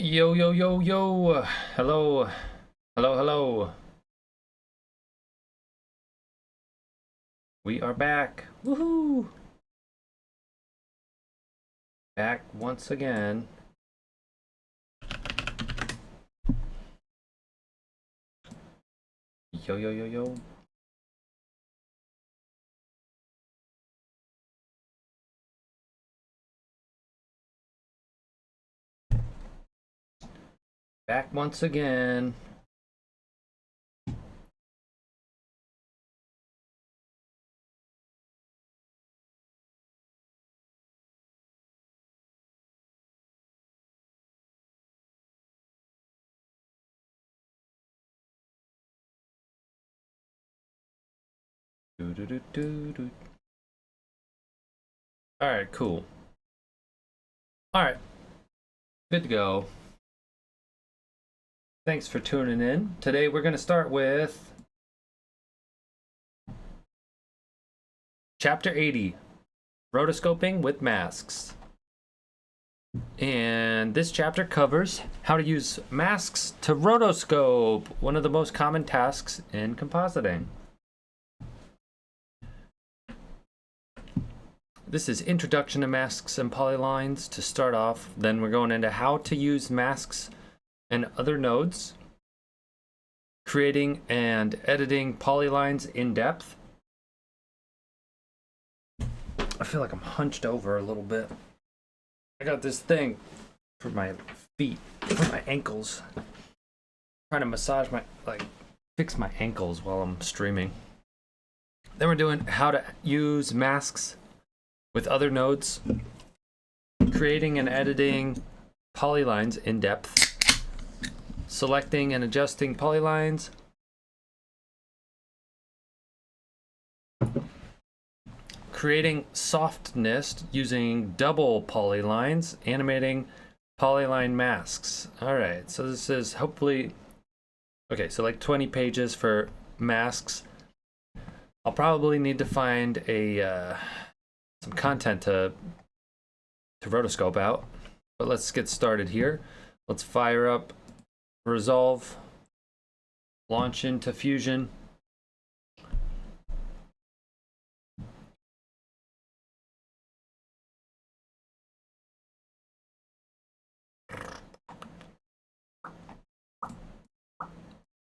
Yo, yo, yo, yo. Hello. Hello, hello. We are back. Woohoo. Back once again. Yo, yo, yo, yo. Back once again. Do, do, do, do, do. All right, cool. All right. Good to go. Thanks for tuning in. Today we're going to start with Chapter 80, Rotoscoping with Masks. And this chapter covers how to use masks to rotoscope, one of the most common tasks in compositing. This is Introduction to Masks and Polylines to start off. Then we're going into how to use masks and other nodes, creating and editing polylines in depth. I feel like I'm hunched over a little bit. I got this thing for my feet, for my ankles. I'm trying to massage fix my ankles while I'm streaming. Then we're doing how to use masks with other nodes, creating and editing polylines in depth, selecting and adjusting polylines, creating softness using double polylines, animating polyline masks. All right, so this is hopefully, okay, so like 20 pages for masks. I'll probably need to find some content to rotoscope out, but let's get started here. Let's fire up Resolve, launch into Fusion.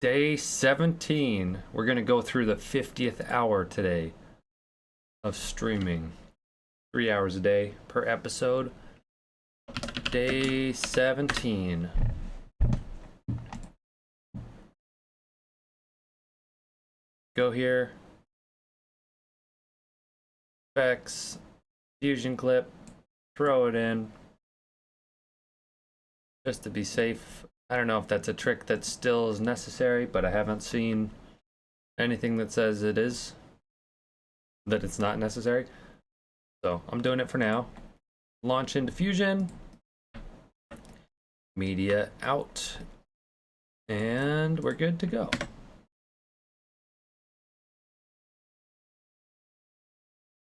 Day 17. We're going to go through the 50th hour today of streaming. 3 hours a day per episode. Day 17. Go here. Effects. Fusion clip. Throw it in. Just to be safe. I don't know if that's a trick that still is necessary, but I haven't seen anything that says it is. That it's not necessary. So I'm doing it for now. Launch into Fusion. Media out. And we're good to go.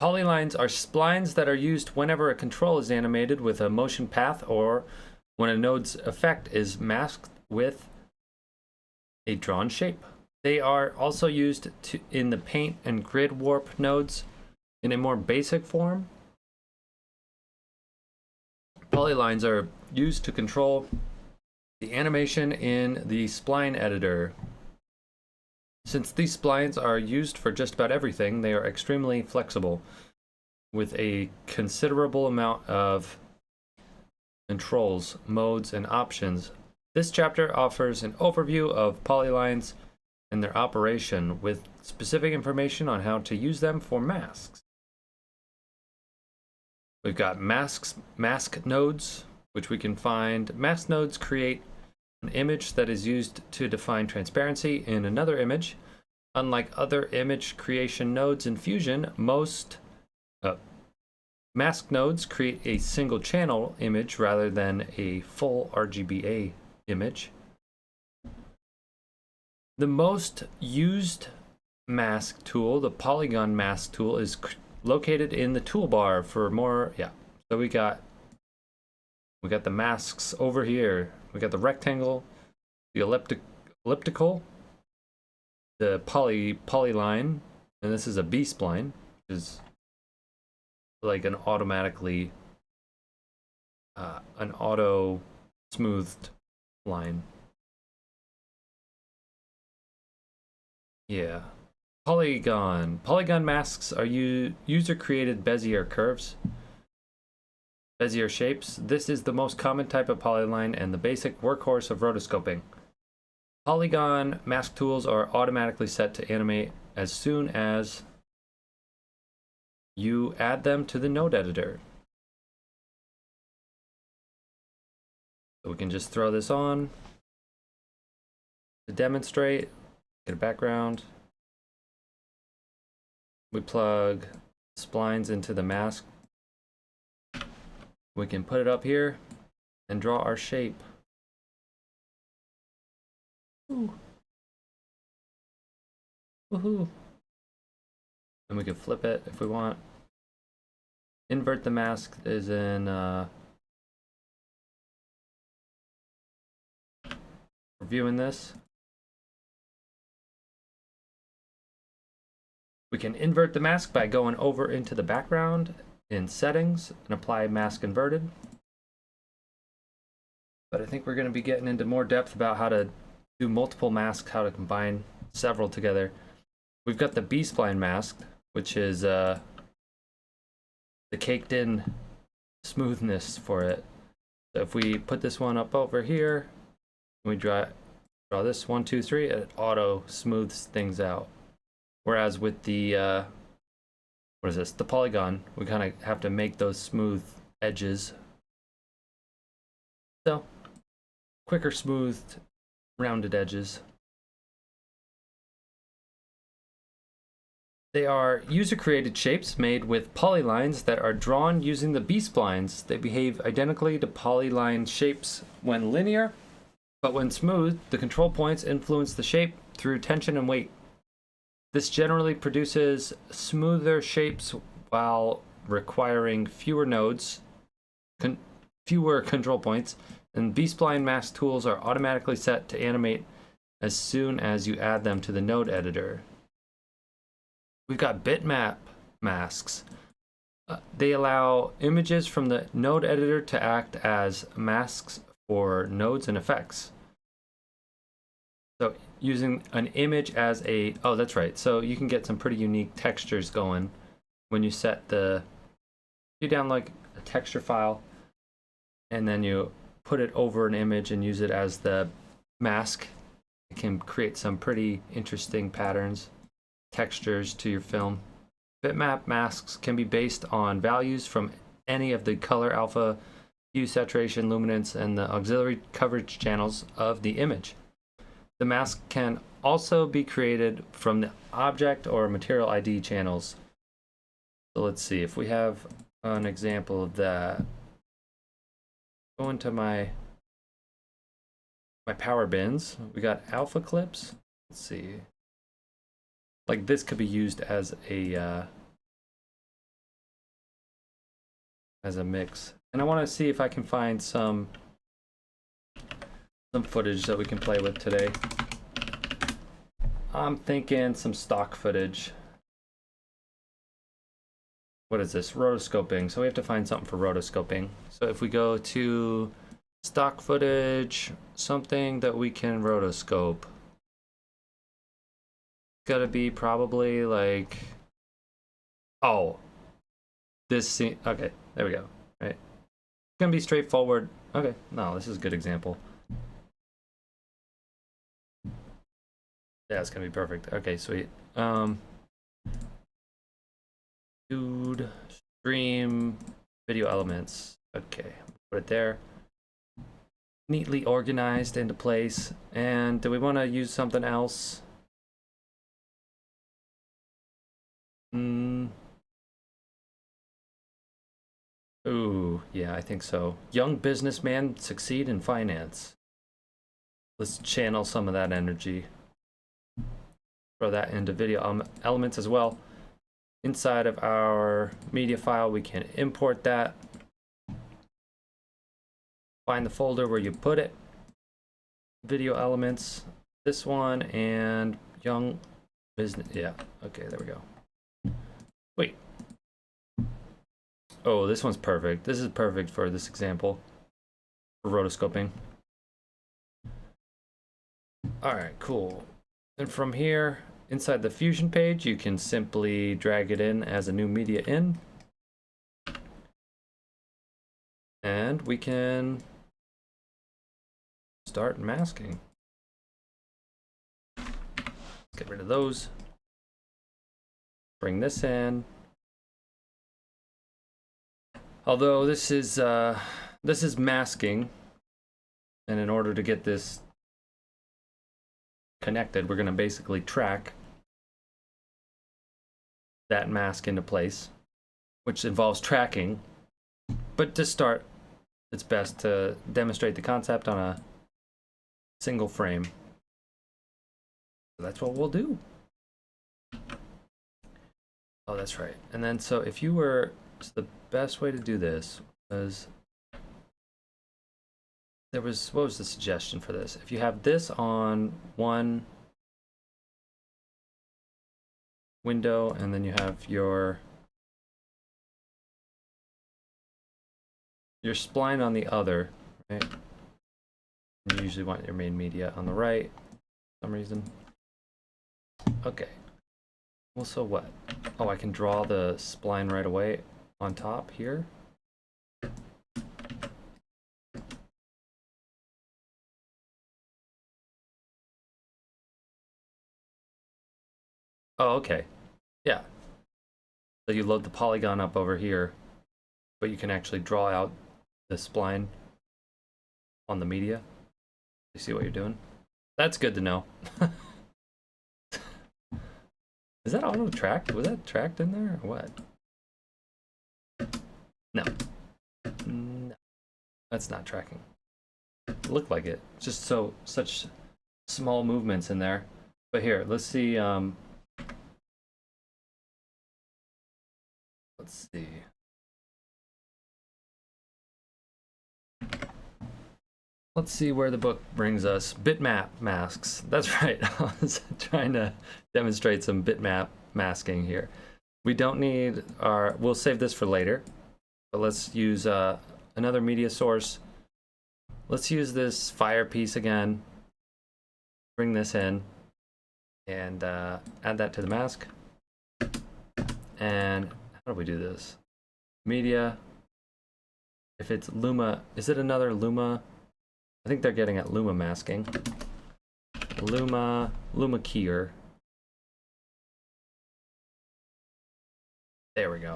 Polylines are splines that are used whenever a control is animated with a motion path or when a node's effect is masked with a drawn shape. They are also used in the paint and grid warp nodes in a more basic form. Polylines are used to control the animation in the spline editor. Since these splines are used for just about everything, they are extremely flexible with a considerable amount of controls, modes, and options. This chapter offers an overview of polylines and their operation with specific information on how to use them for masks. We've got mask nodes, which we can find. Mask nodes create an image that is used to define transparency in another image. Unlike other image creation nodes in Fusion, most mask nodes create a single channel image rather than a full RGBA image. The most used mask tool, the polygon mask tool, is located in the toolbar for more. So we got the masks over here. We got the rectangle, the elliptical, the polyline, and this is a B-spline, which is like an automatically an auto smoothed line. Yeah. Polygon. Polygon masks are user-created Bezier curves. Bezier shapes. This is the most common type of polyline and the basic workhorse of rotoscoping. Polygon mask tools are automatically set to animate as soon as you add them to the node editor. So we can just throw this on to demonstrate, get a background. We plug splines into the mask. We can put it up here and draw our shape. Ooh. Woohoo. And we can flip it if we want. Invert the mask is in reviewing this. We can invert the mask by going over into the background in settings and apply mask inverted. But I think we're going to be getting into more depth about how to do multiple masks, how to combine several together. We've got the B-spline mask, which is the caked in smoothness for it. So if we put this one up over here, we draw this 1, 2, 3, it auto smooths things out. Whereas with the what is this? The polygon, we kind of have to make those smooth edges. So quicker, smoothed, rounded edges. They are user-created shapes made with polylines that are drawn using the B-splines. They behave identically to polyline shapes when linear, but when smooth, the control points influence the shape through tension and weight. This generally produces smoother shapes while requiring fewer nodes, fewer control points, and B-spline mask tools are automatically set to animate as soon as you add them to the node editor. We've got bitmap masks. They allow images from the node editor to act as masks for nodes and effects. So using an image as a, oh, that's right. So you can get some pretty unique textures going when you set you download a texture file and then you put it over an image and use it as the mask. It can create some pretty interesting patterns, textures to your film. Bitmap masks can be based on values from any of the color, alpha, hue, saturation, luminance, and the auxiliary coverage channels of the image. The mask can also be created from the object or material ID channels. So let's see if we have an example of that. Go into my power bins. We got alpha clips. Let's see. Like this could be used as a mix. And I want to see if I can find some footage that we can play with today. I'm thinking some stock footage. What is this? Rotoscoping. So we have to find something for rotoscoping. So if we go to stock footage, something that we can rotoscope. Gotta be probably like, oh, this scene. Okay, there we go. Right. It's gonna be straightforward. Okay, no, this is a good example. Yeah, it's gonna be perfect. Okay, sweet. Dude, stream video elements. Okay, put it there. Neatly organized into place. And do we want to use something else? Ooh, yeah, I think so. Young businessman succeed in finance. Let's channel some of that energy. Throw that into video elements as well. Inside of our media file, we can import that. Find the folder where you put it. video elements, this one, and young business. Yeah, okay, there we go. Wait. Oh, this one's perfect. This is perfect for this example, for rotoscoping. All right, cool. And from here, inside the Fusion page, you can simply drag it in as a new media in. And we can start masking. Get rid of those. Bring this in. Although this is masking, and in order to get this connected, we're going to basically track that mask into place, which involves tracking. But to start, it's best to demonstrate the concept on a single frame. So that's what we'll do. Oh, that's right. And then, so if you were, so the best way to do this was, there was, what was the suggestion for this? If you have this on one window and then you have your spline on the other, right? You usually want your main media on the right for some reason. Okay. Well, so what? Oh, I can draw the spline right away on top here. Oh, okay. Yeah. So you load the polygon up over here, but you can actually draw out the spline on the media. You see what you're doing? That's good to know. Is that auto tracked? Was that tracked in there or what? No. No. That's not tracking. It looked like it. Just such small movements in there. But here, let's see. Let's see. Let's see where the book brings us. Bitmap masks. That's right. I was trying to demonstrate some bitmap masking here. We don't need our, we'll save this for later, but let's use another media source. Let's use this fire piece again. Bring this in and add that to the mask. And how do we do this? Media. If it's Luma, is it another Luma? I think they're getting at Luma masking. Luma keyer. There we go.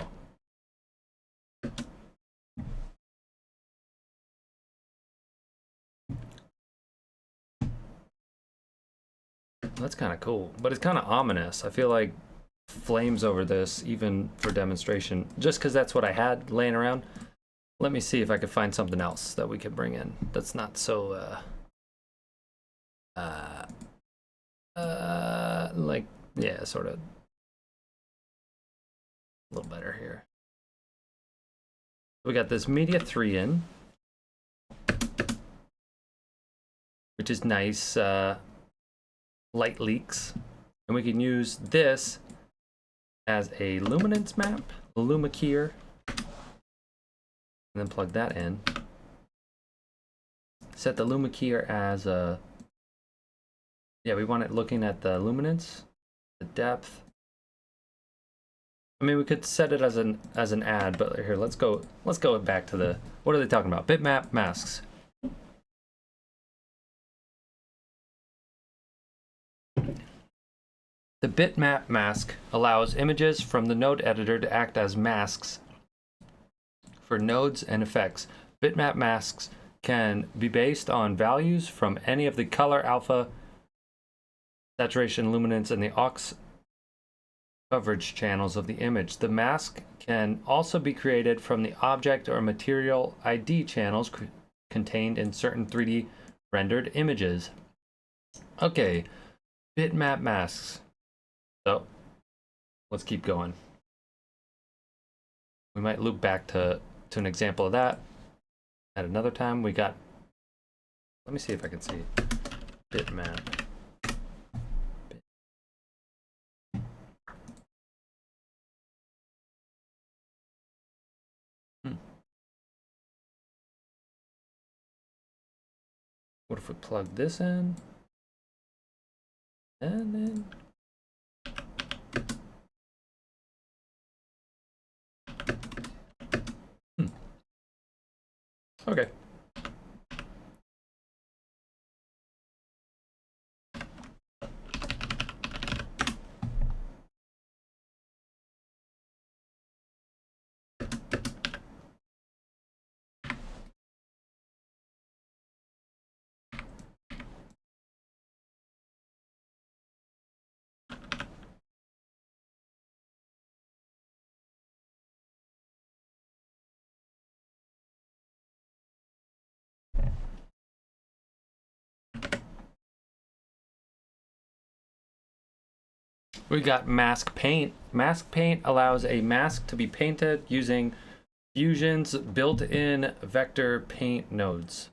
That's kind of cool, but it's kind of ominous. I feel like flames over this, even for demonstration, just because that's what I had laying around. Let me see if I could find something else that we could bring in that's not so like, yeah, sort of a little better here. We got this media 3 in, which is nice, light leaks, and we can use this as a luminance map, Luma keyer. And then plug that in. Set the Luma keyer as a, yeah, we want it looking at the luminance, the depth. I mean, we could set it as an add, but here, let's go back to the, what are they talking about? Bitmap masks. The bitmap mask allows images from the node editor to act as masks for nodes and effects. Bitmap masks can be based on values from any of the color, alpha, saturation, luminance, and the aux coverage channels of the image. The mask can also be created from the object or material ID channels contained in certain 3D rendered images. Okay, bitmap masks. So let's keep going. We might loop back to an example of that at another time. We got, let me see if I can see. bitmap. What if we plug this in? And then... Okay. We got mask paint. Mask paint allows a mask to be painted using Fusion's built-in vector paint nodes.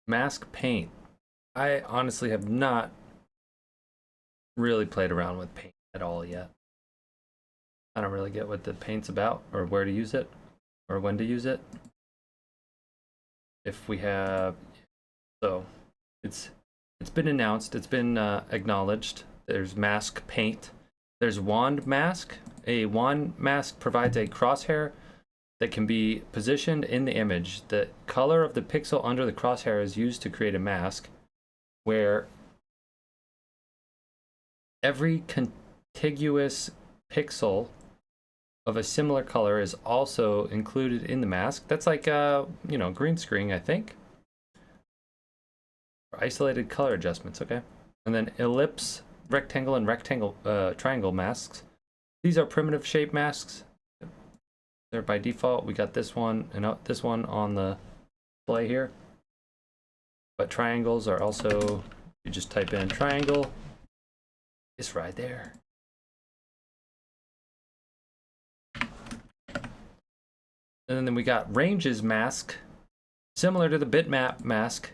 Mask paint. I honestly have not really played around with paint at all yet. I don't really get what the paint's about or where to use it or when to use it. If we have, so it's been announced, it's been acknowledged. There's mask paint. There's wand mask. A wand mask provides a crosshair that can be positioned in the image. The color of the pixel under the crosshair is used to create a mask where every contiguous pixel of a similar color is also included in the mask. That's like, you know, green screen, I think. For isolated color adjustments, okay. And then ellipse, rectangle, and triangle masks. These are primitive shape masks. They're by default. We got this one and this one on the display here. But triangles are also, you just type in triangle. It's right there. And then we got ranges mask. Similar to the bitmap mask,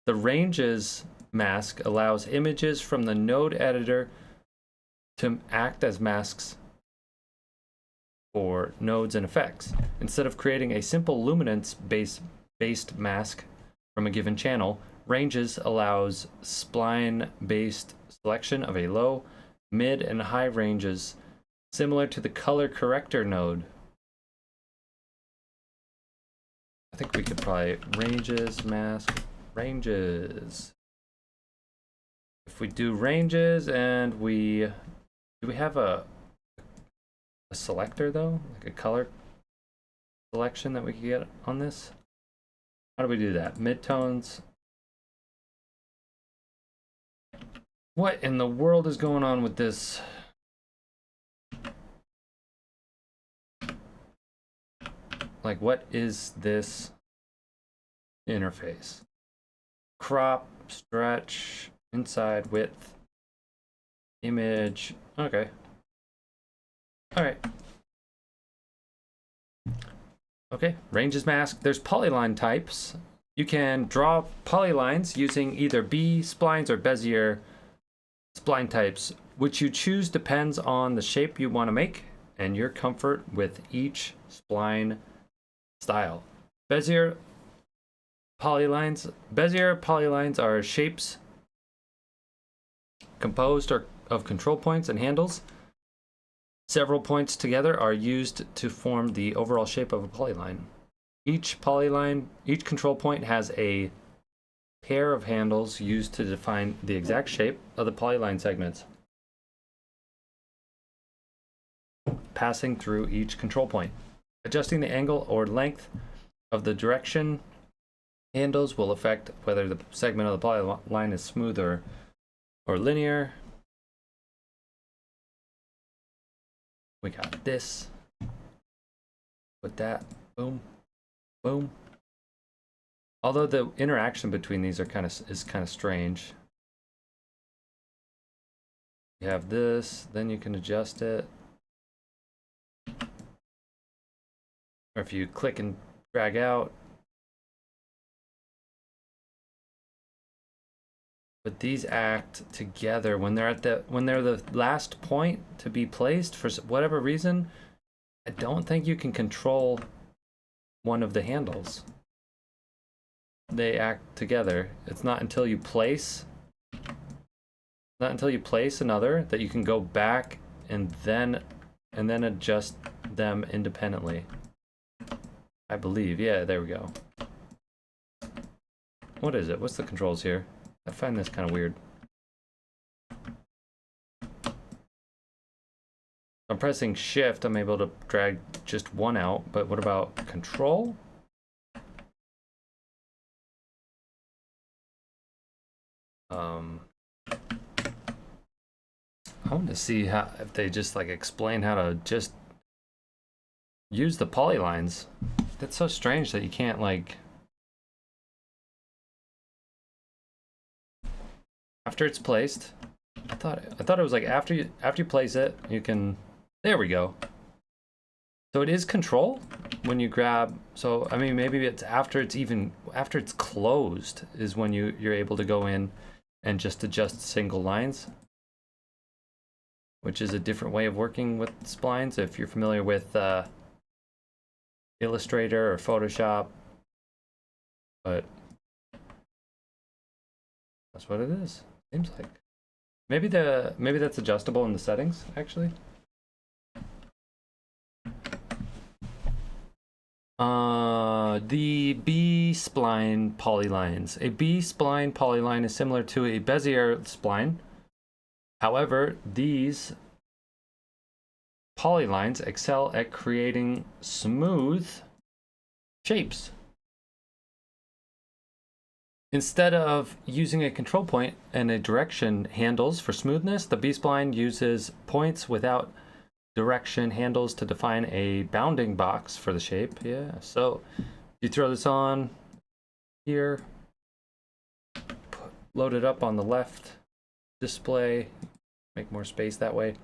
the ranges mask allows images from the node editor to act as masks for nodes and effects. Instead of creating a simple luminance-based mask from a given channel, ranges allows spline-based selection of a low, mid, and high ranges, similar to the color corrector node. I think we could probably ranges, mask, ranges. If we do ranges and do we have a selector though? Like a color selection that we could get on this? How do we do that? Midtones. What in the world is going on with this? Like, what is this interface? Crop, stretch, inside, width, image. Okay. All right. Okay, ranges mask. There's polyline types. You can draw polylines using either B splines or Bezier spline types. Which you choose depends on the shape you want to make and your comfort with each spline style. Bezier polylines are shapes composed of control points and handles. Several points together are used to form the overall shape of a polyline. Each control point has a pair of handles used to define the exact shape of the polyline segments, passing through each control point. Adjusting the angle or length of the direction handles will affect whether the segment of the polyline is smooth or linear. We got this. With that, boom, boom. Although the interaction between these is kind of strange. You have this, then you can adjust it. Or if you click and drag out, but these act together when they're the last point to be placed for whatever reason. I don't think you can control one of the handles. They act together. It's not until you place another that you can go back and then adjust them independently. I believe. Yeah, there we go. What is it? What's the controls here? I find this kind of weird. I'm pressing shift, I'm able to drag just one out, but what about control? I want to see if they just like explain how to just use the polylines. That's so strange that you can't like after it's placed. I thought it was like after you place it, you can. There we go. So it is control when you grab. So I mean, maybe it's after it's closed is when you're able to go in and just adjust single lines, which is a different way of working with splines. If you're familiar with Illustrator or Photoshop, but that's what it is. Seems like maybe that's adjustable in the settings actually. The B-spline polylines. A B-spline polyline is similar to a Bezier spline. However, these polylines excel at creating smooth shapes. Instead of using a control point and a direction handles for smoothness, the B-spline uses points without direction handles to define a bounding box for the shape. Yeah, so you throw this on here, load it up on the left display, make more space that way.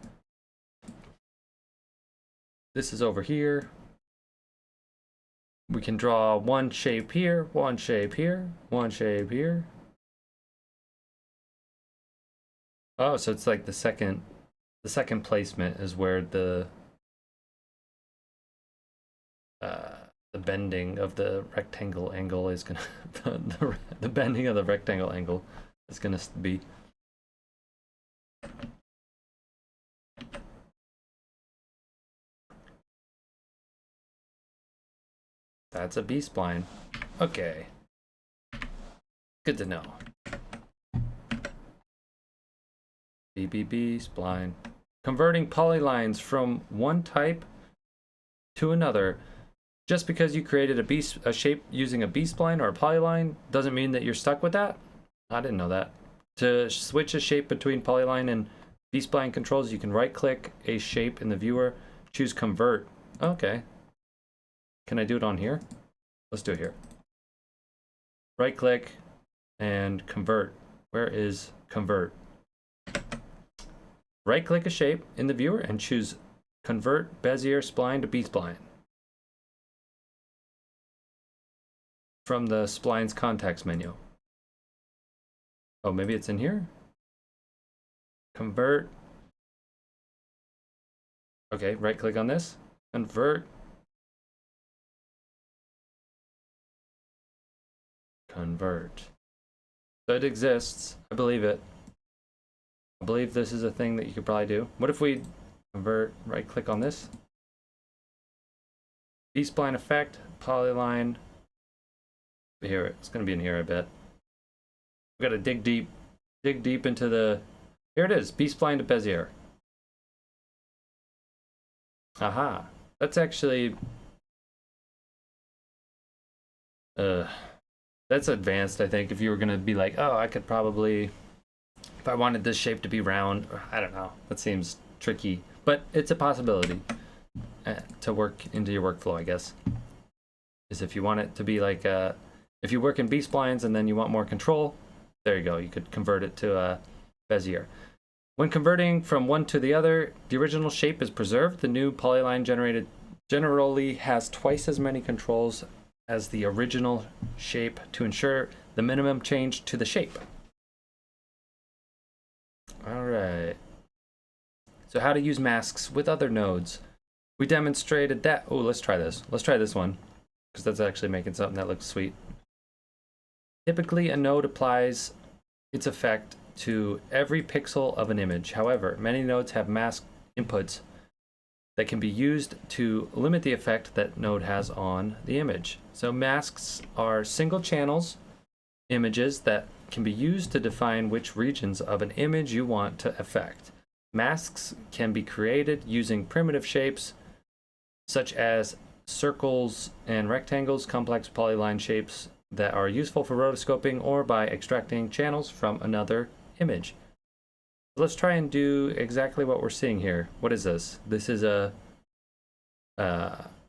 This is over here. We can draw one shape here, one shape here, one shape here. Oh, so it's like the second placement is where the bending of the rectangle angle is gonna the bending of the rectangle angle is gonna be. That's a B-spline. Okay. Good to know. BBB spline. Converting polylines from one type to another. Just because you created a shape using a B-spline or a polyline doesn't mean that you're stuck with that. I didn't know that. To switch a shape between polyline and B-spline controls, you can right-click a shape in the viewer, choose Convert. Okay. Can I do it on here? Let's do it here. Right-click and Convert. Where is Convert? Right-click a shape in the viewer and choose Convert Bezier Spline to B-spline. From the splines context menu. Oh, maybe it's in here? Convert. Okay, right-click on this. Convert. Convert. So it exists. I believe it. I believe this is a thing that you could probably do. What if we convert, right-click on this? B-spline effect, polyline. Here, it's going to be in here, I bet. We got to dig deep into the. Here it is, B-spline to Bezier. Aha, that's actually. That's advanced, I think. If you were going to be like, oh, I could probably, if I wanted this shape to be round, I don't know. That seems tricky, but it's a possibility to work into your workflow, I guess. Is if you want it to be like if you work in B-splines and then you want more control, there you go. You could convert it to a Bezier. When converting from one to the other, the original shape is preserved. The new polyline generated generally has twice as many controls as the original shape to ensure the minimum change to the shape. So how to use masks with other nodes. We demonstrated that. Oh, let's try this. Let's try this one, because that's actually making something that looks sweet. Typically, a node applies its effect to every pixel of an image. However, many nodes have mask inputs that can be used to limit the effect that node has on the image. So masks are single channels images that can be used to define which regions of an image you want to affect. Masks can be created using primitive shapes such as circles and rectangles, complex polyline shapes that are useful for rotoscoping, or by extracting channels from another image. Let's try and do exactly what we're seeing here. What is this? This is a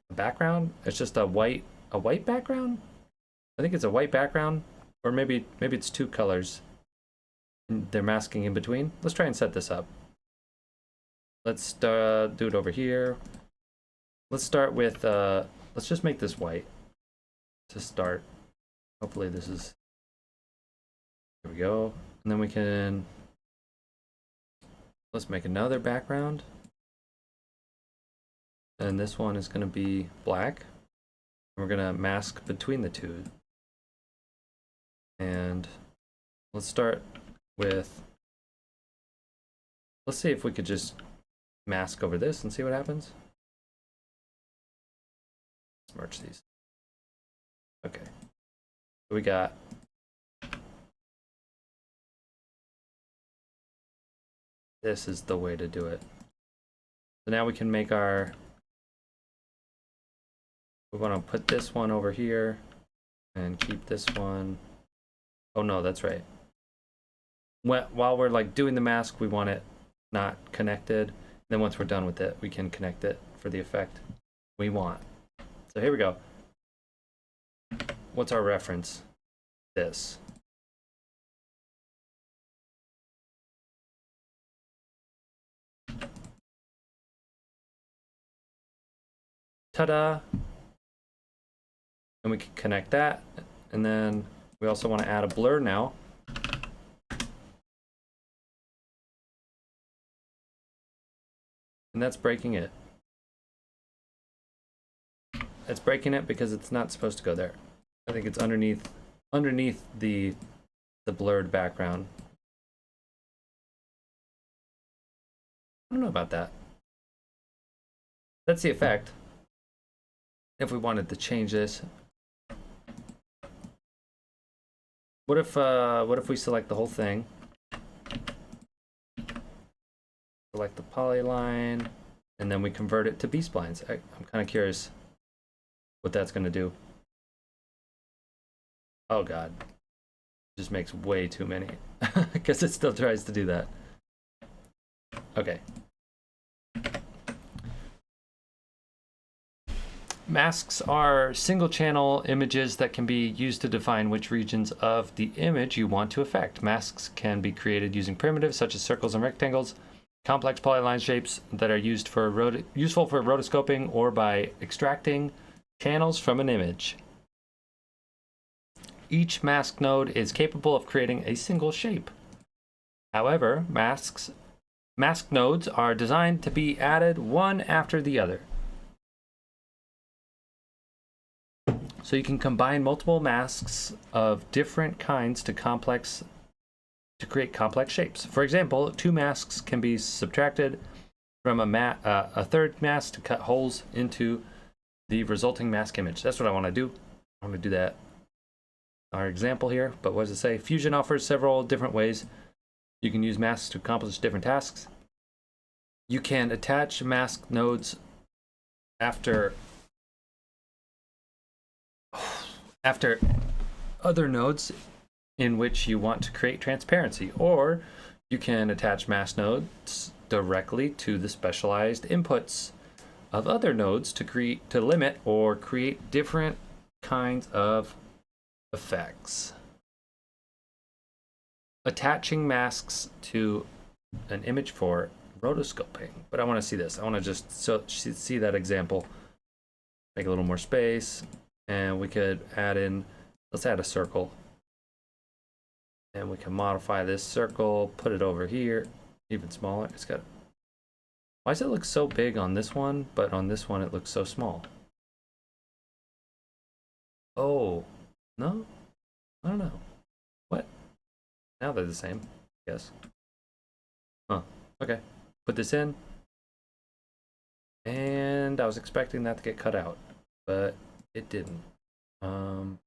background. It's just a white background. I think it's a white background, or maybe it's two colors. They're masking in between. Let's try and set this up. Let's do it over here. Let's start with let's just make this white to start. Hopefully this is, there we go. And then we can, let's make another background. And this one is going to be black. We're going to mask between the two. And let's start with, let's see if we could just mask over this and see what happens. Let's merge these. Okay. So we got this is the way to do it. So now we can make our, we want to put this one over here and keep this one. Oh no, that's right. While we're like doing the mask, we want it not connected. Then once we're done with it, we can connect it for the effect we want. So here we go. What's our reference? This. Ta-da! And we can connect that. And then we also want to add a blur now. And that's breaking it. It's breaking it because it's not supposed to go there. I think it's underneath the blurred background. I don't know about that. That's the effect. If we wanted to change this, what if we select the whole thing? Select the polyline, and then we convert it to B-splines. I'm kind of curious what that's going to do. Oh god, it just makes way too many because it still tries to do that. Okay. Masks are single channel images that can be used to define which regions of the image you want to affect. Masks can be created using primitives such as circles and rectangles, complex polyline shapes that are useful for rotoscoping, or by extracting channels from an image. Each mask node is capable of creating a single shape. However, mask nodes are designed to be added one after the other. So you can combine multiple masks of different kinds to create complex shapes. For example, two masks can be subtracted from a third mask to cut holes into the resulting mask image. That's what I want to do. I'm going to do that. Our example here, but what does it say? Fusion offers several different ways you can use masks to accomplish different tasks. You can attach mask nodes after other nodes in which you want to create transparency, or you can attach mask nodes directly to the specialized inputs of other nodes to limit or create different kinds of effects. Attaching masks to an image for rotoscoping. But I want to see this. I want to just see that example. Make a little more space, and we could add in, let's add a circle. And we can modify this circle, put it over here, even smaller. It's got Why does it look so big on this one, but on this one it looks so small? Oh, no? I don't know. What? Now they're the same, I guess. Huh, okay. Put this in. And I was expecting that to get cut out, but it didn't. Do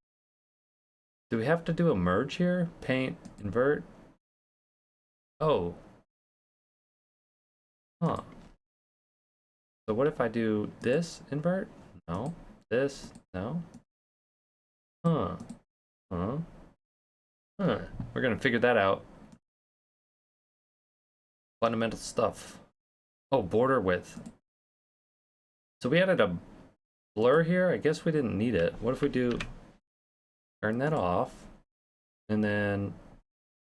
we have to do a merge here? Paint, invert? Oh. Huh. So what if I do this invert? No. This? No. Huh. Huh. Huh. We're gonna figure that out. Fundamental stuff. Oh, border width. So we added a blur here. I guess we didn't need it. What if we do turn that off, and then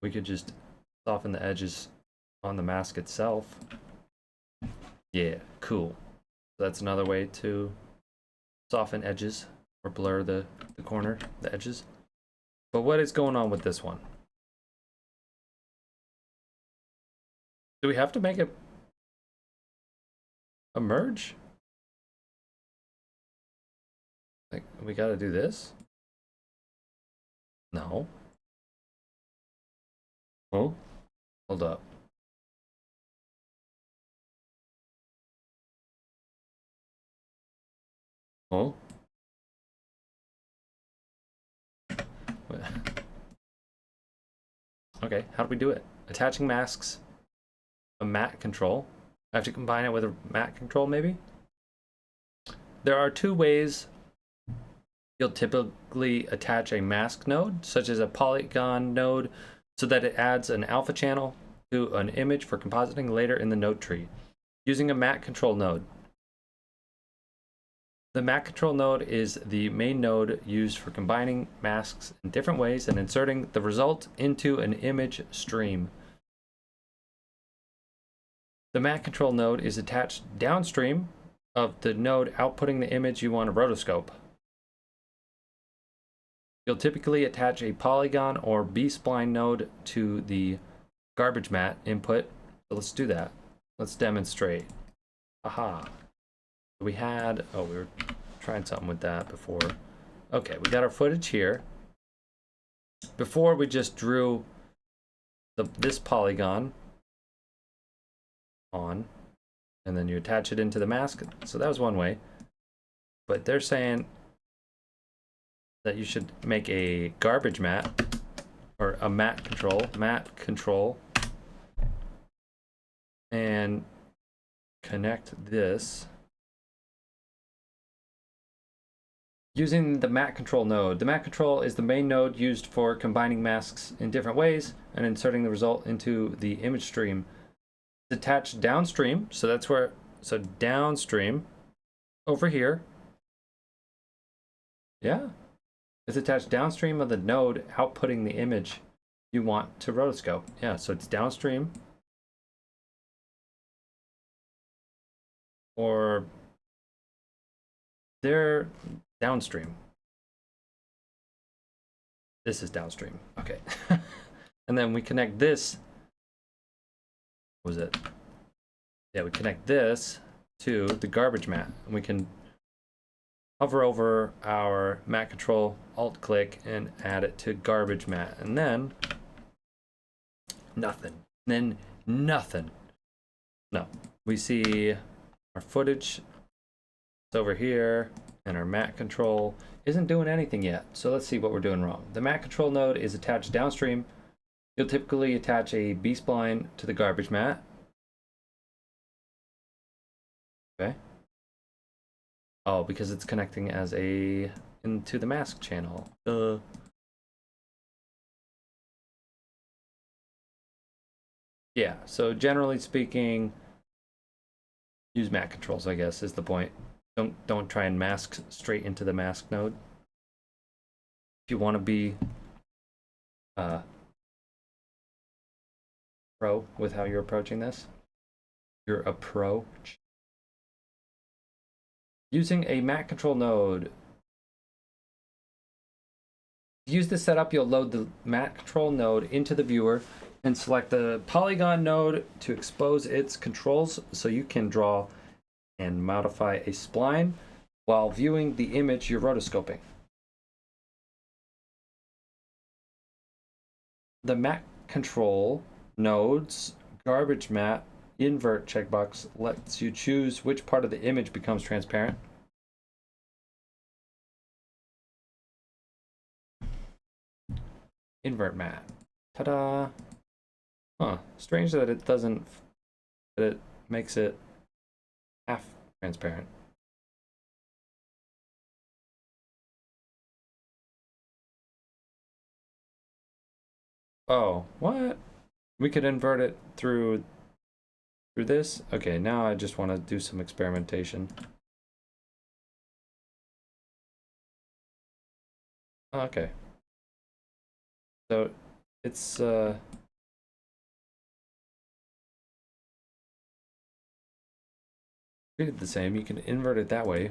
we could just soften the edges on the mask itself. Yeah, cool. That's another way to soften edges or blur the corner, the edges. But what is going on with this one? Do we have to make it a merge? Like, we gotta do this? No. Oh, hold up. Oh. Okay, how do we do it? Attaching masks, a matte control. I have to combine it with a matte control, maybe? There are two ways you'll typically attach a mask node, such as a polygon node, so that it adds an alpha channel to an image for compositing later in the node tree, using a matte control node. The matte control node is the main node used for combining masks in different ways and inserting the result into an image stream. The matte control node is attached downstream of the node outputting the image you want to rotoscope. You'll typically attach a polygon or B-spline node to the garbage matte input. So let's do that. Let's demonstrate. Aha. We had, oh, we were trying something with that before. Okay, we got our footage here. Before we just drew this polygon on, and then you attach it into the mask. So that was one way. But they're saying that you should make a garbage matte or a matte control, and connect this using the matte control node. The matte control is the main node used for combining masks in different ways and inserting the result into the image stream. It's attached downstream, so that's where, so downstream over here. Yeah. It's attached downstream of the node outputting the image you want to rotoscope. Yeah, so it's downstream. Or they're downstream. This is downstream. Okay. And then we connect this. What was it? Yeah, we connect this to the garbage matte. And we can hover over our matte control, alt click, and add it to garbage matte. And then nothing. Then nothing. No. We see our footage. It's over here, and our matte control isn't doing anything yet. So let's see what we're doing wrong. The matte control node is attached downstream. You'll typically attach a B-spline to the garbage matte. Okay. Oh, because it's connecting as a into the mask channel. Yeah, so generally speaking, use matte controls, I guess, is the point. Don't try and mask straight into the mask node. If you want to be pro with how you're approaching this, your approach. Using a matte control node. To use this setup, you'll load the matte control node into the viewer and select the polygon node to expose its controls so you can draw and modify a spline while viewing the image you're rotoscoping. The mat control node's garbage mat invert checkbox lets you choose which part of the image becomes transparent. Invert mat. Ta-da! Huh. Strange that it doesn't, that it makes it half transparent. Oh, what? We could invert it through this? Okay, now I just want to do some experimentation. Okay. So it's treated the same. You can invert it that way.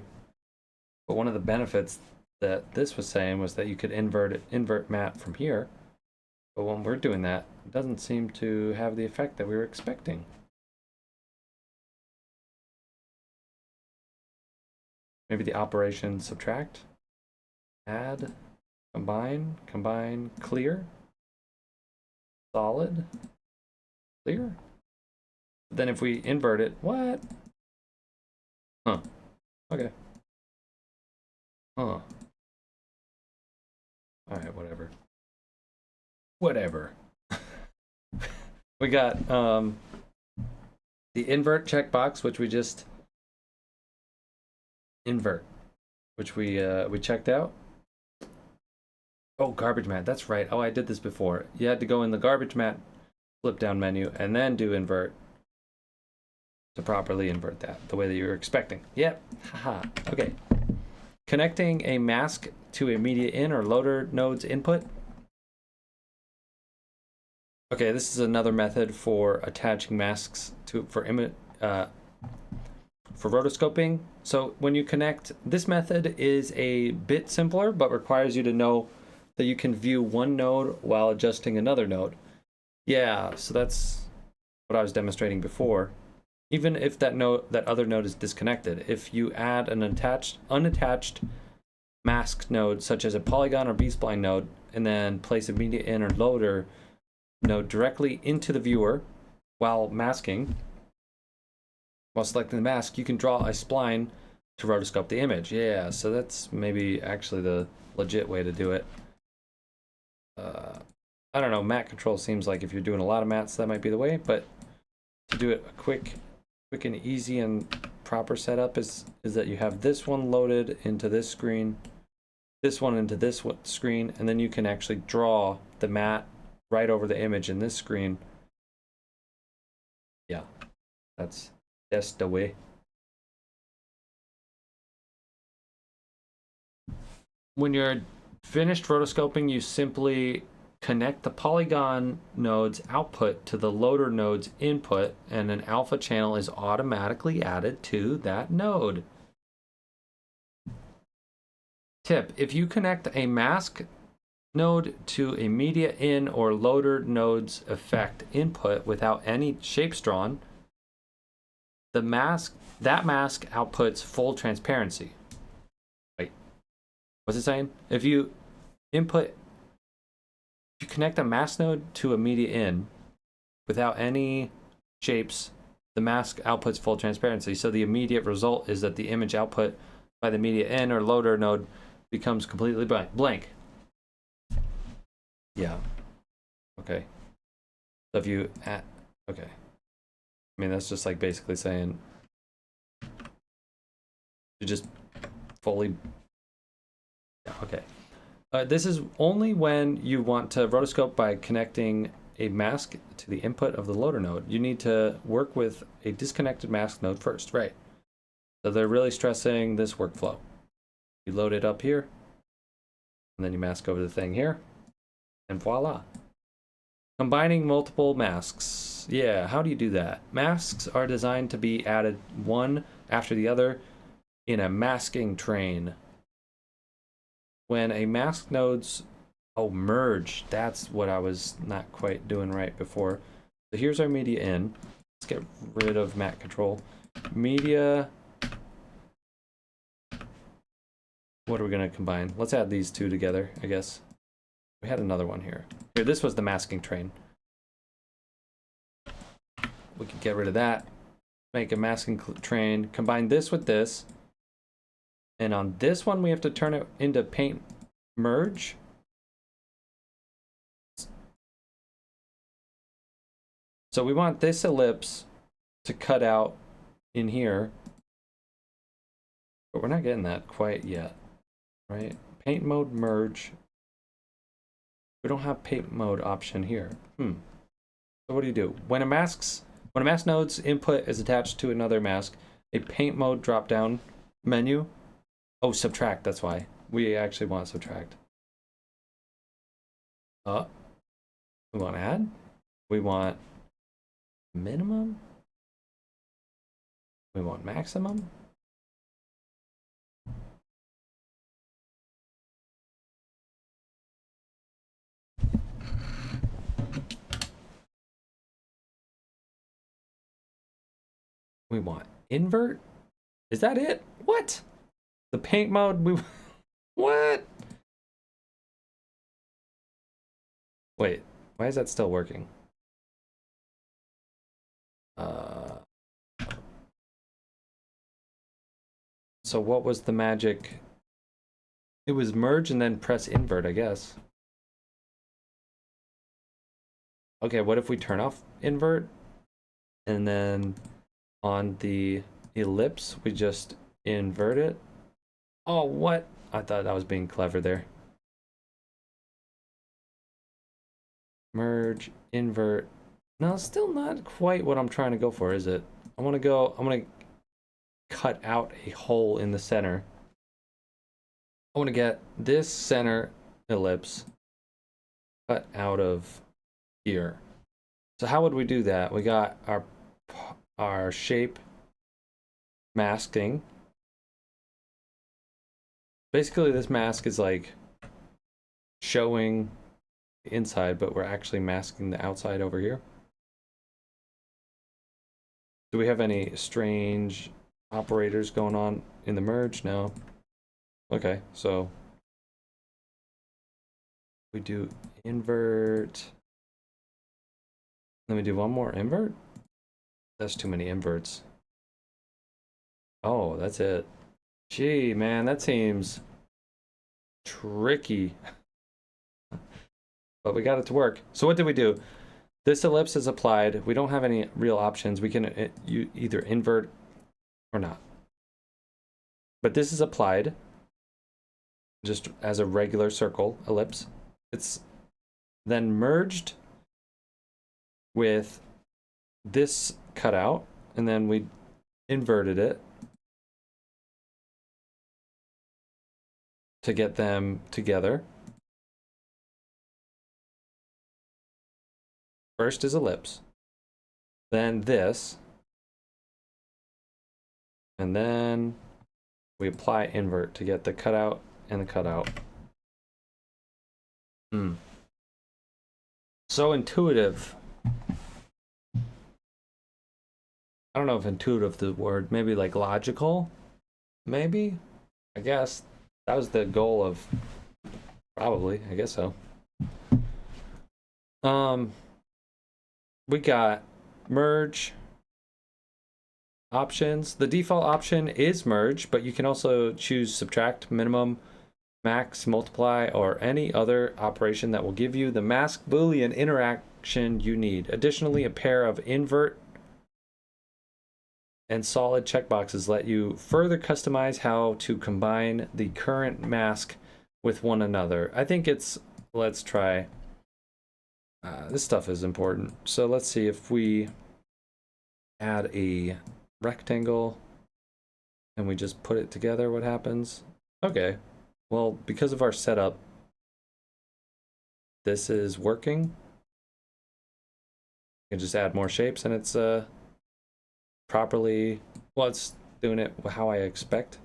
But one of the benefits that this was saying was that you could invert mat from here. But when we're doing that, it doesn't seem to have the effect that we were expecting. Maybe the operation subtract, add, combine, clear, solid, clear. Then if we invert it, what? Huh. Okay. Huh. Alright, whatever. Whatever. We got the invert checkbox, which we just invert, which we checked out. Oh, garbage mat. That's right. Oh, I did this before. You had to go in the garbage mat flip down menu and then do invert to properly invert that the way that you were expecting. Yep. Haha. Okay. Connecting a mask to a media in or loader node's input. Okay, this is another method for attaching masks to for rotoscoping. So when you connect, this method is a bit simpler, but requires you to know that you can view one node while adjusting another node. Yeah, so that's what I was demonstrating before. Even if that other node is disconnected, if you add an unattached mask node, such as a polygon or B-spline node, and then place a media in or loader node directly into the viewer while masking, while selecting the mask, you can draw a spline to rotoscope the image. Yeah, so that's maybe actually the legit way to do it. I don't know, mat control seems like if you're doing a lot of mats, that might be the way, but to do it a quick and easy and proper setup is that you have this one loaded into this screen, this one into this screen, and then you can actually draw the mat right over the image in this screen. Yeah, that's the way. When you're finished rotoscoping, you simply connect the polygon node's output to the loader node's input, and an alpha channel is automatically added to that node. Tip: if you connect a mask node to a media in or loader node's effect input without any shapes drawn, that mask outputs full transparency. Wait, what's it saying? If you connect a mask node to a media in without any shapes, the mask outputs full transparency. So the immediate result is that the image output by the media in or loader node becomes completely blank. Yeah. Okay. So if you okay. I mean, that's just like basically saying you just fully. Yeah, okay. This is only when you want to rotoscope by connecting a mask to the input of the loader node. You need to work with a disconnected mask node first, right? So they're really stressing this workflow. You load it up here, and then you mask over the thing here, and voila. Combining multiple masks. Yeah, how do you do that? Masks are designed to be added one after the other in a masking train. When a mask node's Oh, merge. That's what I was not quite doing right before. So here's our media in. Let's get rid of map control. Media. What are we going to combine? Let's add these two together, I guess. We had another one here. Here, this was the masking train. We could get rid of that. Make a masking train. Combine this with this. And on this one, we have to turn it into paint merge. So we want this ellipse to cut out in here. But we're not getting that quite yet, right? Paint mode merge. We don't have paint mode option here. So what do you do? When a mask node's input is attached to another mask, a paint mode drop down menu. Oh, subtract, that's why. We actually want subtract. We want add. We want minimum. We want maximum. We want invert. Is that it? What? The paint mode, what? Wait, why is that still working? So what was the magic? It was merge and then press invert, I guess. Okay, what if we turn off invert? And then on the ellipse, we just invert it? Oh, what? I thought I was being clever there. Merge, invert. No, still not quite what I'm trying to go for, is it? I'm gonna cut out a hole in the center. I want to get this center ellipse cut out of here. So how would we do that? We got our shape masking. Basically, this mask is like showing the inside, but we're actually masking the outside over here. Do we have any strange operators going on in the merge? No. Okay, so we do invert. Let me do one more invert. That's too many inverts. Oh, that's it. Gee, man, that seems tricky. But we got it to work. So what did we do? This ellipse is applied. We don't have any real options. We can either invert or not. But this is applied just as a regular circle ellipse. It's then merged with this cutout, and then we inverted it to get them together. First is ellipse, then this, and then we apply invert to get the cutout and the cutout. So intuitive. I don't know if intuitive the word, maybe like logical, maybe, I guess. That was the goal of, probably, I guess so. We got merge options. The default option is merge, but you can also choose subtract, minimum, max, multiply, or any other operation that will give you the mask Boolean interaction you need. Additionally, a pair of invert and solid checkboxes let you further customize how to combine the current mask with one another. I think it's, let's try. This stuff is important. So let's see if we add a rectangle and we just put it together, what happens? Okay, well, because of our setup, this is working. You can just add more shapes and it's properly, well, it's doing it how I expect.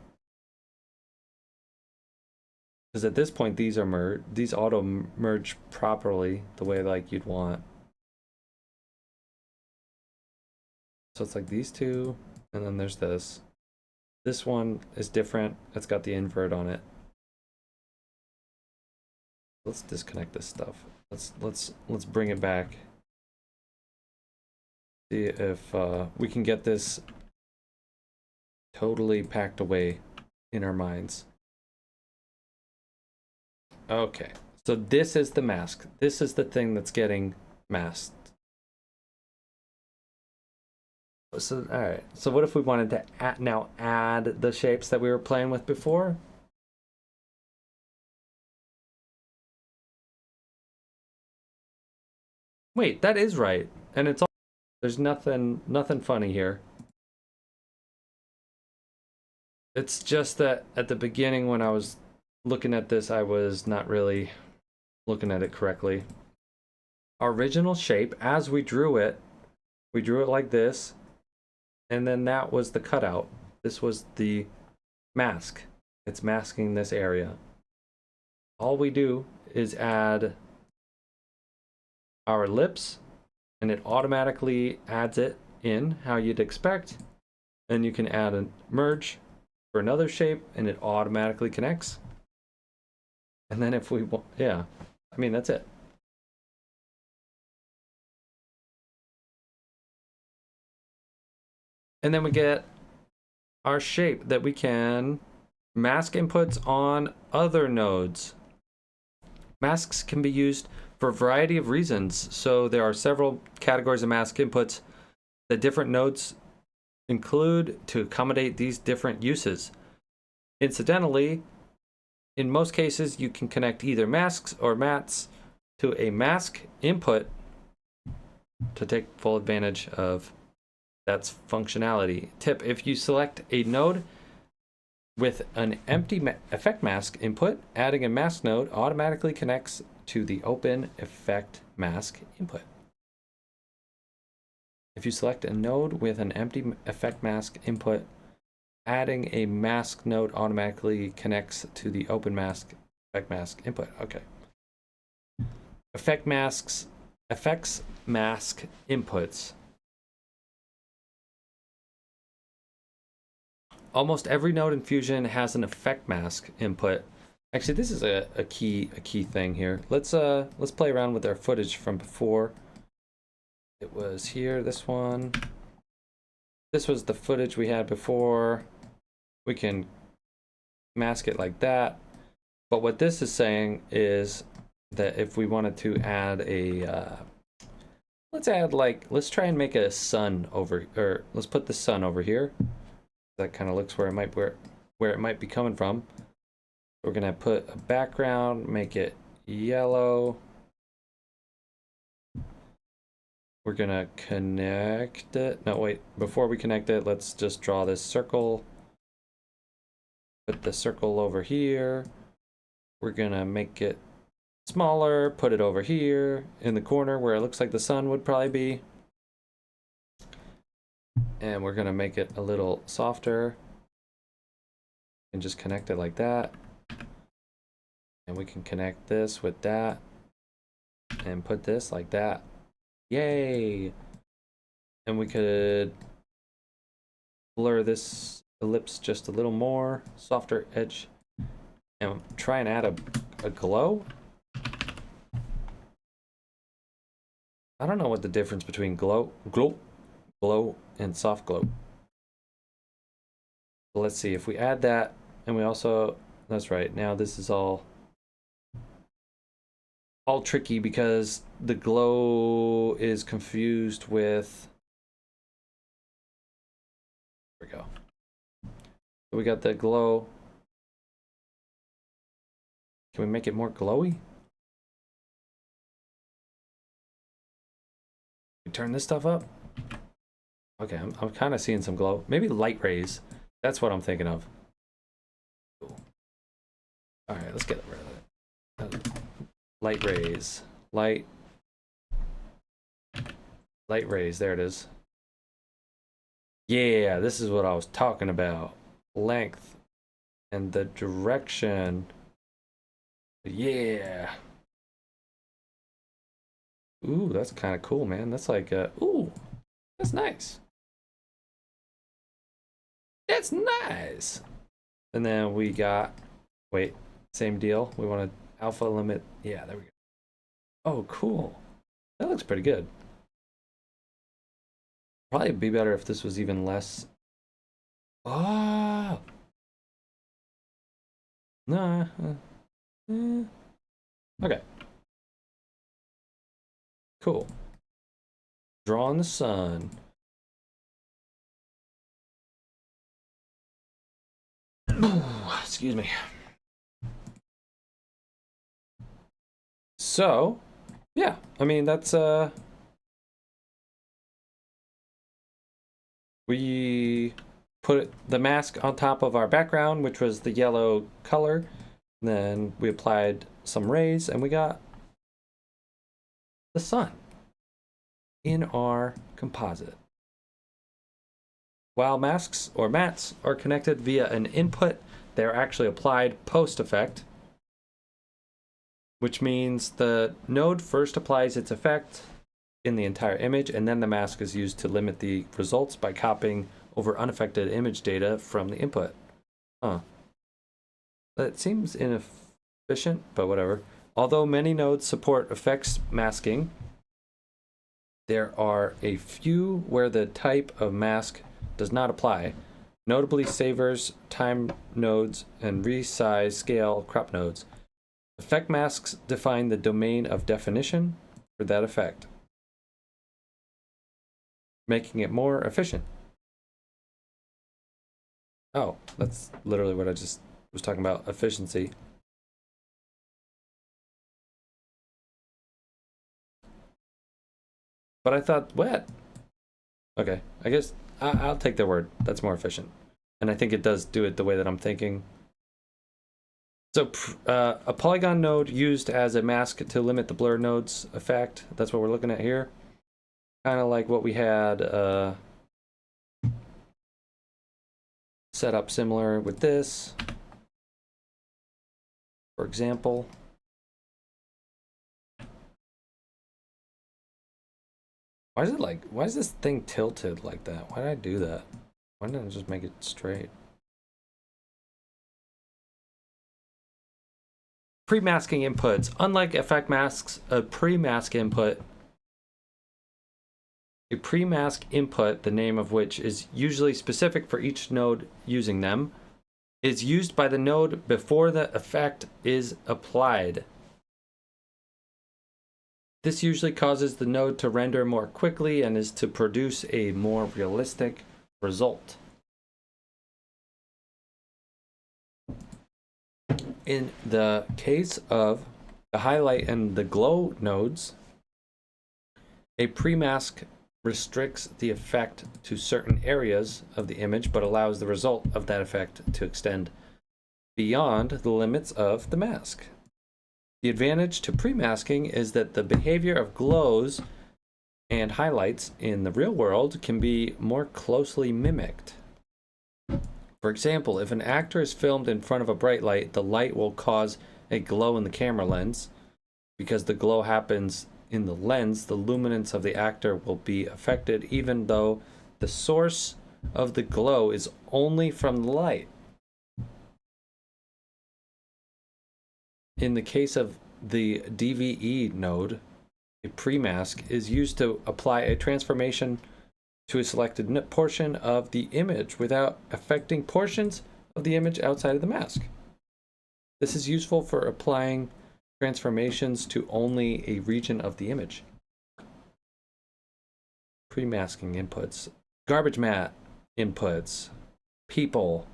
Because at this point, these are these auto merge properly the way like you'd want. So it's like these two, and then there's this. This one is different. It's got the invert on it. Let's disconnect this stuff. Let's bring it back. See if we can get this totally packed away in our minds. Okay, so this is the mask. This is the thing that's getting masked. So, all right. So what if we wanted to add the shapes that we were playing with before? Wait, that is right. And it's all, there's nothing funny here. It's just that at the beginning when I was looking at this, I was not really looking at it correctly. Our original shape, as we drew it like this, and then that was the cutout. This was the mask. It's masking this area. All we do is add our lips, and it automatically adds it in how you'd expect. Then you can add a merge for another shape, and it automatically connects. And then if we want, yeah, I mean, that's it. And then we get our shape that we can mask inputs on other nodes. Masks can be used for a variety of reasons. So there are several categories of mask inputs that different nodes include to accommodate these different uses. Incidentally, in most cases, you can connect either masks or mats to a mask input to take full advantage of that's functionality. Tip, if you select a node with an empty effect mask input, adding a mask node automatically connects to the open effect mask input. If you select a node with an empty effect mask input, adding a mask node automatically connects to the open mask effect mask input. Okay. Effects mask inputs. Almost every node in Fusion has an effect mask input. Actually, this is a key thing here. Let's play around with our footage from before. It was here, this one. This was the footage we had before. We can mask it like that. But what this is saying is that if we wanted to add a let's try and make a sun over, or let's put the sun over here. That kind of looks where it might be coming from. We're gonna put a background, make it yellow. We're gonna connect it. No, wait, before we connect it, let's just draw this circle. Put the circle over here. We're gonna make it smaller, put it over here in the corner where it looks like the sun would probably be. And we're gonna make it a little softer and just connect it like that. And we can connect this with that and put this like that. Yay! And we could blur this ellipse just a little more, softer edge, and try and add a glow. I don't know what the difference between glow and soft glow. So let's see if we add that, and we also, that's right, now this is all tricky because the glow is confused with, there we go. So we got the glow. Can we make it more glowy? We turn this stuff up. Okay, I'm kind of seeing some glow. Maybe light rays. That's what I'm thinking of. Cool. All right, let's get rid of it. Light rays. Light rays. There it is. Yeah, this is what I was talking about. Length and the direction. Yeah. Ooh, that's kind of cool, man. That's like, ooh, that's nice. That's nice. And then we got, wait, same deal. We want to alpha limit. Yeah, there we go. Oh, cool. That looks pretty good. Probably be better if this was even less. Oh, no. Okay, cool. Draw in the sun. Excuse me. So, yeah, I mean, that's, we put the mask on top of our background, which was the yellow color. Then we applied some rays and we got the sun in our composite. While masks or mats are connected via an input, they're actually applied post-effect, which means the node first applies its effect in the entire image, and then the mask is used to limit the results by copying over unaffected image data from the input. Huh. That seems inefficient, but whatever. Although many nodes support effects masking, there are a few where the type of mask does not apply, notably savers, time nodes, and resize scale crop nodes. Effect masks define the domain of definition for that effect, making it more efficient. Oh, that's literally what I just was talking about, efficiency. But I thought, what? Okay, I guess I'll take their word. That's more efficient. And I think it does do it the way that I'm thinking. So a polygon node used as a mask to limit the blur nodes effect. That's what we're looking at here. Kind of like what we had set up similar with this, for example. Why is this thing tilted like that? Why did I do that? Why didn't I just make it straight? Pre-masking inputs. Unlike effect masks, a pre-mask input, the name of which is usually specific for each node using them, is used by the node before the effect is applied. This usually causes the node to render more quickly and is to produce a more realistic result. In the case of the highlight and the glow nodes, a pre-mask restricts the effect to certain areas of the image but allows the result of that effect to extend beyond the limits of the mask. The advantage to pre-masking is that the behavior of glows and highlights in the real world can be more closely mimicked. For example, if an actor is filmed in front of a bright light, the light will cause a glow in the camera lens. Because the glow happens in the lens, the luminance of the actor will be affected even though the source of the glow is only from the light. In the case of the DVE node, a pre-mask is used to apply a transformation to a selected portion of the image without affecting portions of the image outside of the mask. This is useful for applying transformations to only a region of the image. Pre-masking inputs. Garbage matte inputs. People.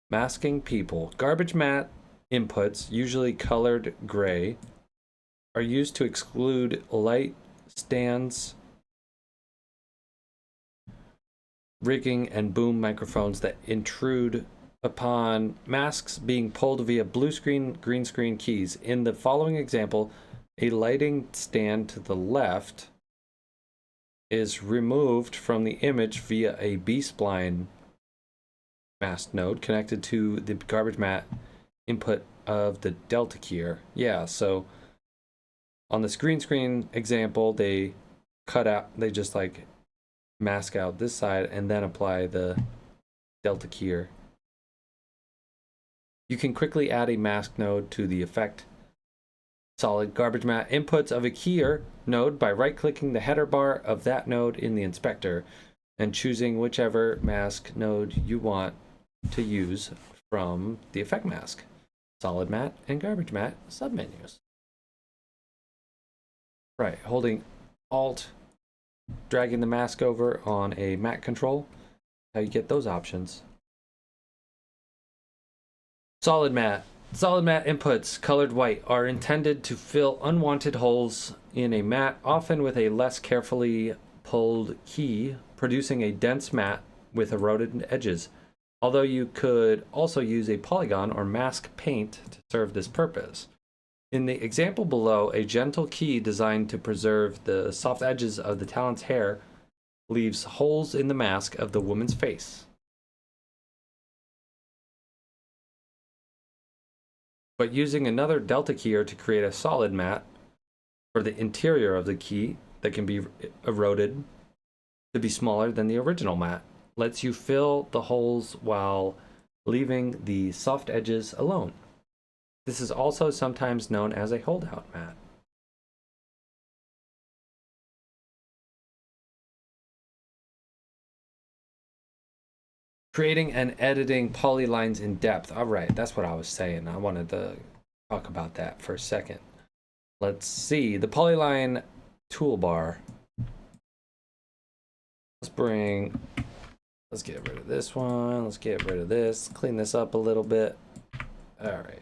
Masking people. Garbage matte inputs, usually colored gray, are used to exclude light stands, rigging, and boom microphones that intrude upon masks being pulled via blue screen, green screen keys. In the following example, a lighting stand to the left is removed from the image via a B-spline mask node connected to the garbage matte input of the delta keyer. Yeah, so on the screen example, they just like mask out this side and then apply the delta keyer. You can quickly add a mask node to the effect solid garbage matte inputs of a keyer node by right-clicking the header bar of that node in the inspector and choosing whichever mask node you want to use from the effect mask, solid matte and garbage matte submenus. Right, holding Alt, dragging the mask over on a matte control, how you get those options. Solid matte. Solid matte inputs, colored white, are intended to fill unwanted holes in a matte, often with a less carefully pulled key, producing a dense matte with eroded edges. Although you could also use a polygon or mask paint to serve this purpose. In the example below, a gentle key designed to preserve the soft edges of the talent's hair leaves holes in the mask of the woman's face. But using another delta keyer to create a solid matte for the interior of the key that can be eroded to be smaller than the original matte lets you fill the holes while leaving the soft edges alone. This is also sometimes known as a holdout matte. Creating and editing polylines in depth. All right, that's what I was saying. I wanted to talk about that for a second. Let's see, the polyline toolbar. Let's get rid of this one. Let's get rid of this. Clean this up a little bit. All right.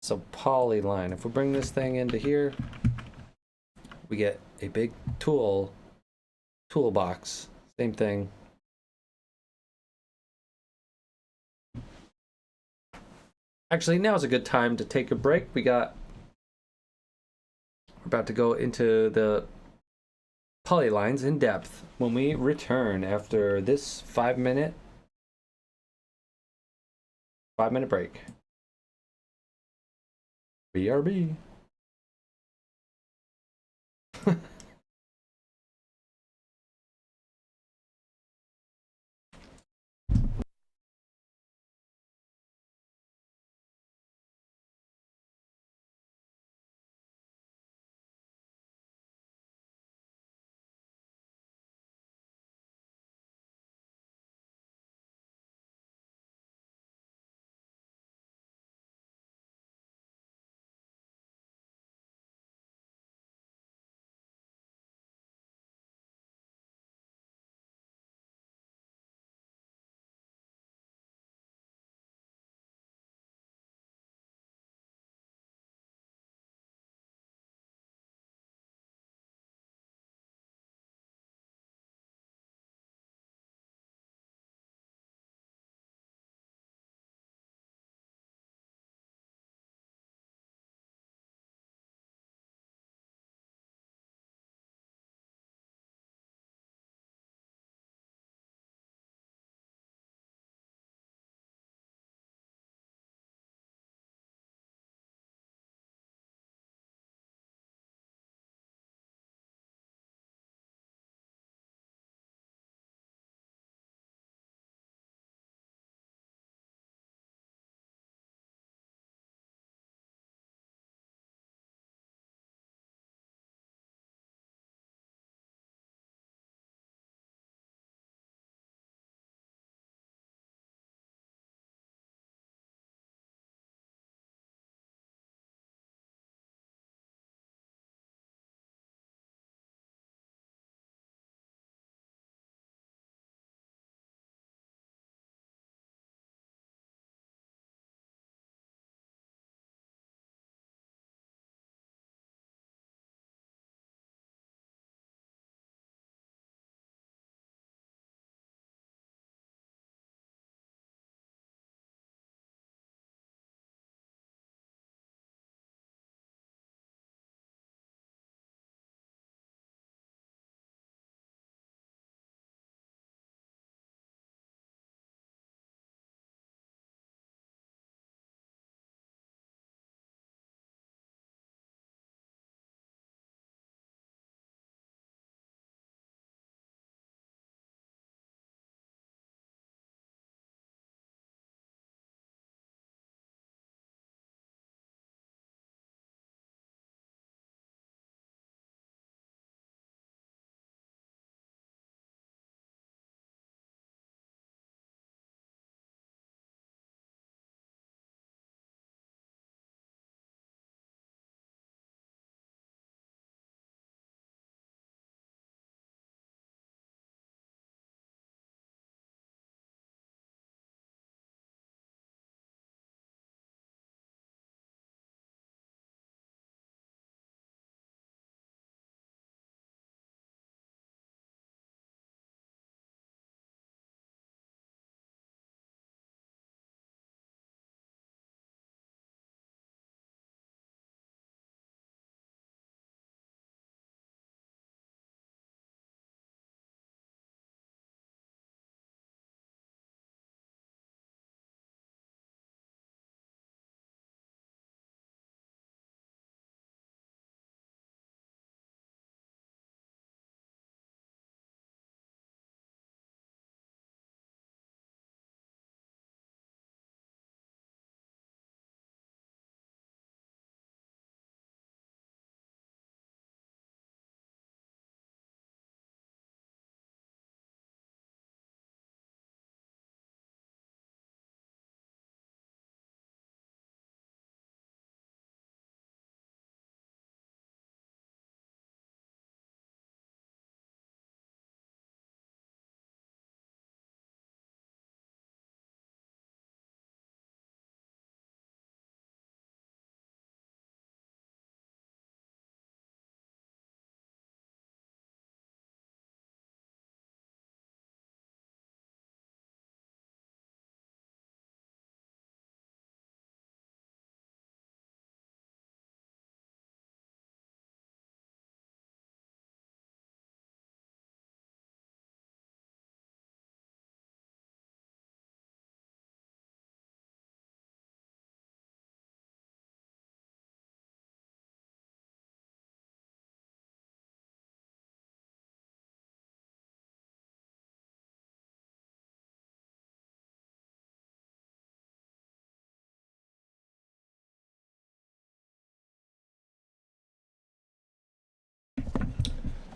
So polyline, if we bring this thing into here, we get a big toolbox. Same thing. Actually, now is a good time to take a break. We're about to go into the polylines in depth when we return after this 5-minute break. BRB.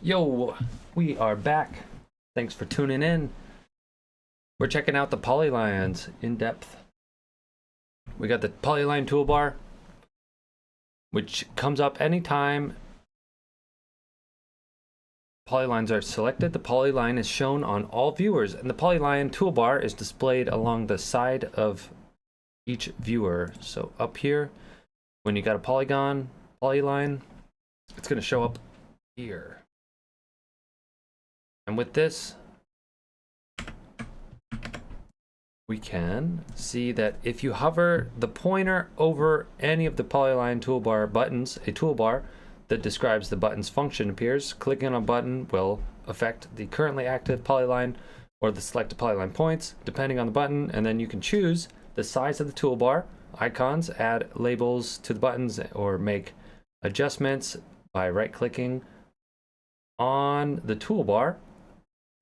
Yo, we are back. Thanks for tuning in. We're checking out the polylines in depth. We got the polyline toolbar, which comes up anytime polylines are selected. The polyline is shown on all viewers, and the polyline toolbar is displayed along the side of each viewer. So up here, when you got a polyline, it's going to show up here. And with this, we can see that if you hover the pointer over any of the polyline toolbar buttons, a toolbar that describes the button's function appears. Clicking on a button will affect the currently active polyline or the selected polyline points, depending on the button, and then you can choose the size of the toolbar, icons, add labels to the buttons, or make adjustments by right-clicking on the toolbar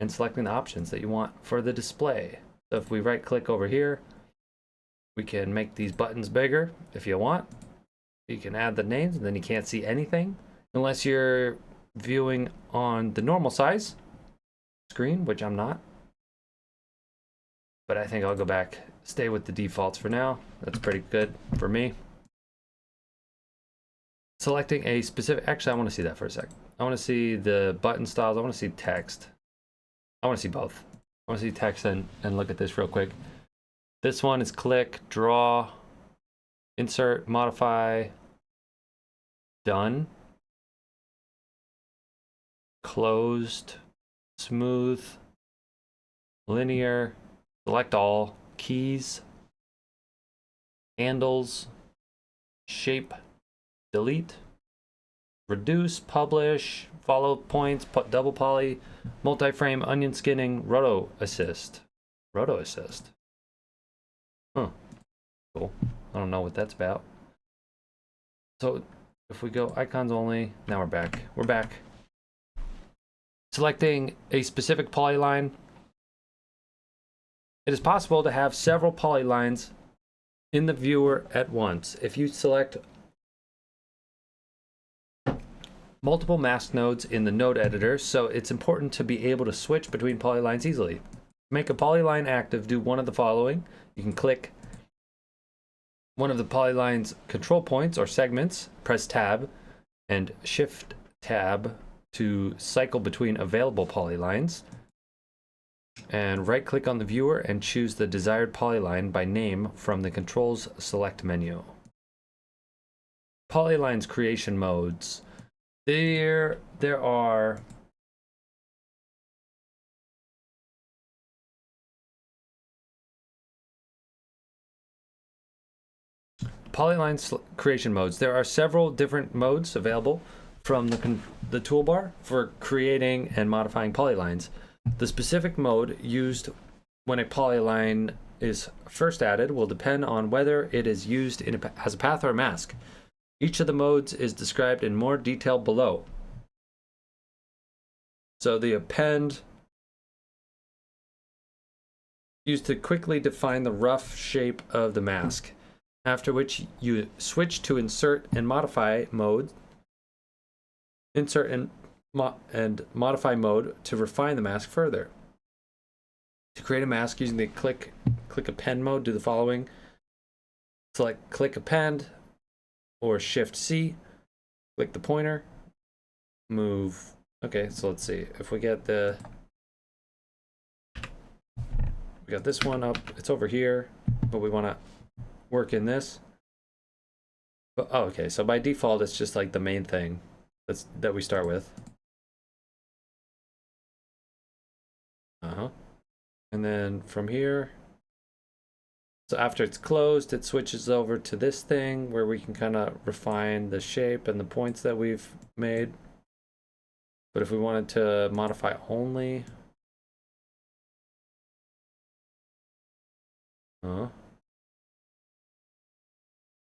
and selecting the options that you want for the display. So if we right click over here, we can make these buttons bigger if you want. You can add the names and then you can't see anything unless you're viewing on the normal size screen, which I'm not. But I think I'll go back, stay with the defaults for now. That's pretty good for me. Selecting a specific, actually I want to see that for a sec. I want to see the button styles. I want to see text. I want to see both. I want to see text and look at this real quick. This one is click, draw, insert, modify, done, closed, smooth, linear, select all, keys, handles, shape, delete, reduce, publish, follow points, put double poly, multi-frame, onion skinning, roto assist. Roto assist. Huh. Cool. I don't know what that's about. So if we go icons only, now we're back. We're back. Selecting a specific polyline. It is possible to have several polylines in the viewer at once. If you select multiple mask nodes in the node editor, so it's important to be able to switch between polylines easily. To make a polyline active, do one of the following. You can click one of the polyline's control points or segments, press tab and shift tab to cycle between available polylines, and right click on the viewer and choose the desired polyline by name from the controls select menu. Polylines creation modes. There are polyline creation modes. There are several different modes available from the toolbar for creating and modifying polylines. The specific mode used when a polyline is first added will depend on whether it is used as a path or a mask. Each of the modes is described in more detail below. So the append used to quickly define the rough shape of the mask, after which you switch to insert and modify mode. Insert and modify mode to refine the mask further. To create a mask using the click append mode, do the following. Select click append or shift C, click the pointer, move. Okay, so let's see if we get we got this one up, it's over here, but we want to work in this. But, oh, okay, so by default it's just like the main thing that we start with. And then from here, so after it's closed, it switches over to this thing where we can kind of refine the shape and the points that we've made. But if we wanted to modify only,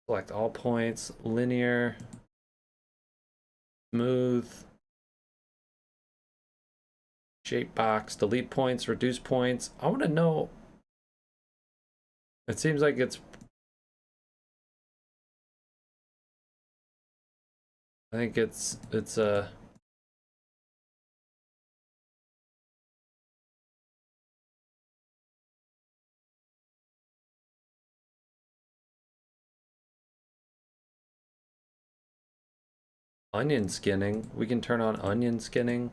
select all points, linear, smooth, shape box, delete points, reduce points. I want to know. It seems like I think it's Onion skinning. We can turn on onion skinning.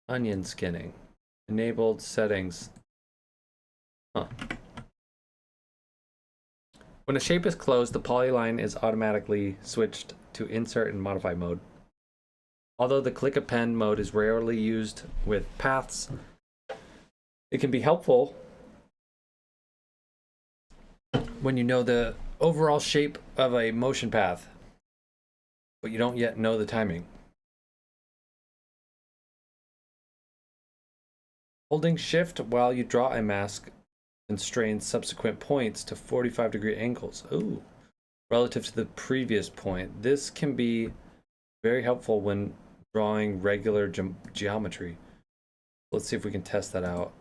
Onion skinning. Enabled settings. Huh. When a shape is closed, the polyline is automatically switched to insert and modify mode. Although the click append mode is rarely used with paths, it can be helpful when you know the overall shape of a motion path, but you don't yet know the timing. Holding shift while you draw a mask constrains subsequent points to 45-degree angles. Ooh, relative to the previous point. This can be very helpful when drawing regular geometry. Let's see if we can test that out.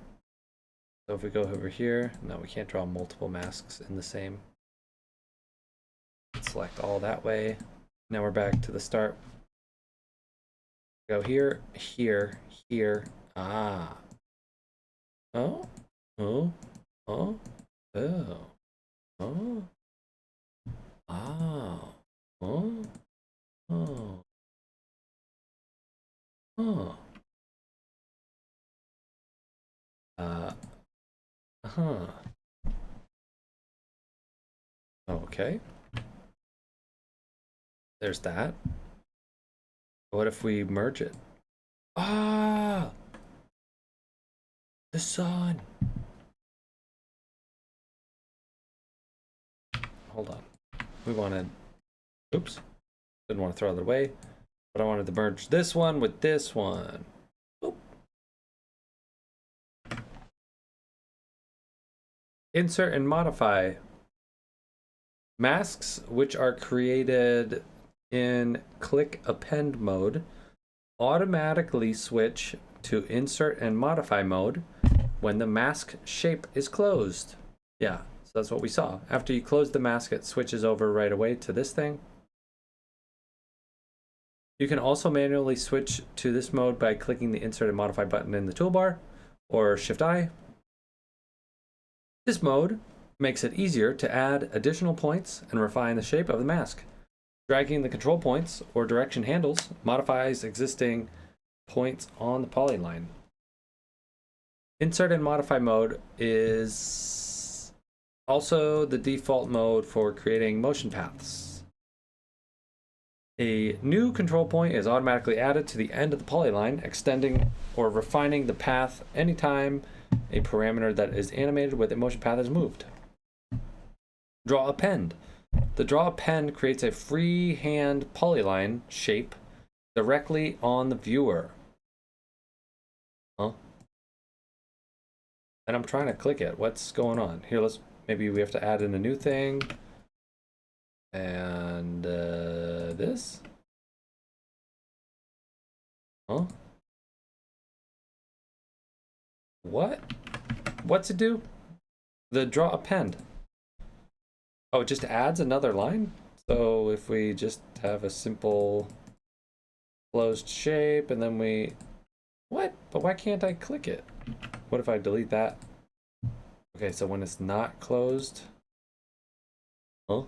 So if we go over here, no, we can't draw multiple masks in the same. Select all that way. Now we're back to the start. Go here, here, here. Ah. Oh, oh, oh, oh, oh, oh, oh, oh, oh. Huh. Okay. There's that. What if we merge it? Ah! The sun! Hold on. We wanted... Oops. Didn't want to throw it away. But I wanted to merge this one with this one. Oop. Insert and modify. Masks which are created in click append mode automatically switch to insert and modify mode when the mask shape is closed. Yeah, so that's what we saw. After you close the mask, it switches over right away to this thing. You can also manually switch to this mode by clicking the insert and modify button in the toolbar or Shift I. This mode makes it easier to add additional points and refine the shape of the mask. Dragging the control points or direction handles modifies existing points on the polyline. Insert and modify mode is also the default mode for creating motion paths. A new control point is automatically added to the end of the polyline, extending or refining the path anytime a parameter that is animated with a motion path is moved. Draw append. The draw append creates a freehand polyline shape directly on the viewer. Huh? And I'm trying to click it. What's going on? Here, maybe we have to add in a new thing. And this? Huh? What? What's it do? The draw append. Oh, it just adds another line? So if we just have a simple closed shape and then we... What? But why can't I click it? What if I delete that? Okay, so when it's not closed... Huh?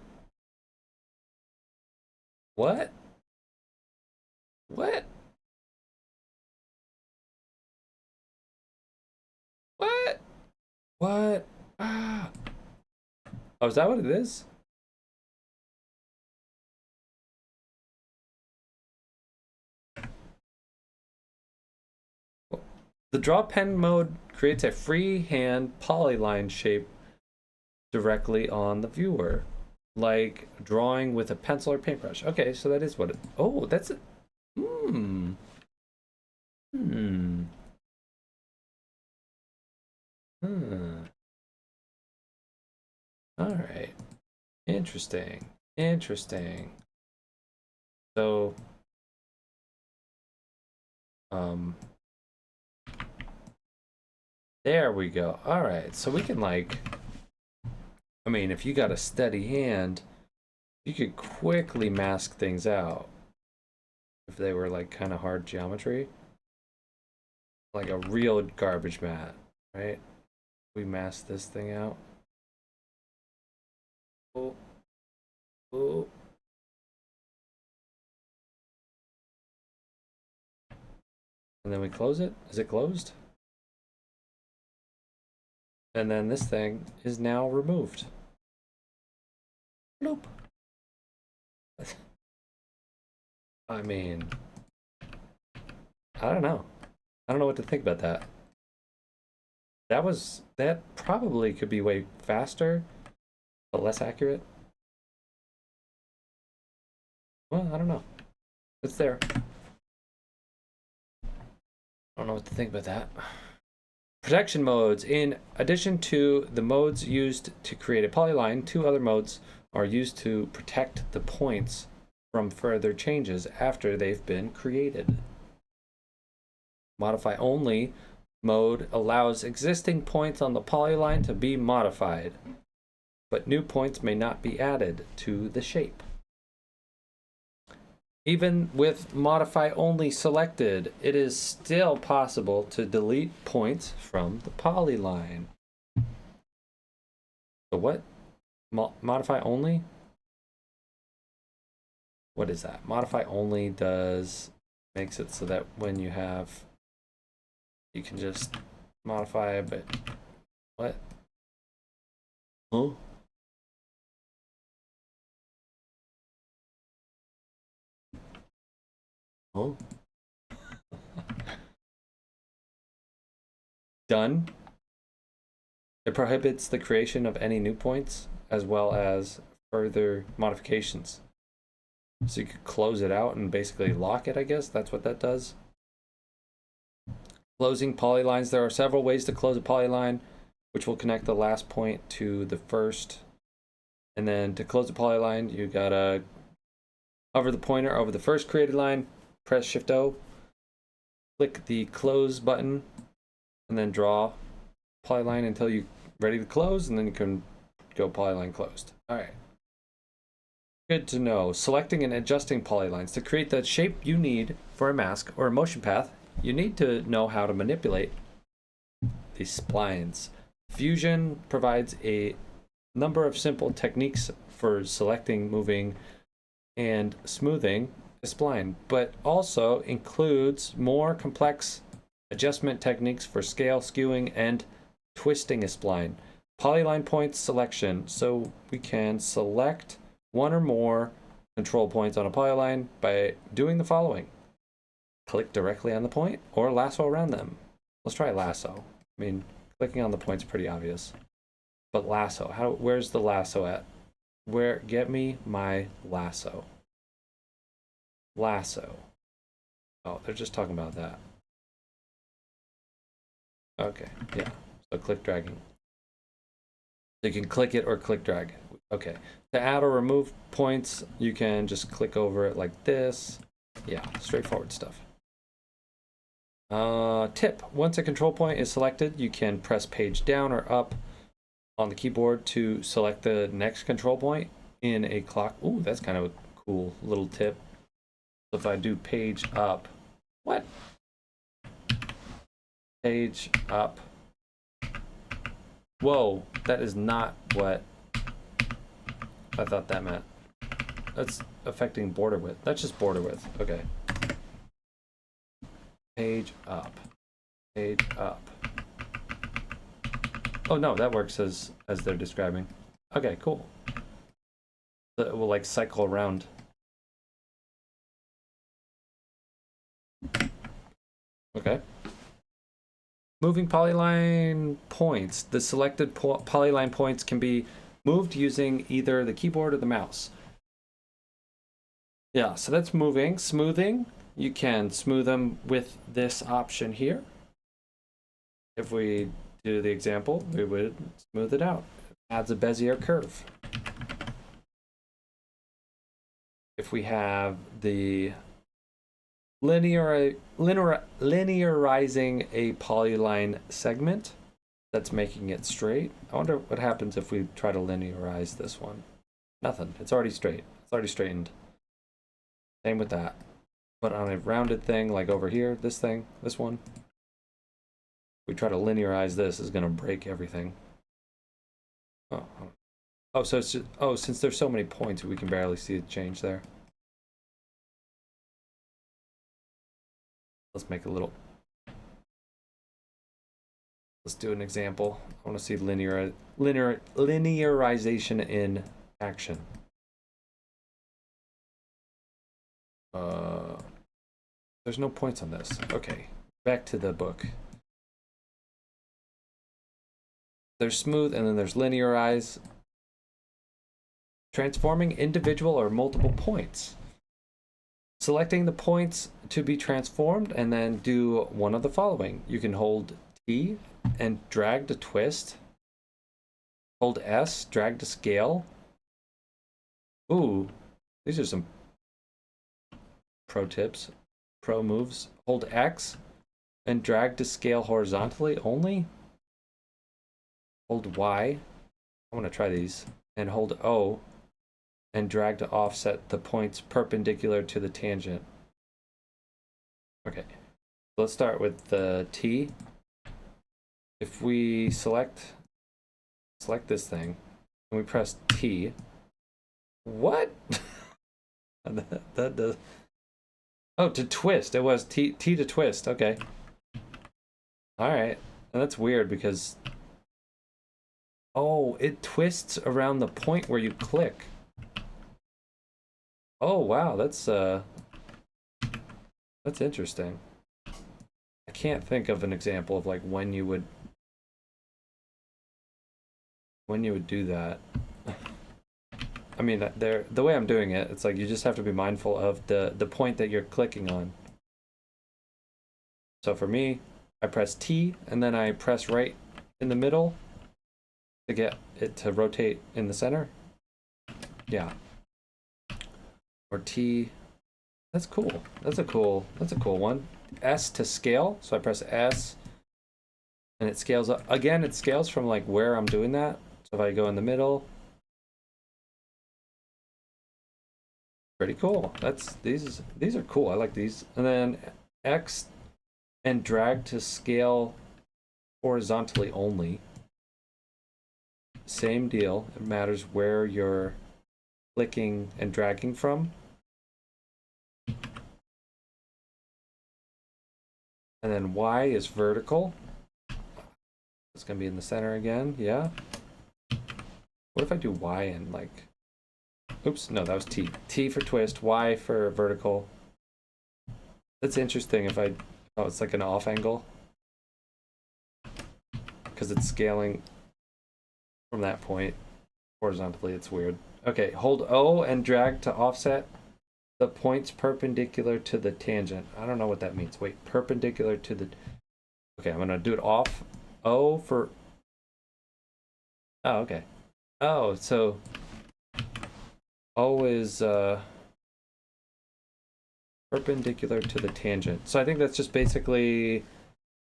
What? What? What? What? Ah! Oh, is that what it is? The draw pen mode creates a freehand polyline shape directly on the viewer, like drawing with a pencil or paintbrush. Okay, so that is what it... Oh, that's it. Hmm. Hmm. Hmm. All right. Interesting. Interesting. So, there we go. All right. So we can like, I mean, if you got a steady hand, You could quickly mask things out if they were like kind of hard geometry. Like a real garbage mat, right? We mask this thing out. Oh, oh. And then we close it. Is it closed? And then this thing is now removed. Nope. I mean, I don't know. I don't know what to think about that. That probably could be way faster, but less accurate. Well, I don't know. It's there. I don't know what to think about that. Protection modes. In addition to the modes used to create a polyline, two other modes are used to protect the points from further changes after they've been created. Modify only mode allows existing points on the polyline to be modified, but new points may not be added to the shape. Even with modify only selected, it is still possible to delete points from the polyline. So what? Modify only? What is that? Modify only makes it so that when you can just modify, but what? Oh. Oh. Done. It prohibits the creation of any new points as well as further modifications. So you could close it out and basically lock it, I guess. That's what that does. Closing polylines. There are several ways to close a polyline, which will connect the last point to the first. And then to close the polyline, you gotta hover the pointer over the first created line, press Shift O, click the close button, and then draw polyline until you're ready to close, and then you can go polyline closed. All right. Good to know. Selecting and adjusting polylines. To create the shape you need for a mask or a motion path, you need to know how to manipulate these splines. Fusion provides a number of simple techniques for selecting, moving, and smoothing a spline, but also includes more complex adjustment techniques for scale, skewing, and twisting a spline. Polyline points selection. So we can select one or more control points on a polyline by doing the following. Click directly on the point or lasso around them. Let's try lasso. I mean, clicking on the point's pretty obvious. But lasso, where's the lasso at? Get me my lasso. Lasso. Oh, they're just talking about that. Okay, yeah. So click dragging. So you can click it or click drag. Okay. To add or remove points, you can just click over it like this. Yeah, straightforward stuff. Tip. Once a control point is selected, you can press page down or up on the keyboard to select the next control point in a clock. Ooh, that's kind of a cool little tip. So if I do page up, what? Page up. Whoa, that is not what I thought that meant. That's affecting border width. That's just border width. Okay. Page up. Page up. Oh no, that works as they're describing. Okay, cool. So it will like cycle around. Okay. Moving polyline points. The selected polyline points can be moved using either the keyboard or the mouse. Yeah, so that's moving. Smoothing. You can smooth them with this option here. If we do the example, we would smooth it out. It adds a Bezier curve. If we have the linearizing a polyline segment that's making it straight. I wonder what happens if we try to linearize this one. Nothing. It's already straight. It's already straightened. Same with that. But on a rounded thing, like over here, this thing, this one, we try to linearize this, is going to break everything. Oh, so it's just, oh, since there's so many points, we can barely see the change there. Let's make a little. Let's do an example. I want to see linearization in action. There's no points on this. Okay, back to the book. There's smooth, and then there's linearize. Transforming individual or multiple points. Selecting the points to be transformed, and then do one of the following. You can hold T and drag to twist. Hold S, drag to scale. Ooh, these are some pro tips, pro moves. Hold X and drag to scale horizontally only. Hold Y. I want to try these. And hold O and drag to offset the points perpendicular to the tangent. Okay, let's start with the T. If we select this thing and we press T, what? that does. Oh, to twist. It was T to twist. Okay. All right. And that's weird because, oh, it twists around the point where you click. Oh wow, that's interesting. I can't think of an example of like when you would do that. I mean, the way I'm doing it, it's like you just have to be mindful of the point that you're clicking on. So for me, I press T and then I press right in the middle to get it to rotate in the center. Yeah. Or T. That's cool. That's a cool one. S to scale. So I press S and it scales up. Again, it scales from like where I'm doing that. So if I go in the middle, pretty cool. These are cool. I like these. And then X and drag to scale horizontally only. Same deal. It matters where you're clicking and dragging from. And then Y is vertical. It's gonna be in the center again. Yeah. What if I do Y and like, oops, no, that was T. T for twist, Y for vertical. That's interesting if I, oh, it's like an off angle. Because it's scaling from that point horizontally. It's weird. Okay, hold O and drag to offset the points perpendicular to the tangent. I don't know what that means. Wait, perpendicular to the... Okay, I'm gonna do it off. O for... Oh, okay. Oh, so... O is perpendicular to the tangent. So I think that's just basically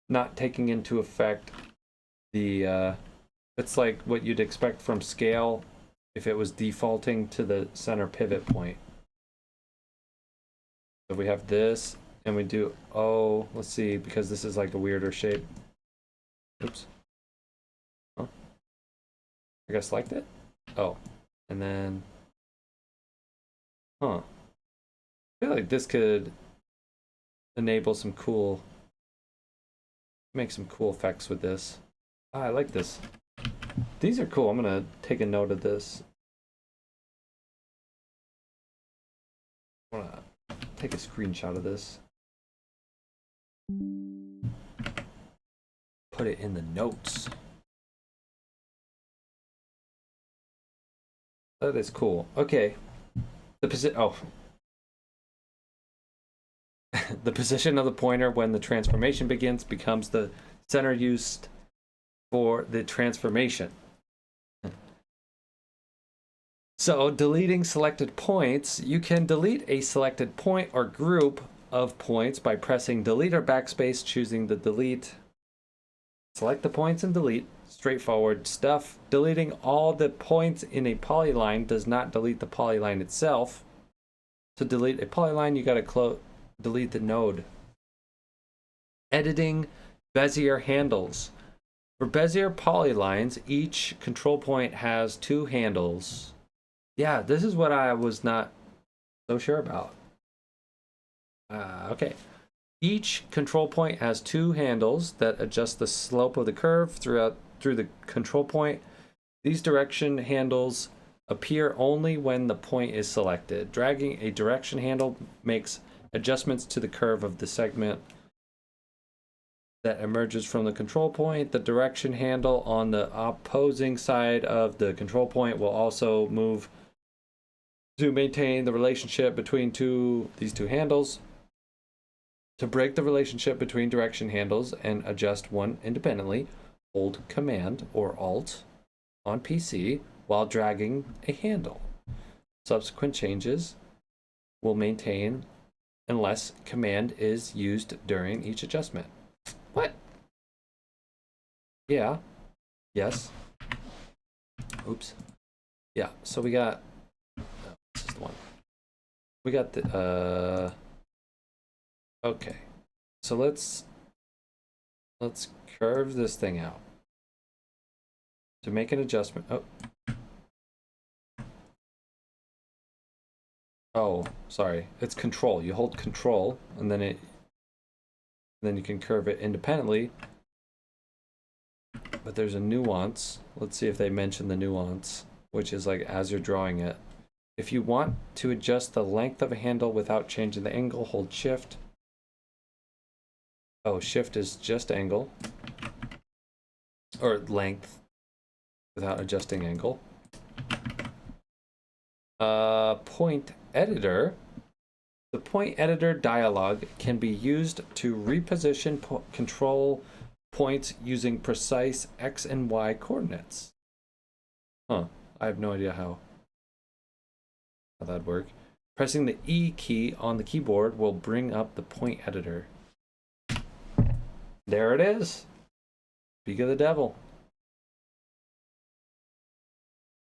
not taking into effect the... It's like what you'd expect from scale if it was defaulting to the center pivot point. So we have this, and we do, oh, let's see, because this is like a weirder shape. Oops. Huh? I guess select it? Oh, and then, huh. I feel like this could enable some cool, make some cool effects with this. Ah, I like this. These are cool. I'm gonna take a note of this. I'm gonna take a screenshot of this. Put it in the notes. That is cool. Okay. The position of the pointer when the transformation begins becomes the center used for the transformation. So deleting selected points, you can delete a selected point or group of points by pressing delete or backspace, choosing the delete. Select the points and delete. straightforward stuff. Deleting all the points in a polyline does not delete the polyline itself. To delete a polyline, you gotta delete the node. Editing Bezier handles. For Bezier polylines, each control point has 2 handles. Yeah, this is what I was not so sure about. Okay. Each control point has 2 handles that adjust the slope of the curve through the control point. These direction handles appear only when the point is selected. Dragging a direction handle makes adjustments to the curve of the segment that emerges from the control point. The direction handle on the opposing side of the control point will also move to maintain the relationship between these two handles. To break the relationship between direction handles and adjust one independently, hold Command or Alt on PC while dragging a handle. Subsequent changes will maintain unless Command is used during each adjustment. What? Yeah. Yes. Oops. Yeah, so we got... Oh, this is the one. We got the... Okay. So let's curve this thing out. To make an adjustment... Oh, sorry. It's Control. You hold Control, and then you can curve it independently. But there's a nuance. Let's see if they mention the nuance, which is like as you're drawing it. If you want to adjust the length of a handle without changing the angle, hold Shift. Oh, Shift is just angle. Or length without adjusting angle. Point editor. The point editor dialog can be used to reposition control points using precise X and Y coordinates. Huh. I have no idea how that'd work. Pressing the E key on the keyboard will bring up the point editor. There it is. Speak of the devil.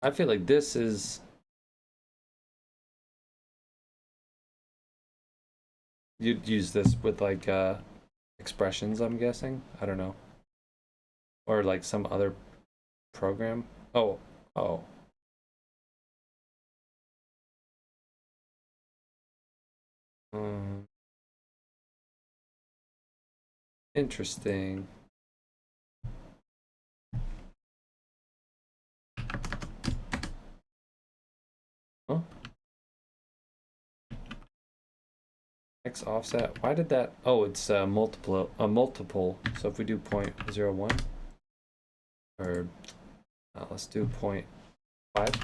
I feel like this is... You'd use this with like expressions, I'm guessing. I don't know. Or like some other program. Oh. Interesting. Huh? X offset. Why did that? Oh, it's multiple. So if we do 0.01, or let's do 0.5.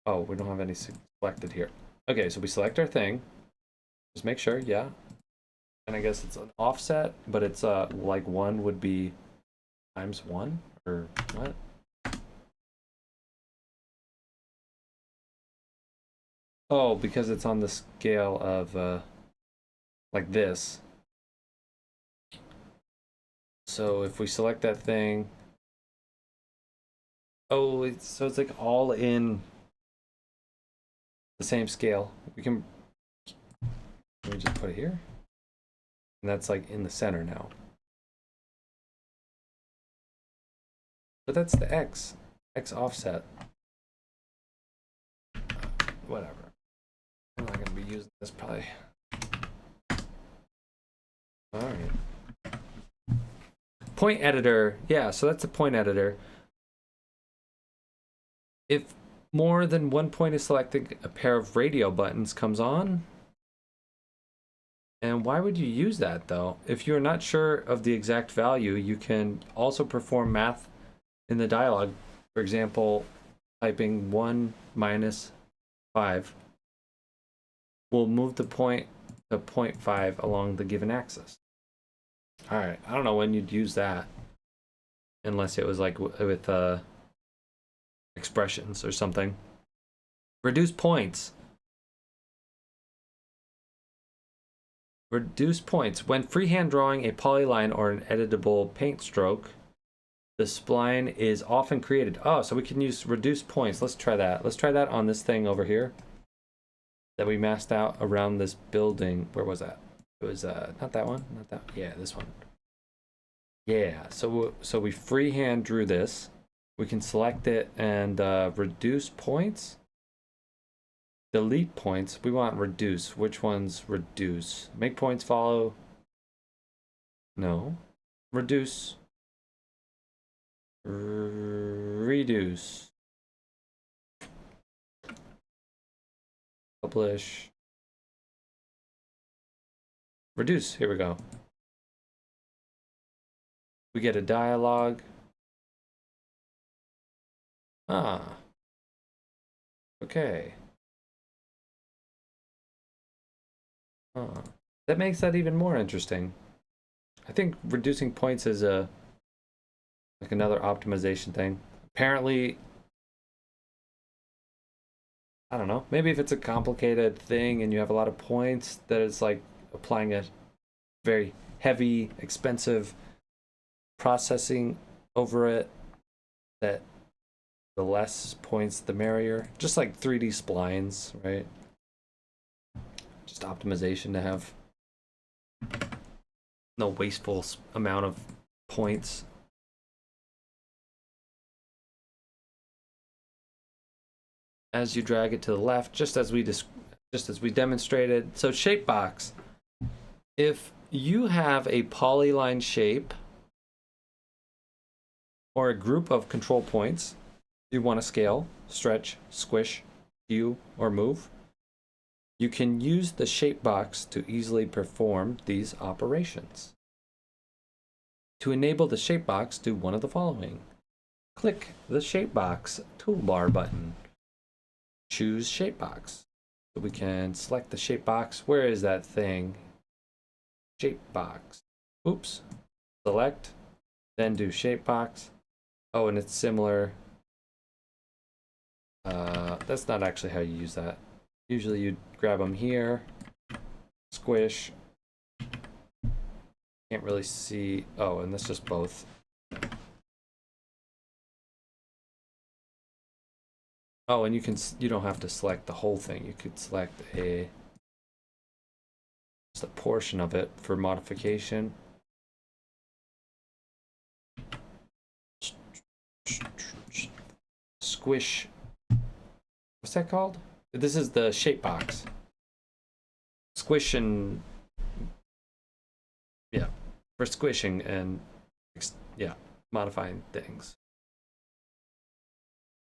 Oh, we don't have any selected here. Okay, so we select our thing. Just make sure, yeah. And I guess it's an offset, but it's like 1 would be times 1, or what? Oh, because it's on the scale of like this. So if we select that thing, oh, so it's like all in the same scale. Let me just put it here, and that's like in the center now. But that's the X offset. Whatever. I'm not gonna be using this probably. All right. Point editor. Yeah, so that's a point editor. If more than one point is selected, a pair of radio buttons comes on. And why would you use that though? If you're not sure of the exact value, you can also perform math in the dialog. For example, typing 1 minus 5 will move the point to 0.5 along the given axis. All right, I don't know when you'd use that, unless it was like with expressions or something. Reduce points. Reduce points. When freehand drawing a polyline or an editable paint stroke, the spline is often created. Oh, so we can use reduce points. Let's try that. Let's try that on this thing over here that we masked out around this building. Where was that? It was not that one, not that. Yeah, this one. Yeah. So we freehand drew this. We can select it and reduce points. Delete points. We want reduce. Which one's reduce? Make points follow. No. Reduce. Reduce. Publish. Reduce. Here we go. We get a dialogue. Ah. Okay. That makes that even more interesting. I think reducing points is like another optimization thing. Apparently, I don't know. Maybe if it's a complicated thing and you have a lot of points, that it's like applying a very heavy, expensive processing over it, that the less points, the merrier. Just like 3D splines, right? Just optimization to have no wasteful amount of points. As you drag it to the left, just as we demonstrated. So shape box. If you have a polyline shape or a group of control points you want to scale, stretch, squish, hue, or move, you can use the shape box to easily perform these operations. To enable the shape box, do one of the following. Click the shape box toolbar button. Choose shape box. So we can select the shape box. Where is that thing? Shape box. Oops. Select, then do shape box. Oh, and it's similar. That's not actually how you use that. Usually you grab them here, squish. Can't really see. Oh, and that's just both. Oh, and you don't have to select the whole thing. You could select just a portion of it for modification. Squish. What's that called? This is the shape box. Squish and yeah, for squishing and yeah, modifying things.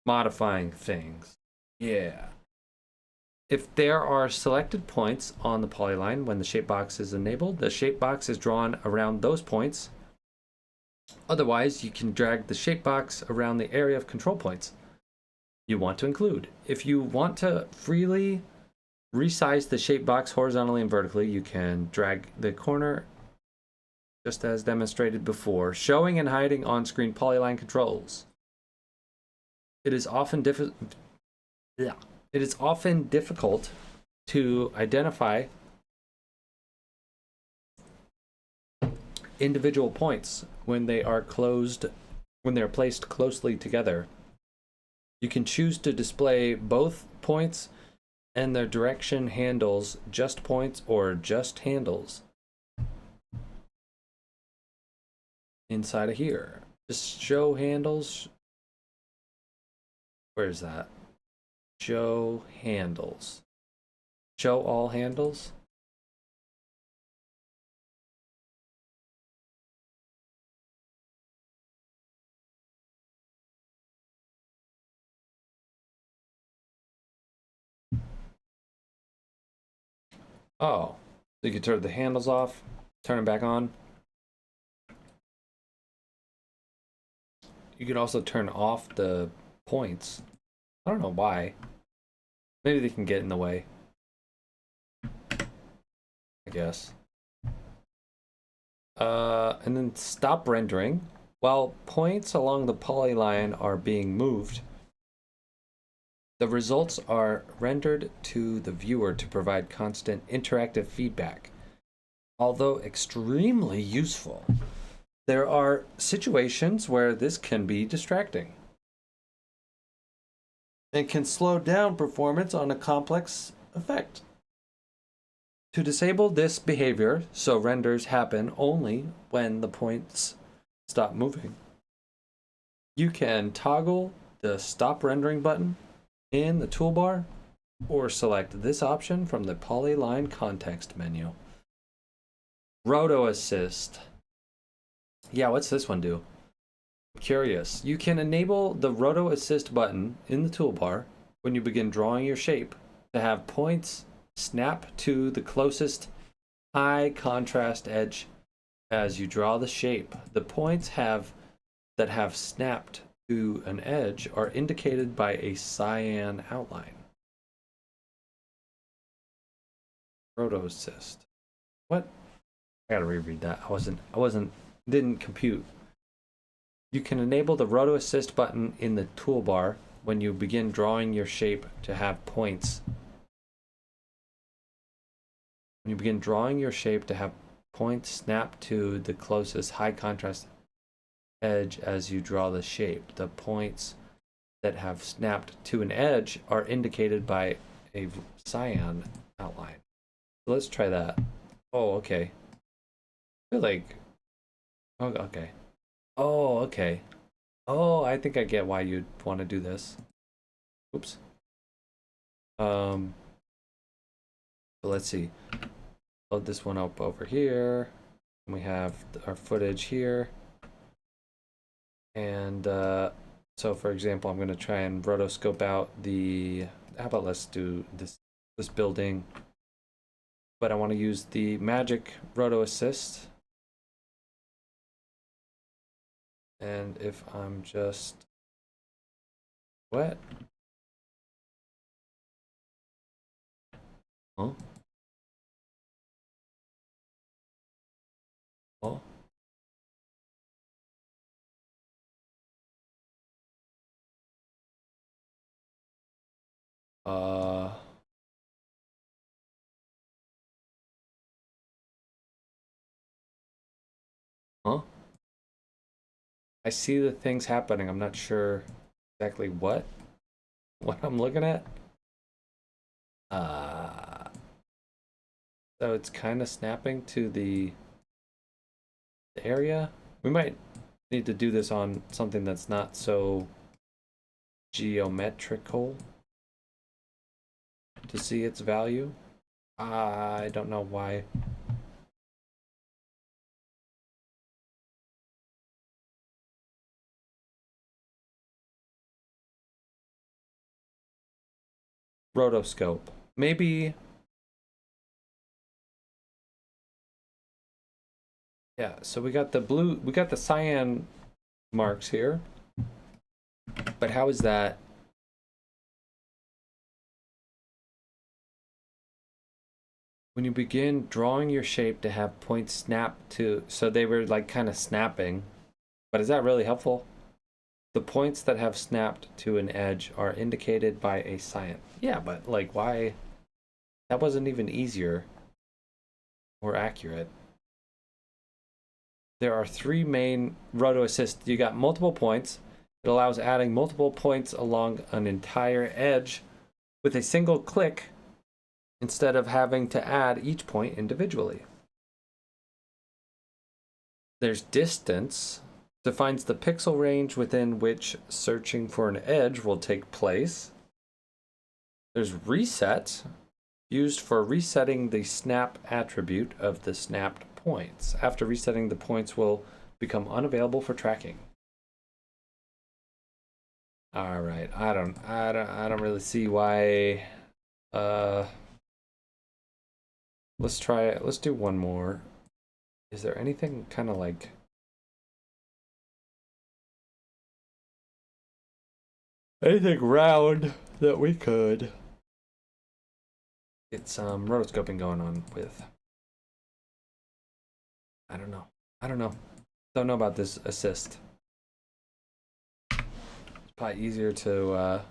Modifying things. Yeah. If there are selected points on the polyline when the shape box is enabled, the shape box is drawn around those points. Otherwise, you can drag the shape box around the area of control points you want to include. If you want to freely resize the shape box horizontally and vertically, you can drag the corner just as demonstrated before, showing and hiding on-screen polyline controls. It is often difficult to identify individual points when they are placed closely together. You can choose to display both points and their direction handles, just points or just handles. Inside of here, just show handles. Where's that? Show handles. Show all handles. Oh, so you can turn the handles off, turn them back on. You can also turn off the points. I don't know why. Maybe they can get in the way, I guess. And then stop rendering. While points along the polyline are being moved, the results are rendered to the viewer to provide constant interactive feedback. Although extremely useful, there are situations where this can be distracting and can slow down performance on a complex effect. To disable this behavior, so renders happen only when the points stop moving, you can toggle the stop rendering button in the toolbar or select this option from the polyline context menu. Roto Assist. Yeah, what's this one do? Curious. You can enable the Roto Assist button in the toolbar when you begin drawing your shape to have points snap to the closest high contrast edge as you draw the shape. The points that have snapped to an edge are indicated by a cyan outline. Roto Assist. What? I gotta reread that. Didn't compute. You can enable the Roto Assist button in the toolbar when you begin drawing your shape to have points. When you begin drawing your shape to have points snap to the closest high contrast edge as you draw the shape. The points that have snapped to an edge are indicated by a cyan outline. So let's try that. Oh, okay. I feel like... Oh, okay. Oh, okay. Oh, I think I get why you'd want to do this. Oops. So let's see. Load this one up over here. And we have our footage here. And so for example, I'm going to try and rotoscope out the... How about let's do this building. But I want to use the magic Roto Assist. And if I'm just... What? Huh? Oh. Huh? I see the things happening. I'm not sure exactly what I'm looking at. So it's kind of snapping to the area. We might need to do this on something that's not so geometrical to see its value. I don't know why. Rotoscope. Maybe. Yeah, so we got the cyan marks here. But how is that? When you begin drawing your shape to have points snap to, so they were like kind of snapping, but is that really helpful? The points that have snapped to an edge are indicated by a cyan. Yeah, but like why? That wasn't even easier or accurate. There are three main Roto Assist. You got multiple points. It allows adding multiple points along an entire edge with a single click instead of having to add each point individually. There's distance, defines the pixel range within which searching for an edge will take place. There's reset, used for resetting the snap attribute of the snapped points. After resetting, the points will become unavailable for tracking. All right, I don't really see why. Let's try it. Let's do one more. Is there anything kind of like... anything round that we could get some rotoscoping going on with? I don't know. Don't know about this assist. It's probably easier to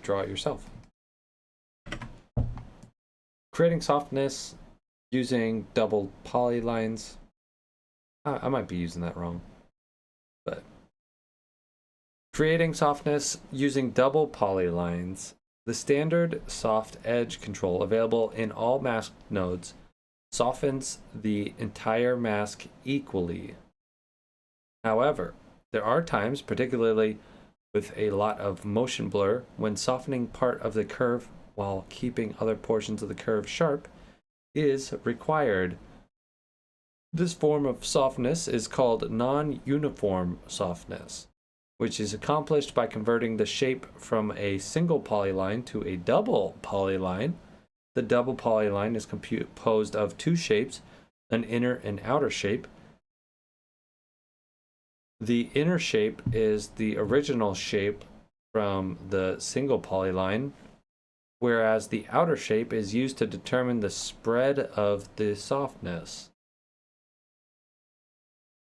draw it yourself. creating softness using double polylines. I might be using that wrong, but creating softness using double polylines. The standard soft edge control available in all mask nodes softens the entire mask equally. However, there are times, particularly with a lot of motion blur, when softening part of the curve while keeping other portions of the curve sharp is required. This form of softness is called non-uniform softness, which is accomplished by converting the shape from a single polyline to a double polyline. The double polyline is composed of two shapes, an inner and outer shape. The inner shape is the original shape from the single polyline, whereas the outer shape is used to determine the spread of the softness.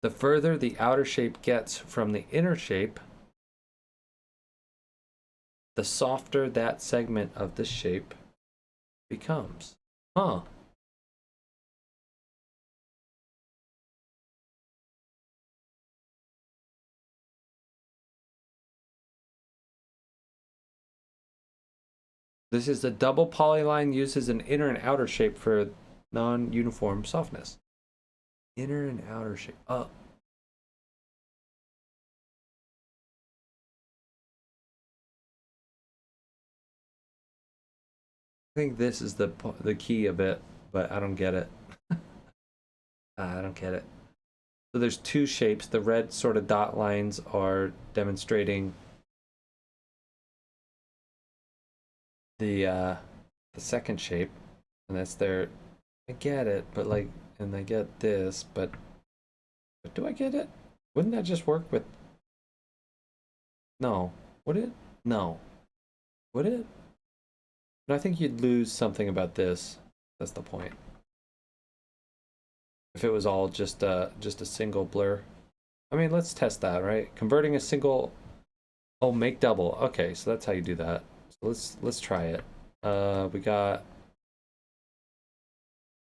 The further the outer shape gets from the inner shape, the softer that segment of the shape becomes. Huh. This is a double polyline uses an inner and outer shape for non-uniform softness. Inner and outer shape. Oh. I think this is the key of it, but I don't get it. I don't get it. So there's two shapes. The red sort of dot lines are demonstrating the second shape, and that's their. I get it, but like, and I get this, but do I get it? Wouldn't that just work with? No, would it? No, would it? No, I think you'd lose something about this. That's the point. If it was all just a single blur. I mean, let's test that, right? Converting a single. Oh, make double. Okay, so that's how you do that. So let's try it. We got.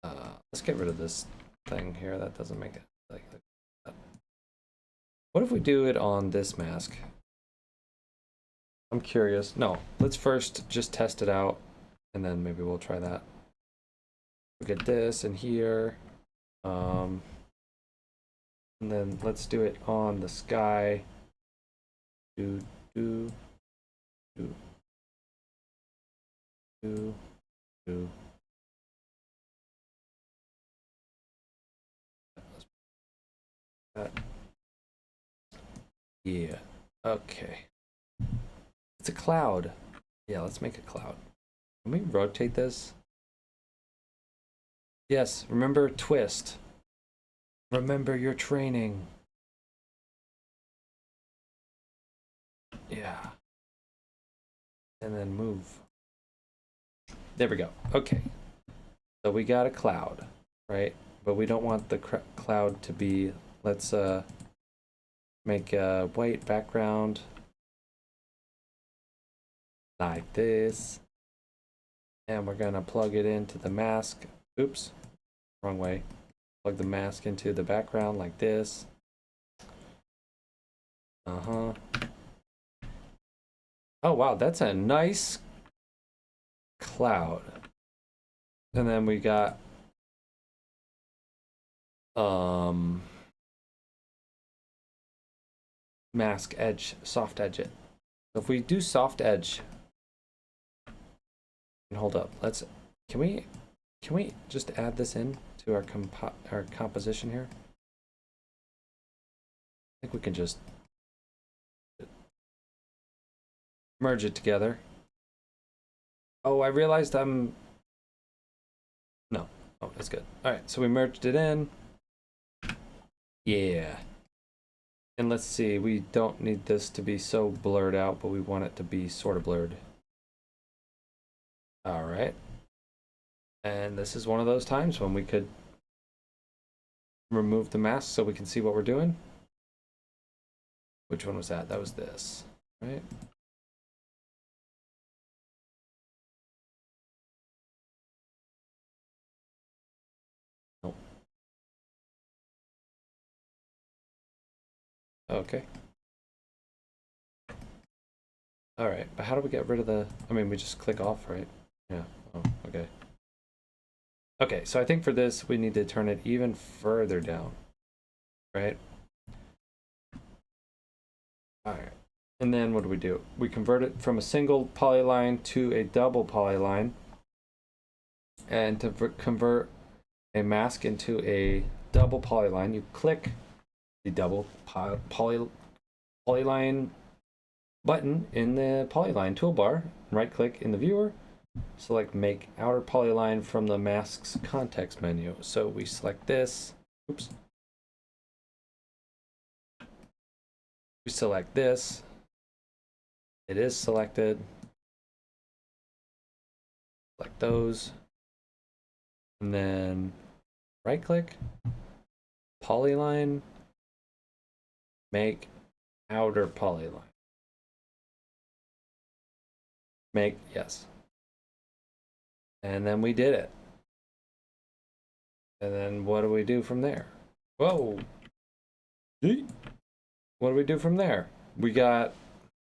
Let's get rid of this thing here. That doesn't make it like that. What if we do it on this mask? I'm curious. No, let's first just test it out, and then maybe we'll try that. We get this in here, and then let's do it on the sky. Do do do do do. Yeah. Okay. It's a cloud. Yeah, let's make a cloud. Can we rotate this? Yes, remember twist. Remember your training. Yeah. And then move. There we go. Okay. So we got a cloud, right? But we don't want the cloud to be, let's make a white background like this. And we're gonna plug it into the mask. Oops, wrong way. Plug the mask into the background like this. Uh-huh. Oh wow, that's a nice cloud. And then we got mask edge, soft edge it. So if we do soft edge, and hold up, can we just add this in to our composition here? I think we can just merge it together. Oh, I realized no. Oh, that's good. All right, so we merged it in. Yeah. And let's see, we don't need this to be so blurred out, but we want it to be sort of blurred. All right. And this is one of those times when we could remove the mask so we can see what we're doing. Which one was that? That was this, right? Okay. All right, but how do we get rid of the, I mean, we just click off, right? Yeah, oh, okay. Okay, so I think for this, we need to turn it even further down, right? All right, and then what do? We convert it from a single polyline to a double polyline. And to convert a mask into a double polyline, you click the double polyline button in the polyline toolbar, right click in the viewer, select make outer polyline from the mask's context menu. So we select this, oops. We select this, it is selected, select those, and then right click, polyline, make outer polyline. Make, yes. And then we did it. And then what do we do from there? Whoa. What do we do from there? We got,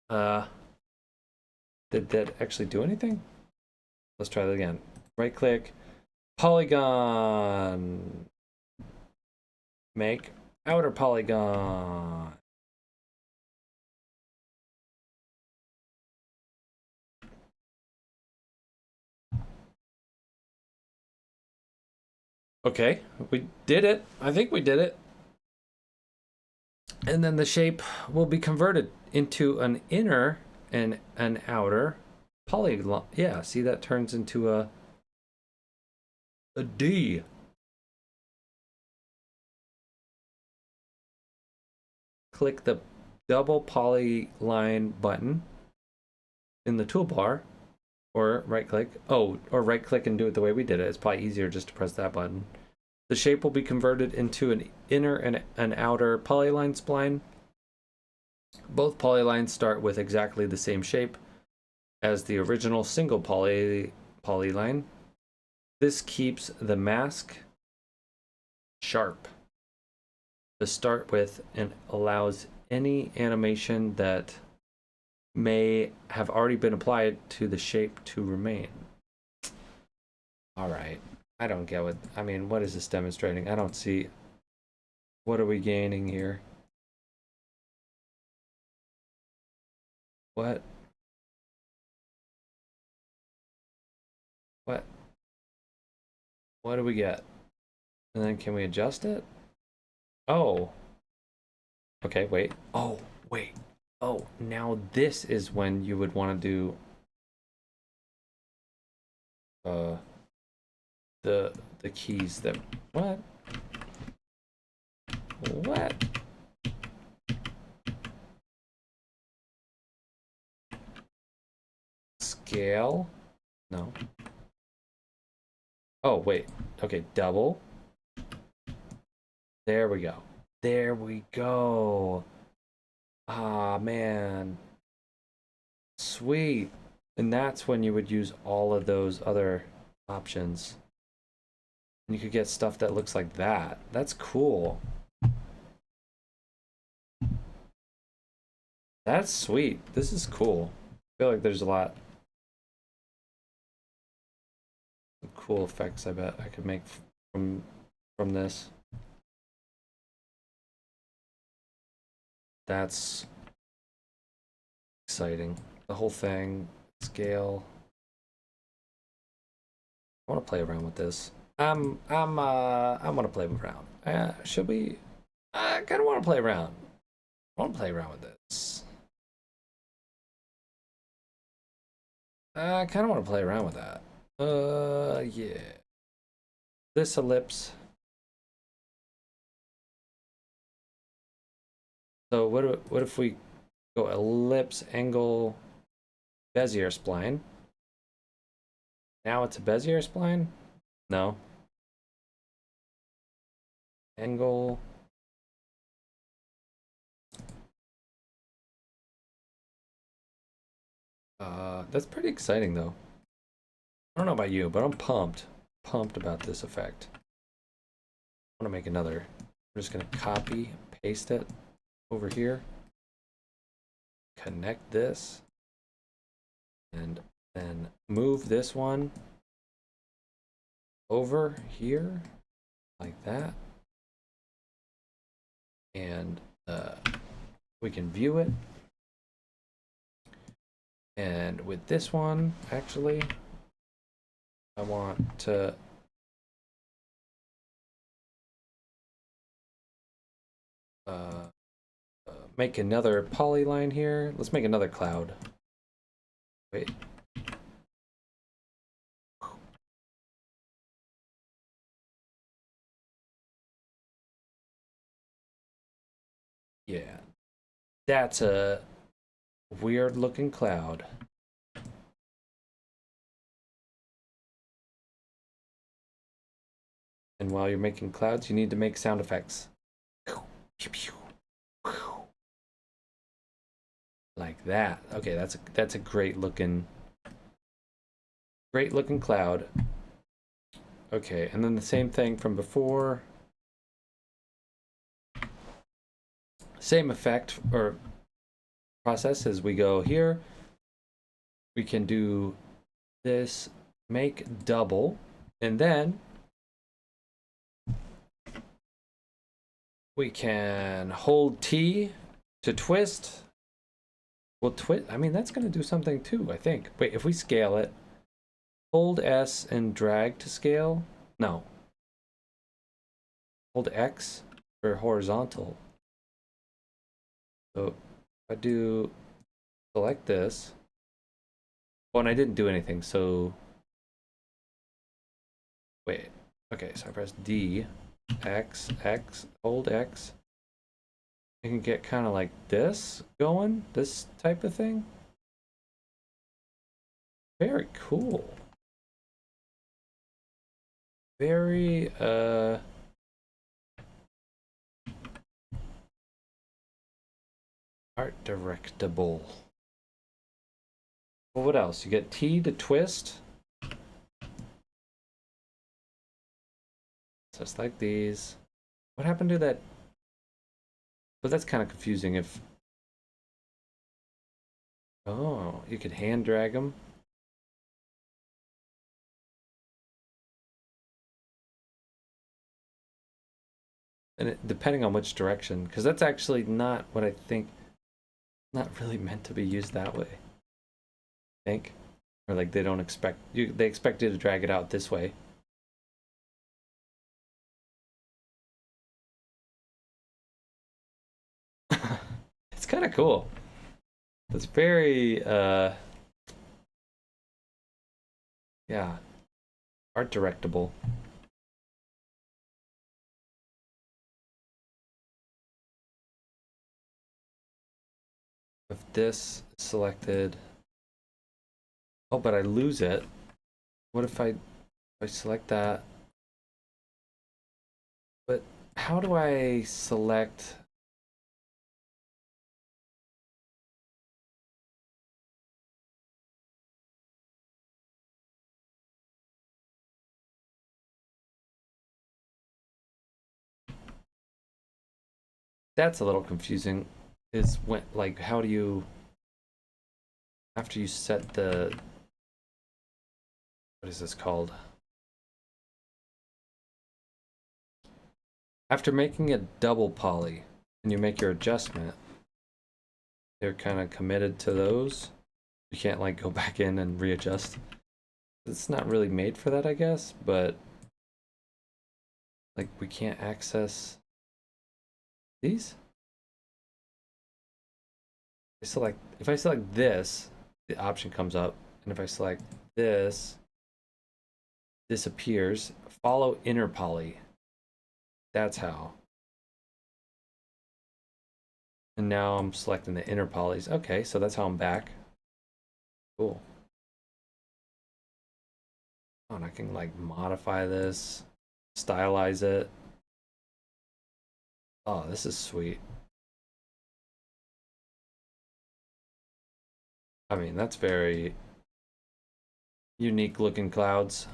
did that actually do anything? Let's try that again. Right click, polygon. Make outer polygon. Okay, we did it. I think we did it. And then the shape will be converted into an inner and an outer polygon. Yeah, see, that turns into a D. Click the double polyline button in the toolbar, or right click. Oh, or right click and do it the way we did it. It's probably easier just to press that button. The shape will be converted into an inner and an outer polyline spline. Both polylines start with exactly the same shape as the original single polyline. This keeps the mask sharp to start with and allows any animation that may have already been applied to the shape to remain. All right. I don't get what, I mean, what is this demonstrating? I don't see, what are we gaining here? What? What? What do we get? And then can we adjust it? Oh. Okay, wait. Oh, wait. Oh, now this is when you would want to do the keys that, what? What? Scale? No. Oh, wait. Okay, double. There we go. There we go. Ah, man. Sweet. And that's when you would use all of those other options. And you could get stuff that looks like that. That's cool. That's sweet. This is cool. I feel like there's a lot of cool effects I bet I could make from this. That's exciting. The whole thing, scale. I want to play around with this. I want to play around. Should we? I kind of want to play around. I want to play around with this. I kind of want to play around with that. Yeah. This ellipse. So what if we go ellipse, angle, Bezier spline? Now it's a Bezier spline? No. Angle. That's pretty exciting though. I don't know about you, but I'm pumped about this effect. I want to make another. I'm just gonna copy, paste it. over here. Connect this. And then move this one over here like that. And we can view it. And with this one, actually, I want to make another polyline here. Let's make another cloud. Wait. Yeah. That's a weird looking cloud. And while you're making clouds, you need to make sound effects. Like that. Okay, that's a great looking cloud. Okay, and then the same thing from before. Same effect or process as we go here. We can do this, make double, and then we can hold T to twist. We'll twist. I mean, that's going to do something too, I think. Wait, if we scale it, hold S and drag to scale. No. Hold X for horizontal. So if I do select this. Oh, and I didn't do anything, so wait. Okay, so I press D, X, X, hold X. You can get kind of like this going, this type of thing. Very cool. Very art directable. Well, what else? You get T to twist. Just like these. What happened to that? But that's kind of confusing if... Oh, you could hand drag them. And depending on which direction, because that's actually not what I think, not really meant to be used that way. I think. Or like they don't expect, they expect you to drag it out this way. It's kind of cool. It's very, yeah, art directable. If this is selected, oh, but I lose it. What if I select that? But how do I select? That's a little confusing. Is when, like, how do you, after you set the, what is this called? After making a double poly and you make your adjustment, they're kind of committed to those. You can't like go back in and readjust. It's not really made for that, I guess, but like we can't access these. If I select this, the option comes up, and if I select this, this appears. Follow inner poly. That's how. And now I'm selecting the inner polys. Okay, so that's how I'm back. Cool. Oh, and I can like modify this, stylize it. Oh, this is sweet. I mean, that's very unique looking clouds.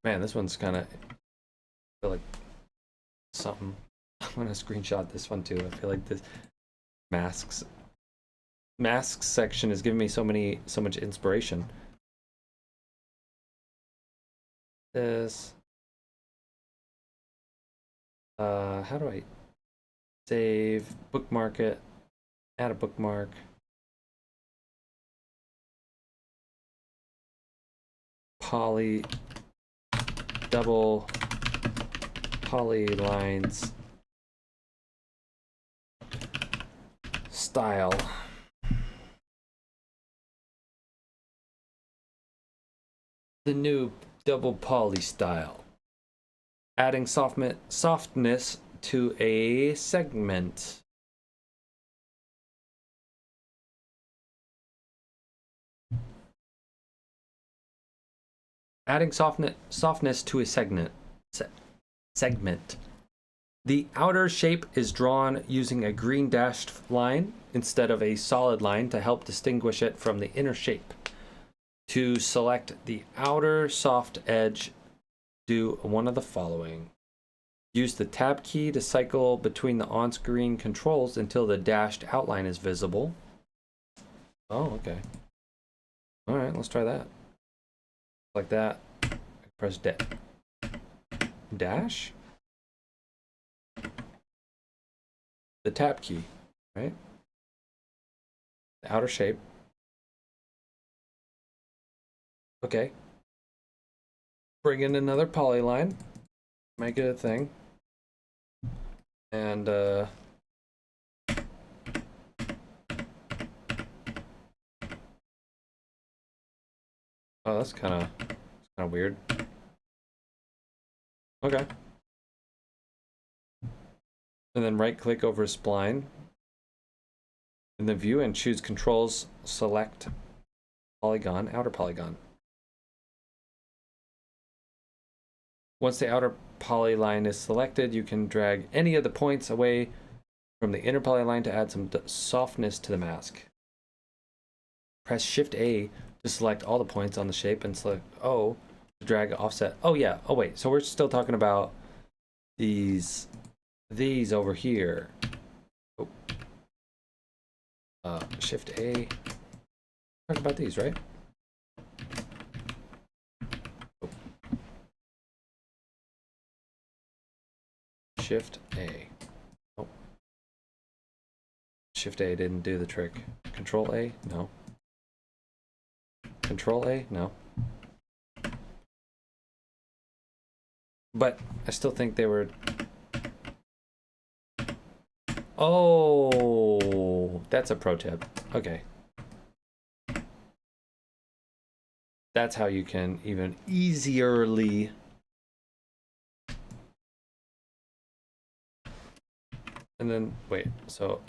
Man, this one's kind of, I feel like something. I'm gonna screenshot this one too. I feel like this masks section is giving me so much inspiration. This how do I save, bookmark it, add a bookmark. Poly, double polylines style. The new double poly style. Adding softness to a segment. Adding softness to a segment. The outer shape is drawn using a green dashed line instead of a solid line to help distinguish it from the inner shape. To select the outer soft edge, do one of the following. Use the tab key to cycle between the on-screen controls until the dashed outline is visible. Oh, okay. All right, let's try that. Like that. Press dash. The tab key, right? The outer shape. Okay. Bring in another polyline. Make it a thing. And oh, that's kind of weird. Okay. And then right click over spline in the view and choose controls, select polygon, outer polygon. Once the outer polyline is selected, you can drag any of the points away from the inner polyline to add some softness to the mask. Press Shift A to select all the points on the shape and select O to drag offset. Oh yeah, oh wait, so we're still talking about these over here. Oh. Shift A. Talk about these, right? Oh. Shift A. Oh. Shift A didn't do the trick. Control A? No. Control A? No. But I still think they were... Oh, that's a pro tip. Okay. That's how you can even easierly and then wait, so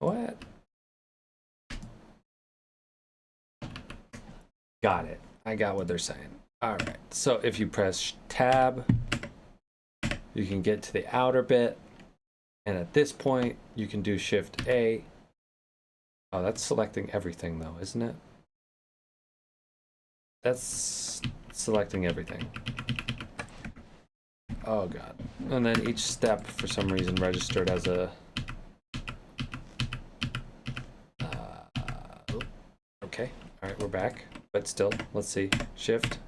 what? Got it. I got what they're saying. All right. So if you press tab, you can get to the outer bit. And at this point, you can do Shift A. Oh, that's selecting everything though, isn't it? That's selecting everything. Oh God. And then each step, for some reason, registered as a... okay. All right, we're back. But still, let's see. Shift.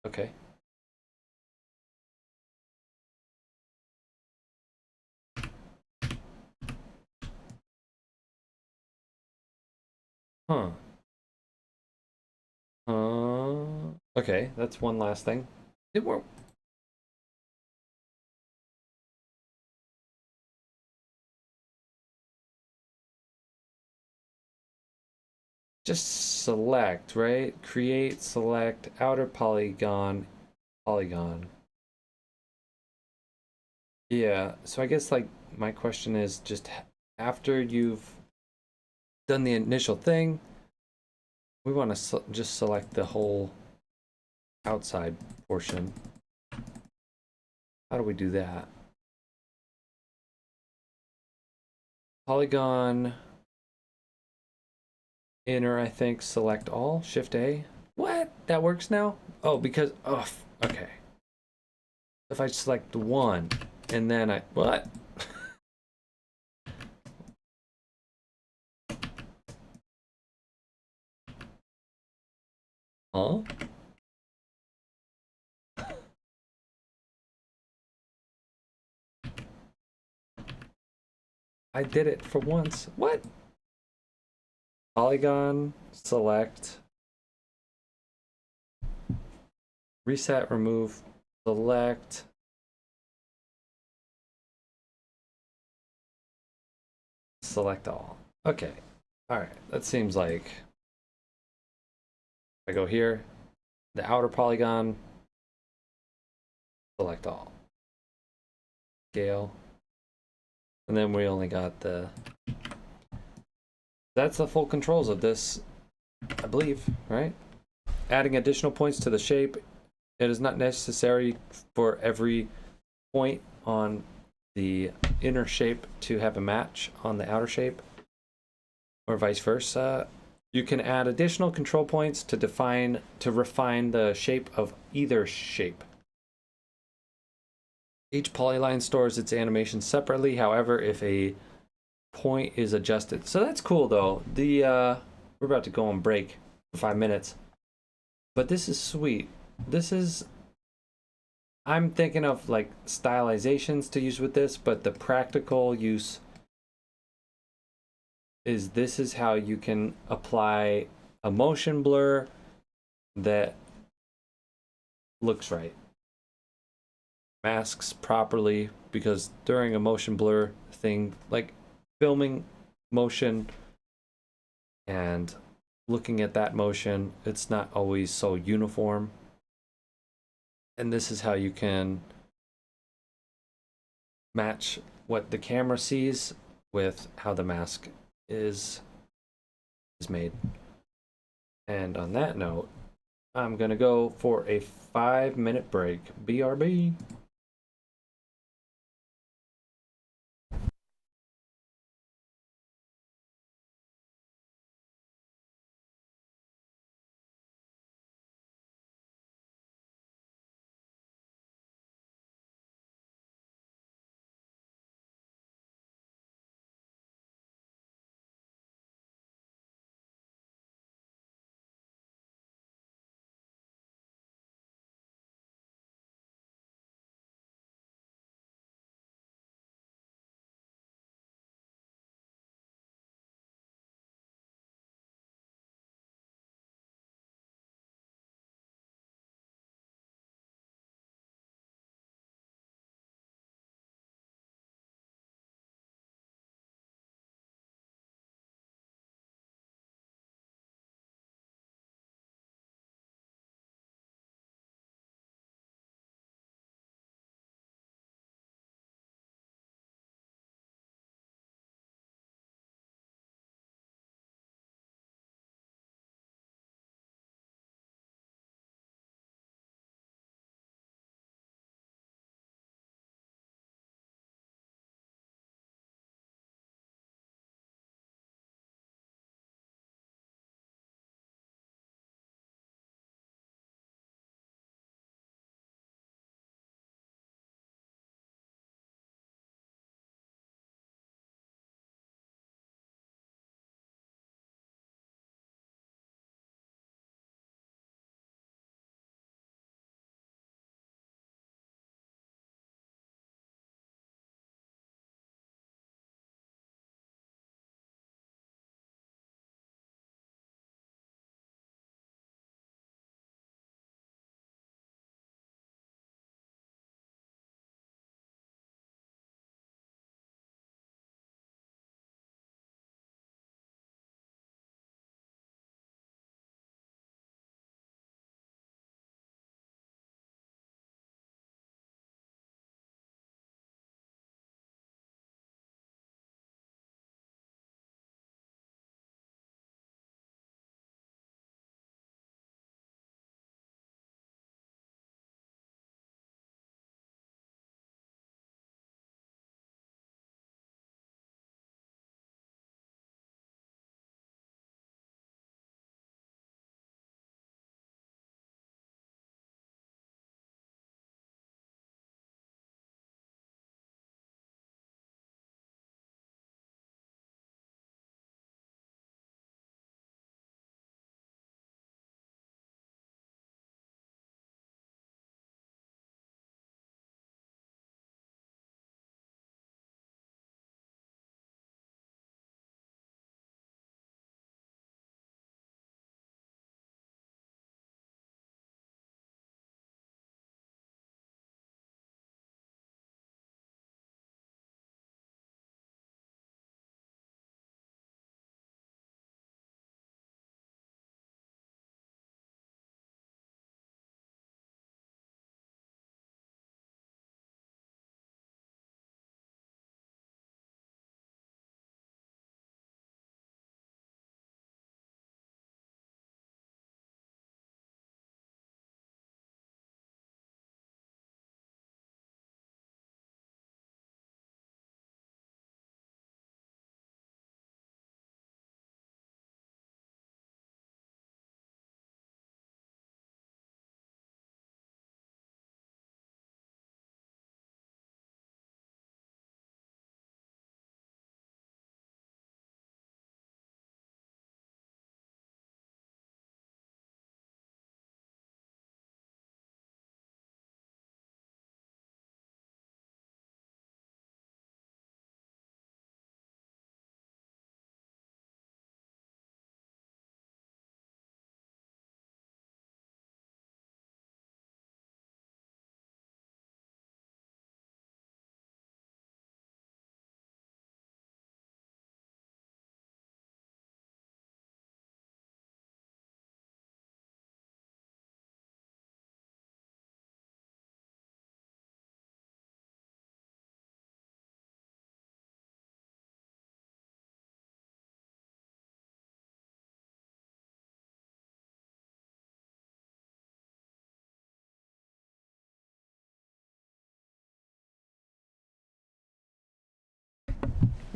Okay. Huh. Okay, that's one last thing. It won't. Just select, right? Create, select, outer polygon, polygon. Yeah, so I guess like my question is just after you've done the initial thing, we want to just select the whole outside portion. How do we do that? Polygon. inner, I think, select all, Shift A. What? That works now? Oh, because, oh, okay. If I select one, and then what? Huh? I did it for once. What? Polygon, select, reset, remove, select, select all. Okay. All right. That seems like I go here, the outer polygon, select all, scale, and then we only got the. That's the full controls of this, I believe, right? Adding additional points to the shape. It is not necessary for every point on the inner shape to have a match on the outer shape, or vice versa. You can add additional control points to refine the shape of either shape. Each polyline stores its animation separately. However, if a point is adjusted, so that's cool though. We're about to go on break for 5 minutes, but this is sweet. This is I'm thinking of like stylizations to use with this, but the practical use is this is how you can apply a motion blur that looks right. Masks properly, because during a motion blur thing, like filming motion and looking at that motion, it's not always so uniform. And this is how you can match what the camera sees with how the mask is made. And on that note, I'm gonna go for a 5-minute break. BRB.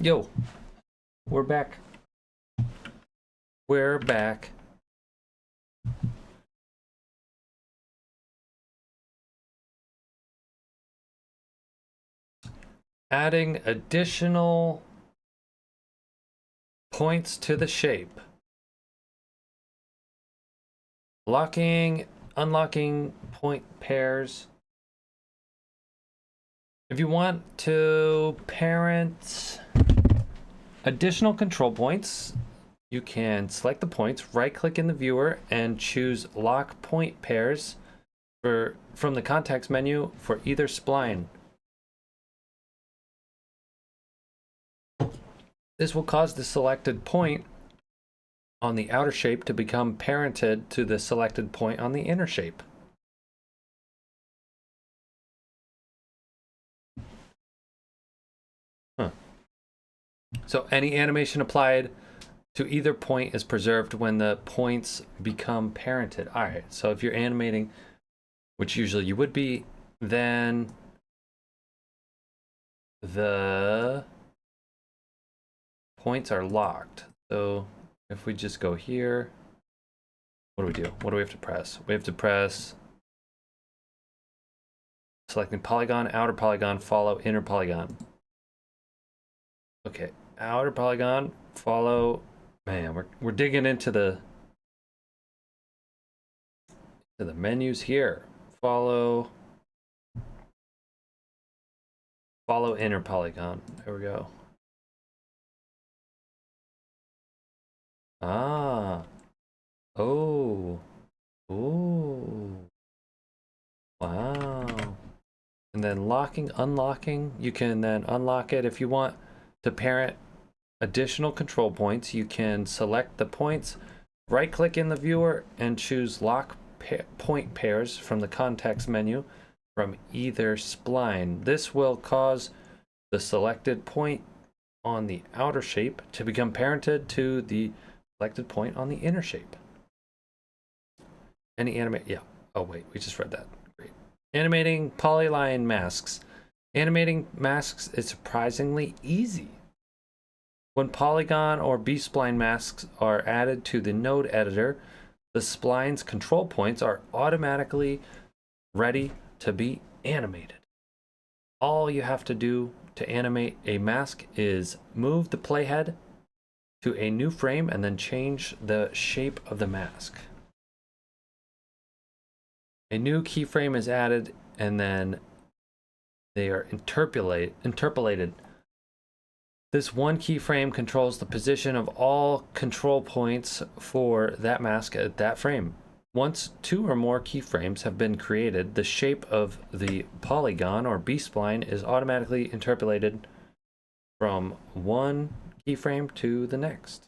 Yo, we're back. We're back. Adding additional points to the shape. Locking, unlocking point pairs. If you want to parent additional control points, you can select the points, right-click in the viewer, and choose Lock Point Pairs from the context menu for either spline. This will cause the selected point on the outer shape to become parented to the selected point on the inner shape. So any animation applied to either point is preserved when the points become parented. All right, so if you're animating, which usually you would be, then the points are locked. So if we just go here, what do we do? What do we have to press? We have to press selecting polygon, outer polygon, follow inner polygon. Okay, outer polygon, follow. Man, we're digging into the menus here. Follow inner polygon. There we go. Ah. Oh. Ooh. Wow. And then locking, unlocking. You can then unlock it if you want to parent additional control points. You can select the points, right click in the viewer, and choose lock point pairs from the context menu from either spline. This will cause the selected point on the outer shape to become parented to the selected point on the inner shape. Any yeah. Oh wait, we just read that. Great. Animating polyline masks. Animating masks is surprisingly easy. When polygon or B-spline masks are added to the node editor, the spline's control points are automatically ready to be animated. All you have to do to animate a mask is move the playhead to a new frame and then change the shape of the mask. A new keyframe is added and then they are interpolated. This one keyframe controls the position of all control points for that mask at that frame. Once two or more keyframes have been created, the shape of the polygon or B-spline is automatically interpolated from one keyframe to the next.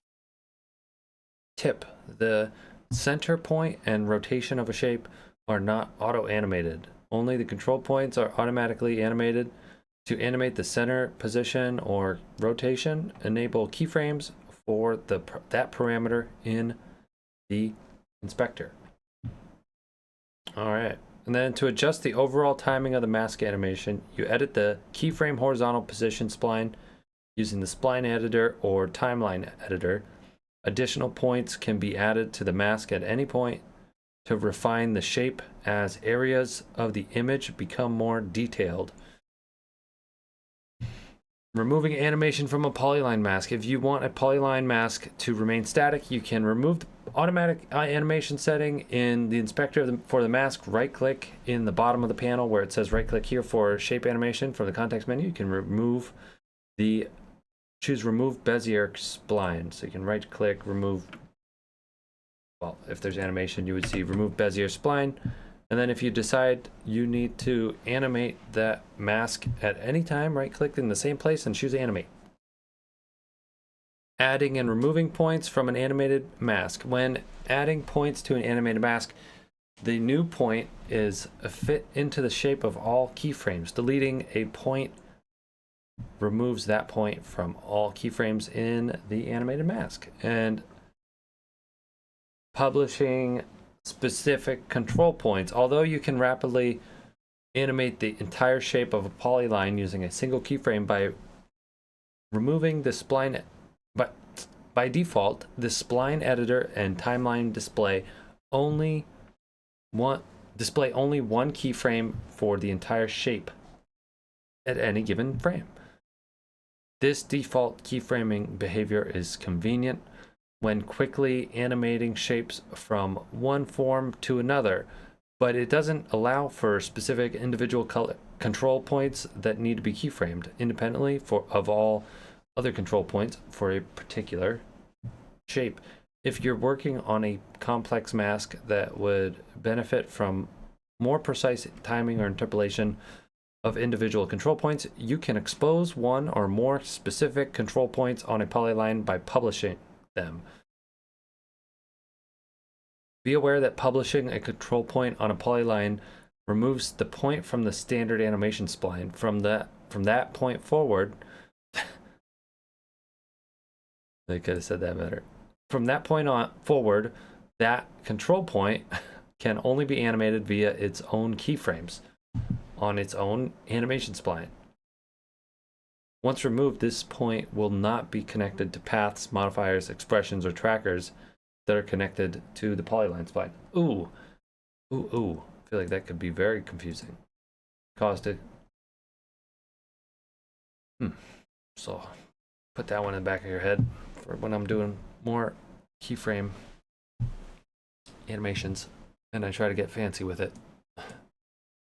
Tip: the center point and rotation of a shape are not auto-animated. Only the control points are automatically animated. To animate the center position or rotation, enable keyframes for that parameter in the inspector. All right, and then to adjust the overall timing of the mask animation, you edit the keyframe horizontal position spline using the spline editor or timeline editor. Additional points can be added to the mask at any point to refine the shape as areas of the image become more detailed. Removing animation from a polyline mask. If you want a polyline mask to remain static, you can remove the automatic animation setting in the inspector for the mask. Right click in the bottom of the panel where it says right click here for shape animation from the context menu. You can choose remove Bezier spline. So you can right click, remove, well, if there's animation, you would see remove Bezier spline. And then if you decide you need to animate that mask at any time, right click in the same place and choose animate. Adding and removing points from an animated mask. When adding points to an animated mask, the new point is fit into the shape of all keyframes. Deleting a point removes that point from all keyframes in the animated mask. And publishing specific control points. Although you can rapidly animate the entire shape of a polyline using a single keyframe by removing the spline, but by default, the spline editor and timeline only display only one keyframe for the entire shape at any given frame. This default keyframing behavior is convenient when quickly animating shapes from one form to another, but it doesn't allow for specific individual control points that need to be keyframed independently of all other control points for a particular shape. If you're working on a complex mask that would benefit from more precise timing or interpolation of individual control points, you can expose one or more specific control points on a polyline by publishing them. Be aware that publishing a control point on a polyline removes the point from the standard animation spline. From that point forward, they could have said that better. From that point on forward, that control point can only be animated via its own keyframes on its own animation spline. Once removed, this point will not be connected to paths, modifiers, expressions, or trackers that are connected to the polyline spline. Ooh. I feel like that could be very confusing. Caustic. So put that one in the back of your head for when I'm doing more keyframe animations and I try to get fancy with it.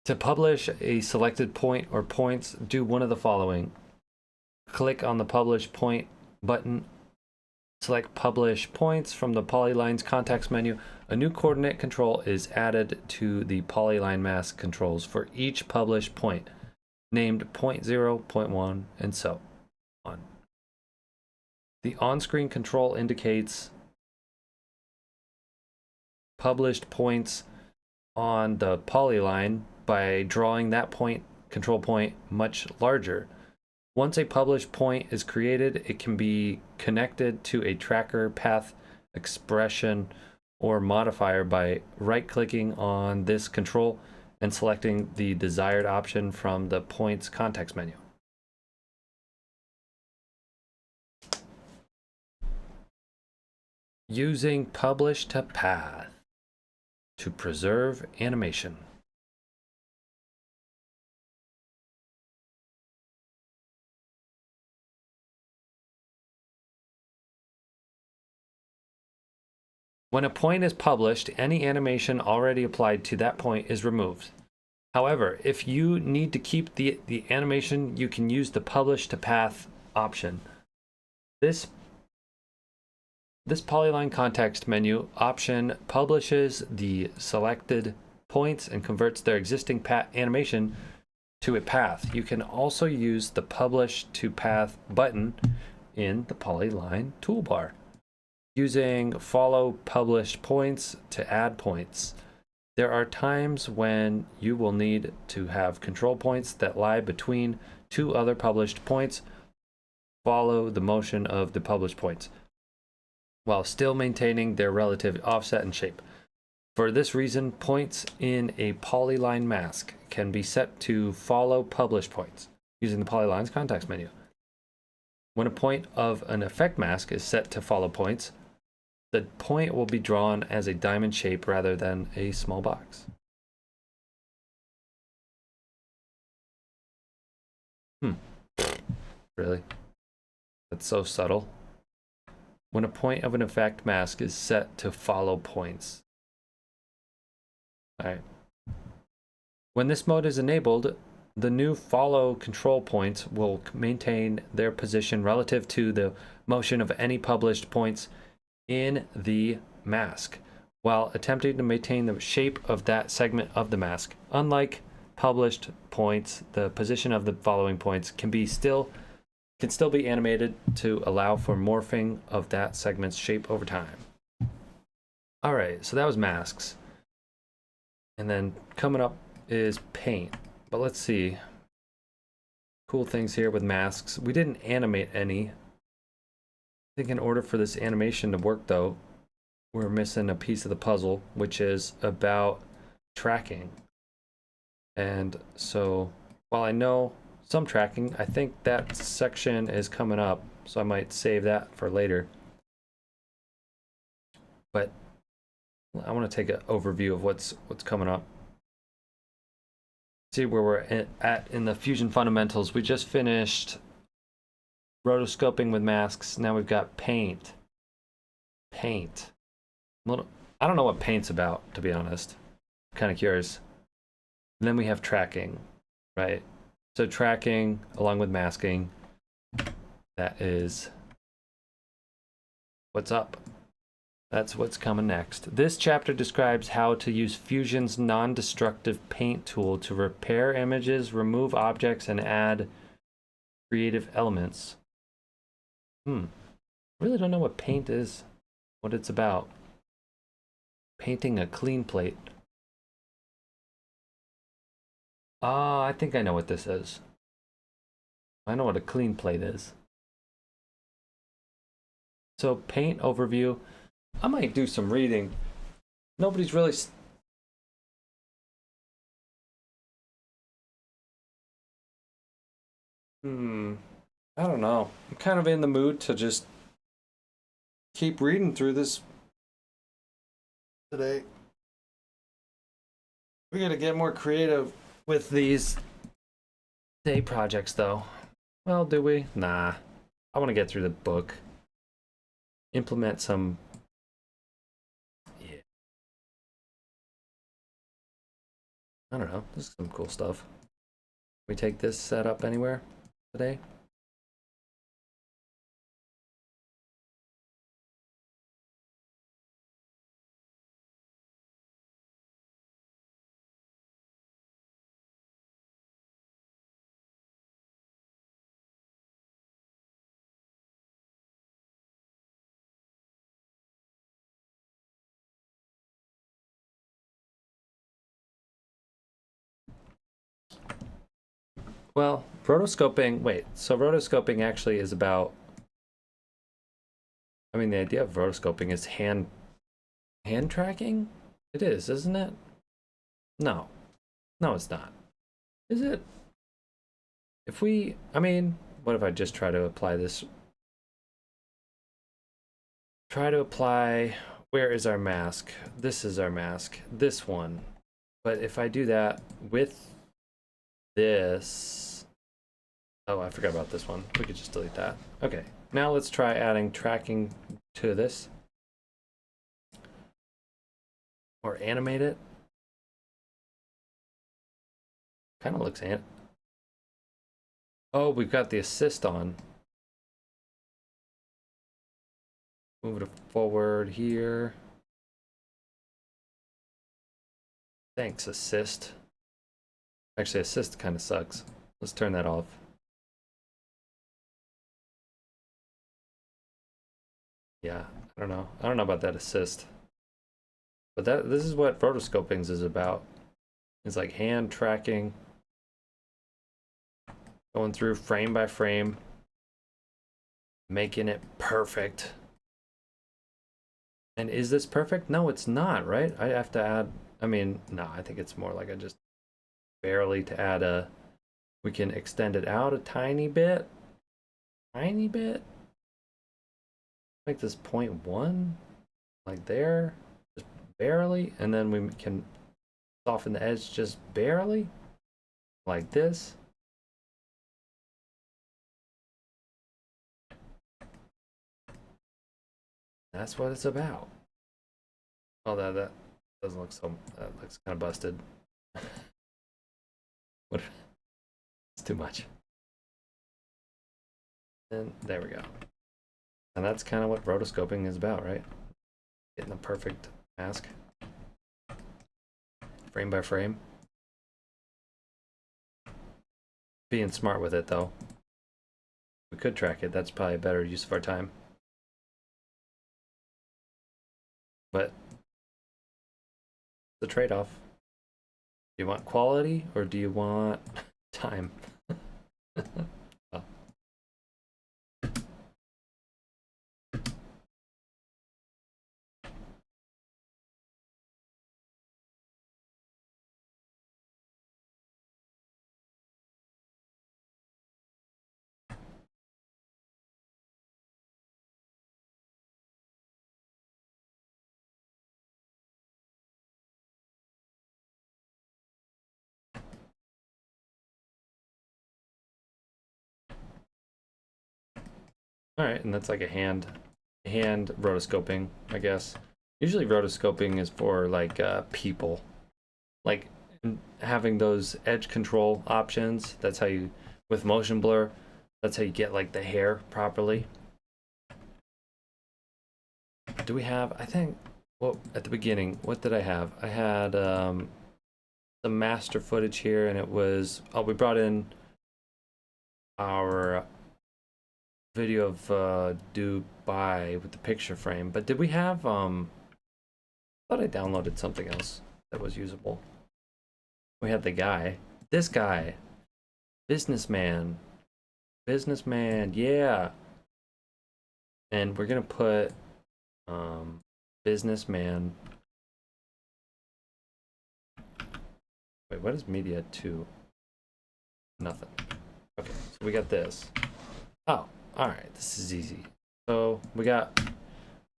To publish a selected point or points, do one of the following. Click on the Publish Point button. Select Publish Points from the Polylines context menu. A new coordinate control is added to the polyline mask controls for each published point, named point 0, point 1, and so on. The on-screen control indicates published points on the polyline by drawing that control point much larger. Once a published point is created, it can be connected to a tracker, path, expression, or modifier by right-clicking on this control and selecting the desired option from the points context menu. Using Publish to Path to preserve animation. When a point is published, any animation already applied to that point is removed. However, if you need to keep the animation, you can use the Publish to Path option. This polyline context menu option publishes the selected points and converts their existing animation to a path. You can also use the Publish to Path button in the polyline toolbar, using Follow Published Points to add points. There are times when you will need to have control points that lie between two other published points. Follow the motion of the published points, while still maintaining their relative offset and shape. For this reason, points in a polyline mask can be set to follow published points using the Polyline's context menu. When a point of an effect mask is set to follow points, the point will be drawn as a diamond shape rather than a small box. Really? That's so subtle. When a point of an effect mask is set to follow points. All right. When this mode is enabled, the new follow control points will maintain their position relative to the motion of any published points in the mask, while attempting to maintain the shape of that segment of the mask. Unlike published points, the position of the following points can still be animated to allow for morphing of that segment's shape over time. All right, so that was masks. And then coming up is paint. But let's see. Cool things here with masks. We didn't animate any. I think in order for this animation to work, though, we're missing a piece of the puzzle, which is about tracking. And so while I know some tracking. I think that section is coming up, so I might save that for later. But I want to take an overview of what's coming up. See where we're at in the Fusion fundamentals. We just finished rotoscoping with masks. Now we've got paint. Paint. I don't know what paint's about, to be honest. I'm kind of curious. And then we have tracking, right? So tracking along with masking, that is what's up. That's what's coming next. This chapter describes how to use Fusion's non-destructive paint tool to repair images, remove objects, and add creative elements. Really don't know what paint is, what it's about. Painting a clean plate. Ah, I think I know what this is. I know what a clean plate is. So paint overview. I might do some reading. Nobody's really... I don't know. I'm kind of in the mood to just keep reading through this today. We gotta get more creative with these day projects, though. Well, do we? Nah. I want to get through the book. Implement some... Yeah. I don't know. This is some cool stuff. We take this setup anywhere today? Well, rotoscoping, wait, so rotoscoping actually is about, I mean, the idea of rotoscoping is hand tracking? It is, isn't it? No. No, it's not. Is it? If we, I mean, what if I just try to apply this? Try to apply, where is our mask? This is our mask, this one. But if I do that with this, oh, I forgot about this one. We could just delete that. Okay, now let's try adding tracking to this. Or animate it. Kind of looks oh, we've got the assist on. Move it forward here. Thanks, assist. Actually, assist kind of sucks. Let's turn that off. Yeah, I don't know. I don't know about that assist. But this is what rotoscoping is about. It's like hand tracking. Going through frame by frame. Making it perfect. And is this perfect? No, it's not, right? I have to add, I mean, no, I think it's more like I just barely to add a, we can extend it out a tiny bit. Tiny bit. Make this 0.1, like there, just barely. And then we can soften the edge just barely, like this. That's what it's about. Oh, that doesn't look so, that looks kind of busted. What? It's too much. And there we go. And that's kind of what rotoscoping is about, right? Getting the perfect mask. Frame by frame. Being smart with it, though. We could track it. That's probably a better use of our time. But the trade-off. Do you want quality or do you want time? All right, and that's like a hand rotoscoping, I guess. Usually rotoscoping is for like people, like having those edge control options. That's how you, with motion blur, that's how you get like the hair properly. Do we have, I think, well, at the beginning, what did I have? I had some master footage here, and it was, oh, we brought in our video of Dubai with the picture frame. But did we have, I thought I downloaded something else that was usable. We had the guy, this guy, businessman, yeah. And we're gonna put businessman. Wait, what is media 2? Nothing. Okay, so we got this. Oh, all right, this is easy. So we got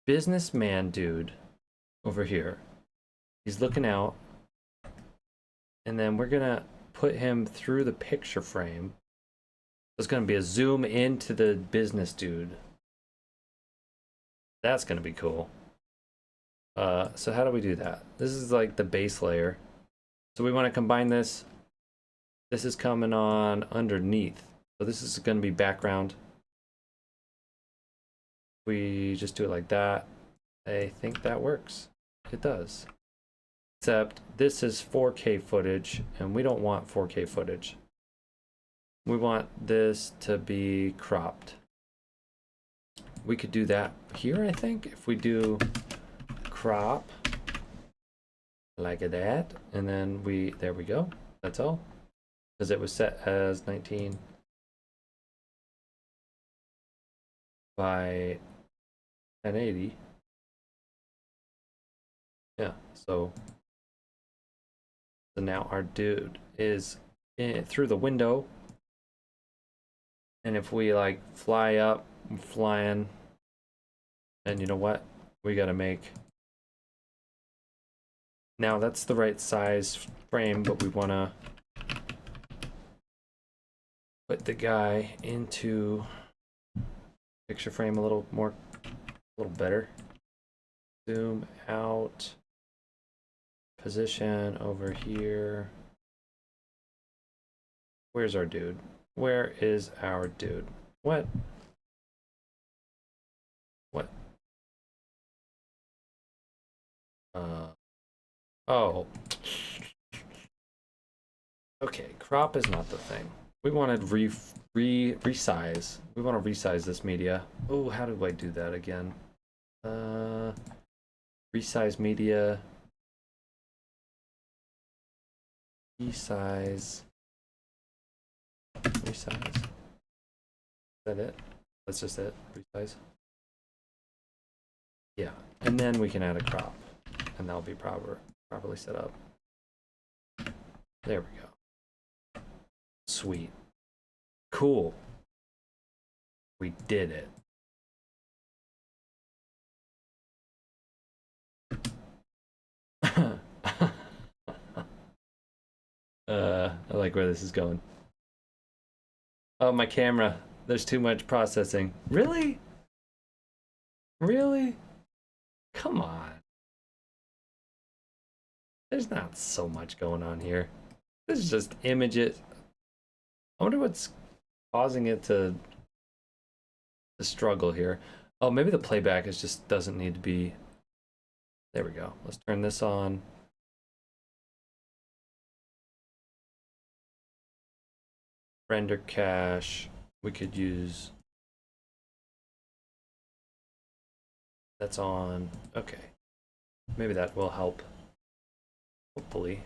businessman dude over here. He's looking out, and then we're gonna put him through the picture frame. There's gonna be a zoom into the business dude. That's gonna be cool. So how do we do that? This is like the base layer. So we want to combine this. This is coming on underneath. So this is going to be background. We just do it like that. I think that works. It does. Except this is 4K footage, and we don't want 4K footage. We want this to be cropped. We could do that here, I think, if we do crop like that, and then there we go. That's all, because it was set as 19 by 1080. Yeah, so now our dude is through the window, and if we like fly up, flying, and you know what, we gotta make, now that's the right size frame, but we want to put the guy into picture frame a little better. Zoom out, position over here. Where's our dude? Where is our dude? What? Oh. Okay, crop is not the thing. We wanted resize. We want to resize this media. Oh, how do I do that again? Resize media. Resize. Is that it? That's just it. Resize. Yeah, and then we can add a crop, and that'll be properly set up. There we go. Sweet. Cool. We did it. I like where this is going. Oh, my camera. There's too much processing. Really? Really? Come on. There's not so much going on here. This is just images. I wonder what's causing it to struggle here. Oh, maybe the playback is just doesn't need to be. There we go. Let's turn this on. Render cache. We could use. That's on. Okay. Maybe that will help. Hopefully.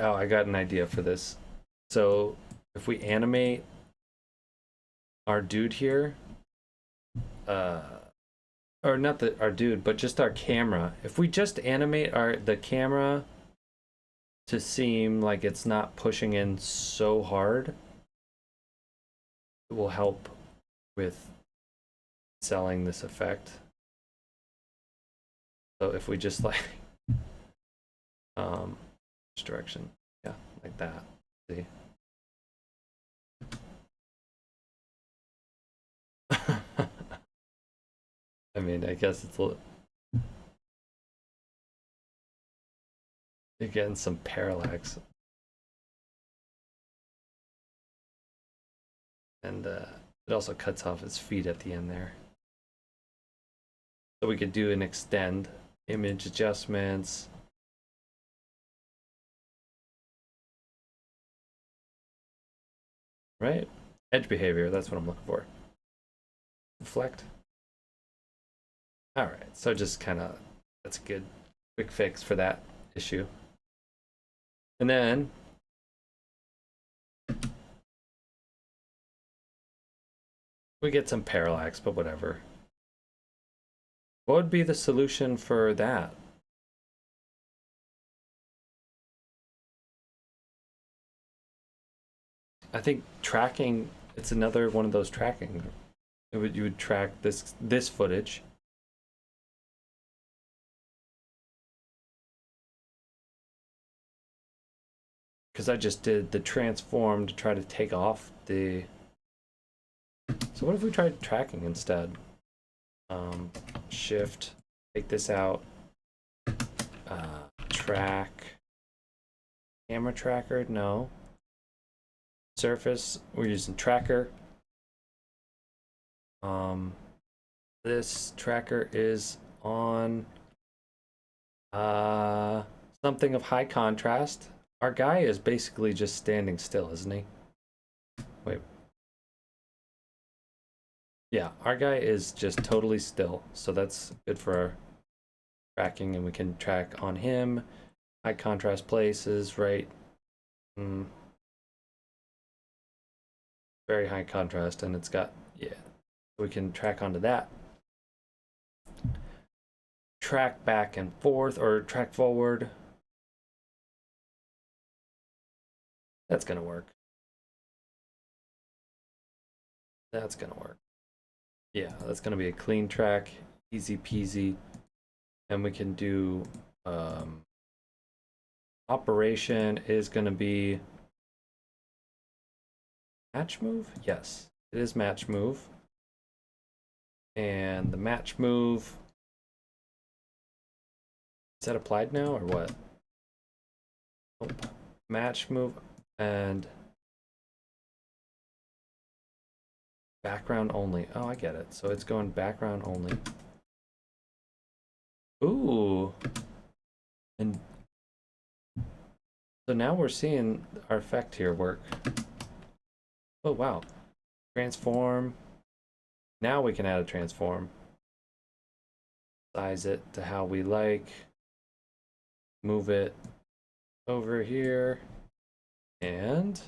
Oh, I got an idea for this. So if we animate our dude here, or not our dude, but just our camera. If we just animate the camera to seem like it's not pushing in so hard, it will help with selling this effect. So if we just like, which direction? Yeah, like that. See? I mean, I guess it's a little, you're getting some parallax. And it also cuts off its feet at the end there. So we could do an extend, image adjustments. Right? Edge behavior, that's what I'm looking for. Reflect. All right, so just kind of, that's a good quick fix for that issue. And then we get some parallax, but whatever. What would be the solution for that? I think tracking, it's another one of those tracking. You would track this footage. Because I just did the transform to try to take off the. So what if we tried tracking instead? Shift, take this out. Track. Camera tracker, no. Surface, we're using tracker. This tracker is on something of high contrast. Our guy is basically just standing still, isn't he? Wait. Yeah, our guy is just totally still, so that's good for our tracking, and we can track on him. High contrast places, right? Very high contrast, and it's got, yeah, we can track onto that. Track back and forth, or track forward. That's gonna work. That's gonna work. Yeah, that's gonna be a clean track, easy peasy. And we can do operation is gonna be match move? Yes, it is match move. And the match move, is that applied now or what? Oh, match move and background only. Oh, I get it. So it's going background only. Ooh. And so now we're seeing our effect here work. Oh, wow. Transform. Now we can add a transform. Size it to how we like. Move it over here. And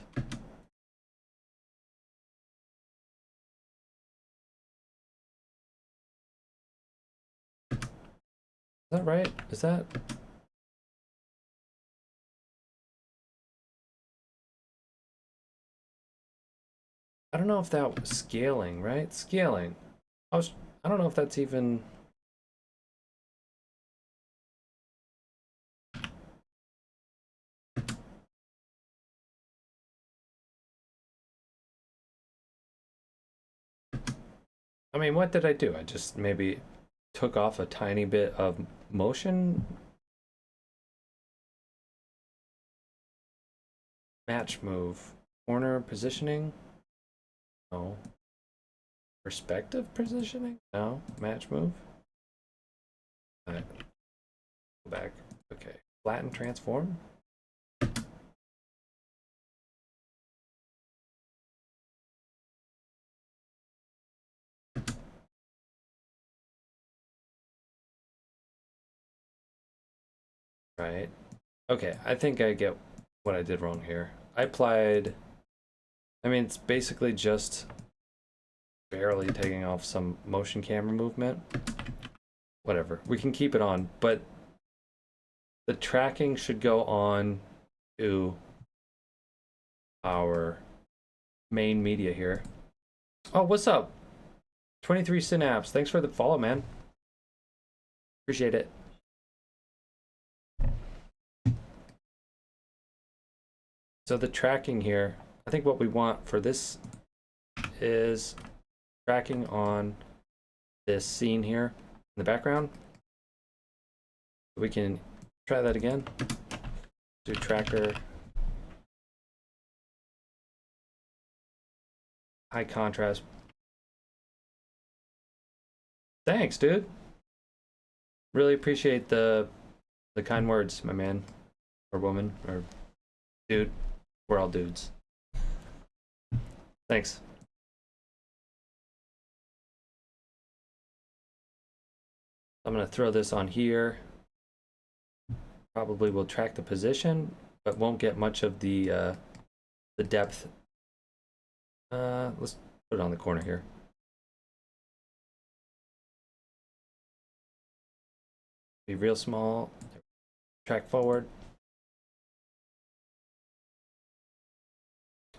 is that right? Is that? I don't know if that was scaling, right? Scaling. I don't know if that's even. I mean, what did I do? I just maybe took off a tiny bit of motion. Match move. Corner positioning? No. Perspective positioning? No. Match move? Alright. Go back. Okay. Flatten transform? Right. Okay, I think I get what I did wrong here. I applied. I mean, it's basically just barely taking off some motion camera movement. Whatever. We can keep it on, but the tracking should go on to our main media here. Oh, what's up? 23 Synapse. Thanks for the follow, man. Appreciate it. So the tracking here, I think what we want for this is tracking on this scene here in the background. We can try that again. Do tracker, high contrast. Thanks, dude. Really appreciate the kind words, my man, or woman, or dude. We're all dudes. Thanks. I'm gonna throw this on here. Probably will track the position, but won't get much of the depth. Let's put it on the corner here. Be real small. Track forward.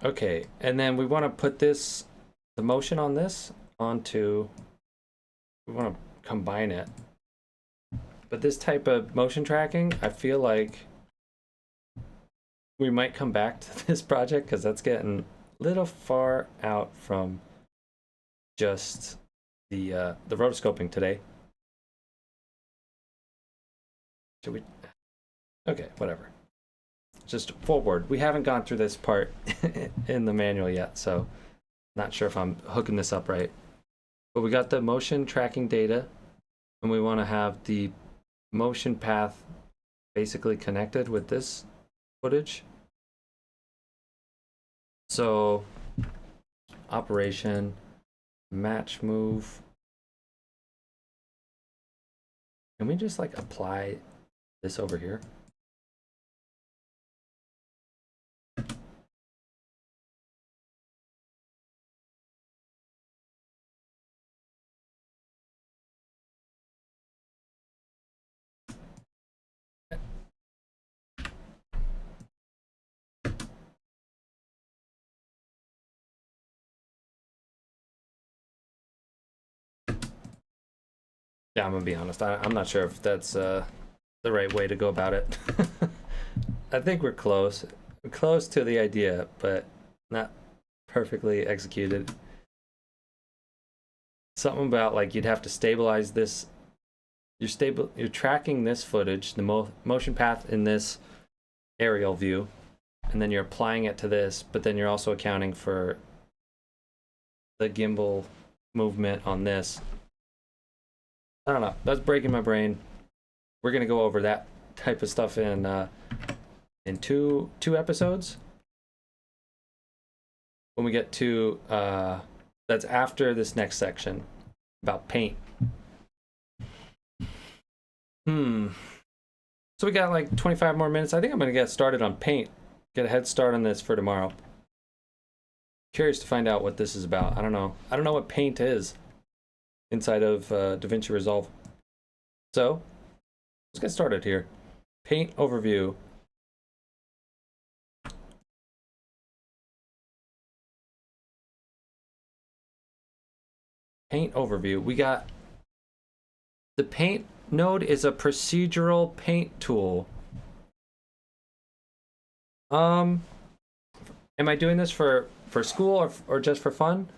Okay, and then we want to put this, the motion on this, onto, we want to combine it. But this type of motion tracking, I feel like we might come back to this project because that's getting a little far out from just the rotoscoping today. Should we? Okay, whatever. Just forward. We haven't gone through this part in the manual yet, so not sure if I'm hooking this up right. But we got the motion tracking data, and we want to have the motion path basically connected with this footage. So operation, match move. Can we just like apply this over here? Yeah, I'm gonna be honest. I'm not sure if that's the right way to go about it. I think we're close. We're close to the idea, but not perfectly executed. Something about like you'd have to stabilize this. You're tracking this footage, the motion path in this aerial view, and then you're applying it to this, but then you're also accounting for the gimbal movement on this. I don't know. That's breaking my brain. We're gonna go over that type of stuff in two episodes. When we get to that's after this next section about paint. So we got like 25 more minutes. I think I'm gonna get started on paint. Get a head start on this for tomorrow. Curious to find out what this is about. I don't know. I don't know what paint is inside of Davinci Resolve. So let's get started here. Paint overview. Paint overview. We got the paint node is a procedural paint tool. Am I doing this for school or just for fun?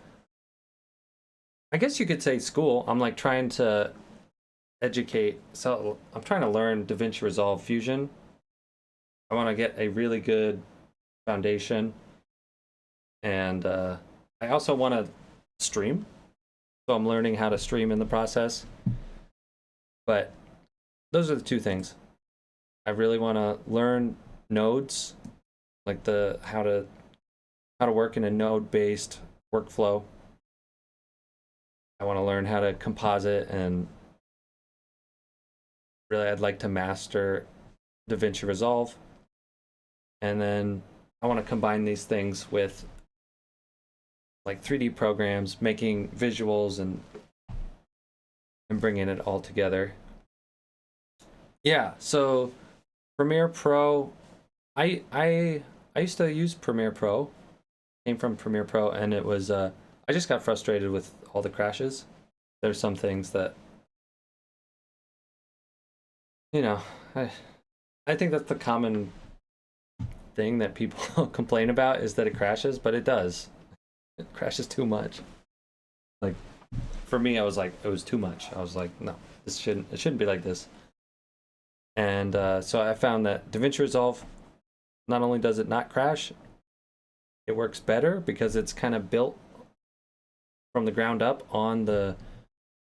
I guess you could say school. I'm like trying to educate. So I'm trying to learn Davinci Resolve Fusion. I want to get a really good foundation. And I also want to stream. So I'm learning how to stream in the process. But those are the two things. I really want to learn nodes, like how to work in a node-based workflow. I want to learn how to composite, and really I'd like to master Davinci Resolve. And then I want to combine these things with like 3D programs, making visuals and bringing it all together. Yeah, so Premiere Pro, I used to use Premiere Pro, came from Premiere Pro, and it was I just got frustrated with all the crashes. There's some things that, you know, I think that's the common thing that people complain about is that it crashes, but it does. It crashes too much. Like, for me, I was like, it was too much. I was like, no, it shouldn't be like this. And so I found that Davinci Resolve, not only does it not crash, it works better because it's kind of built from the ground up on the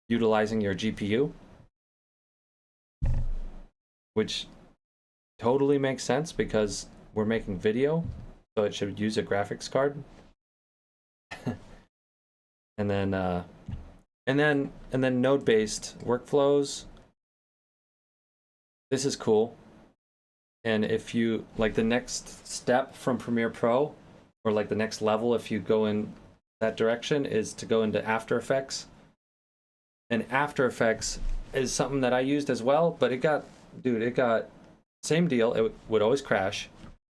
utilizing your GPU, which totally makes sense because we're making video, so it should use a graphics card. and then node-based workflows. This is cool. And if you like the next step from Premiere Pro, or like the next level, if you go in that direction, is to go into After Effects. And After Effects is something that I used as well, but it got same deal. It would always crash,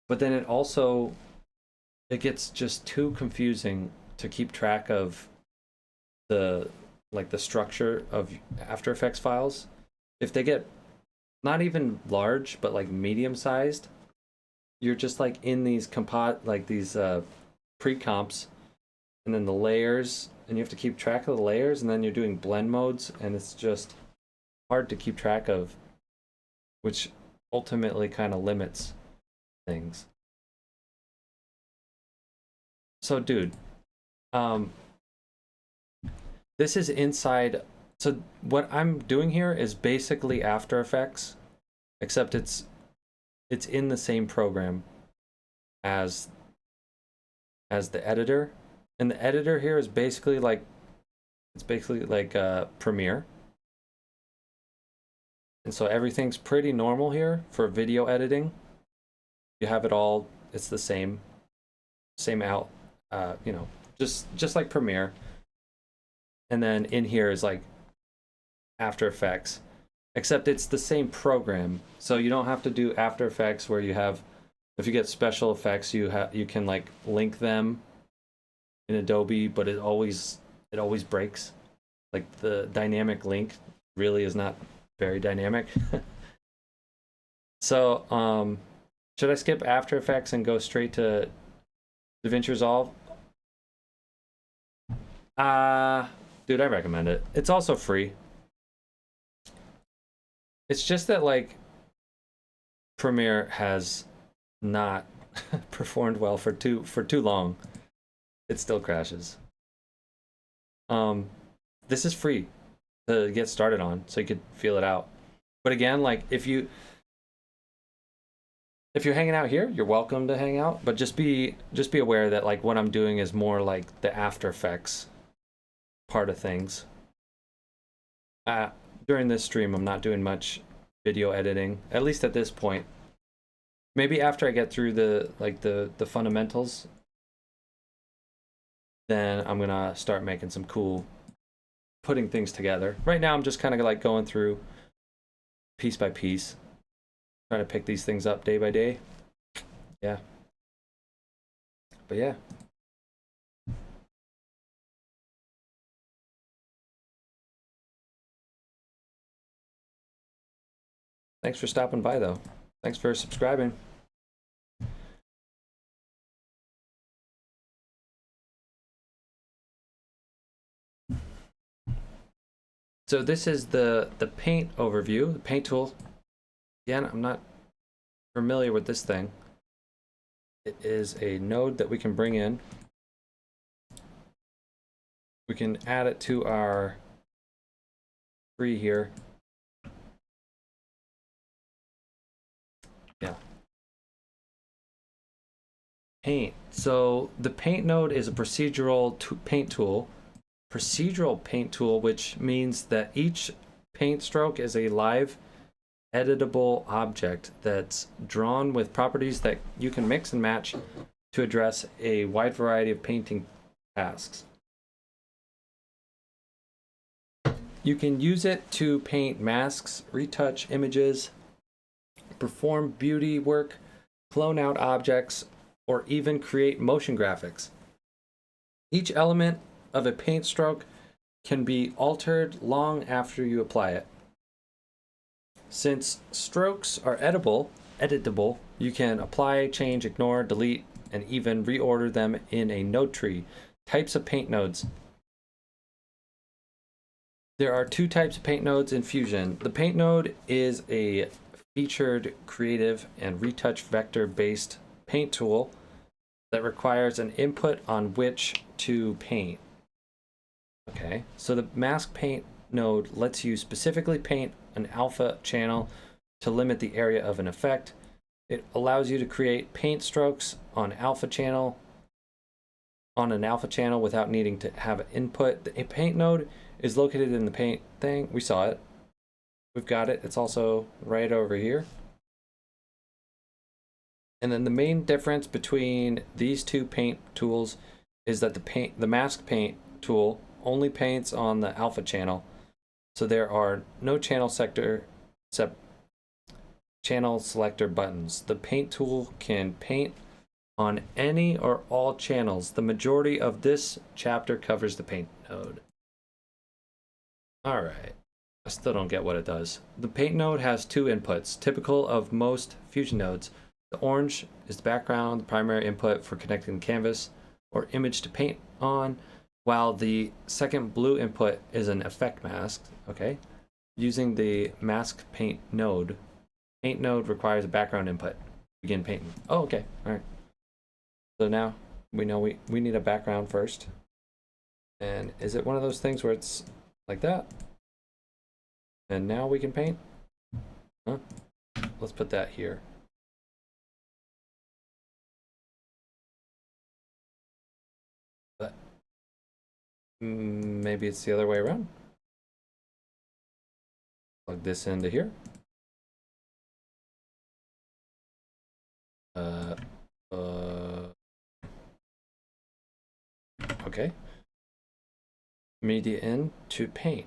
but then it gets just too confusing to keep track of the structure of After Effects files. If they get not even large, but like medium sized, you're just like in these pre-comps, and then the layers, and you have to keep track of the layers, and then you're doing blend modes, and it's just hard to keep track of, which ultimately kind of limits things. So dude, this is inside. So what I'm doing here is basically After Effects, except it's in the same program as the editor. And the editor here is basically like Premiere. And so everything's pretty normal here for video editing. You have it all, it's the same out, just like Premiere. And then in here is like After Effects, except it's the same program. So you don't have to do After Effects where you have, if you get special effects, you can like link them in Adobe, but it always breaks. Like the dynamic link really is not very dynamic. So should I skip After Effects and go straight to Davinci Resolve? Dude, I recommend it. It's also free. It's just that like Premiere has not performed well for too long. It still crashes. This is free to get started on, so you could feel it out. But again, like if you're hanging out here, you're welcome to hang out, but just be aware that like what I'm doing is more like the After Effects part of things. During this stream, I'm not doing much video editing, at least at this point. Maybe after I get through the fundamentals, then I'm gonna start making some cool, putting things together. Right now, I'm just kind of like going through piece by piece, trying to pick these things up day by day. Yeah. But yeah. Thanks for stopping by, though. Thanks for subscribing. So this is the paint overview, the paint tool. Again, I'm not familiar with this thing. It is a node that we can bring in. We can add it to our tree here. Yeah. Paint. So the paint node is a procedural paint tool. Procedural paint tool, which means that each paint stroke is a live editable object that's drawn with properties that you can mix and match to address a wide variety of painting tasks. You can use it to paint masks, retouch images, perform beauty work, clone out objects, or even create motion graphics. Each element of a paint stroke can be altered long after you apply it. Since strokes are editable, editable. You can apply, change, ignore, delete, and even reorder them in a node tree. Types of paint nodes. There are two types of paint nodes in Fusion. The paint node is a featured, creative, and retouch vector-based paint tool that requires an input on which to paint. Okay, so the mask paint node lets you specifically paint an alpha channel to limit the area of an effect. It allows you to create paint strokes on an alpha channel without needing to have an input. A paint node is located in the paint thing. We saw it. We've got it. It's also right over here. And then the main difference between these two paint tools is that the mask paint tool only paints on the alpha channel. So there are no channel selector buttons. The paint tool can paint on any or all channels. The majority of this chapter covers the paint node. All right. I still don't get what it does. The paint node has two inputs, typical of most Fusion nodes. The orange is the background, the primary input for connecting the canvas or image to paint on, while the second blue input is an effect mask. Okay. Using the mask paint node requires a background input. Begin painting. Oh, okay. All right. So now we know we need a background first. And is it one of those things where it's like that? And now we can paint? Huh? Let's put that here. But maybe it's the other way around. Plug this into here. Okay. Media in to paint.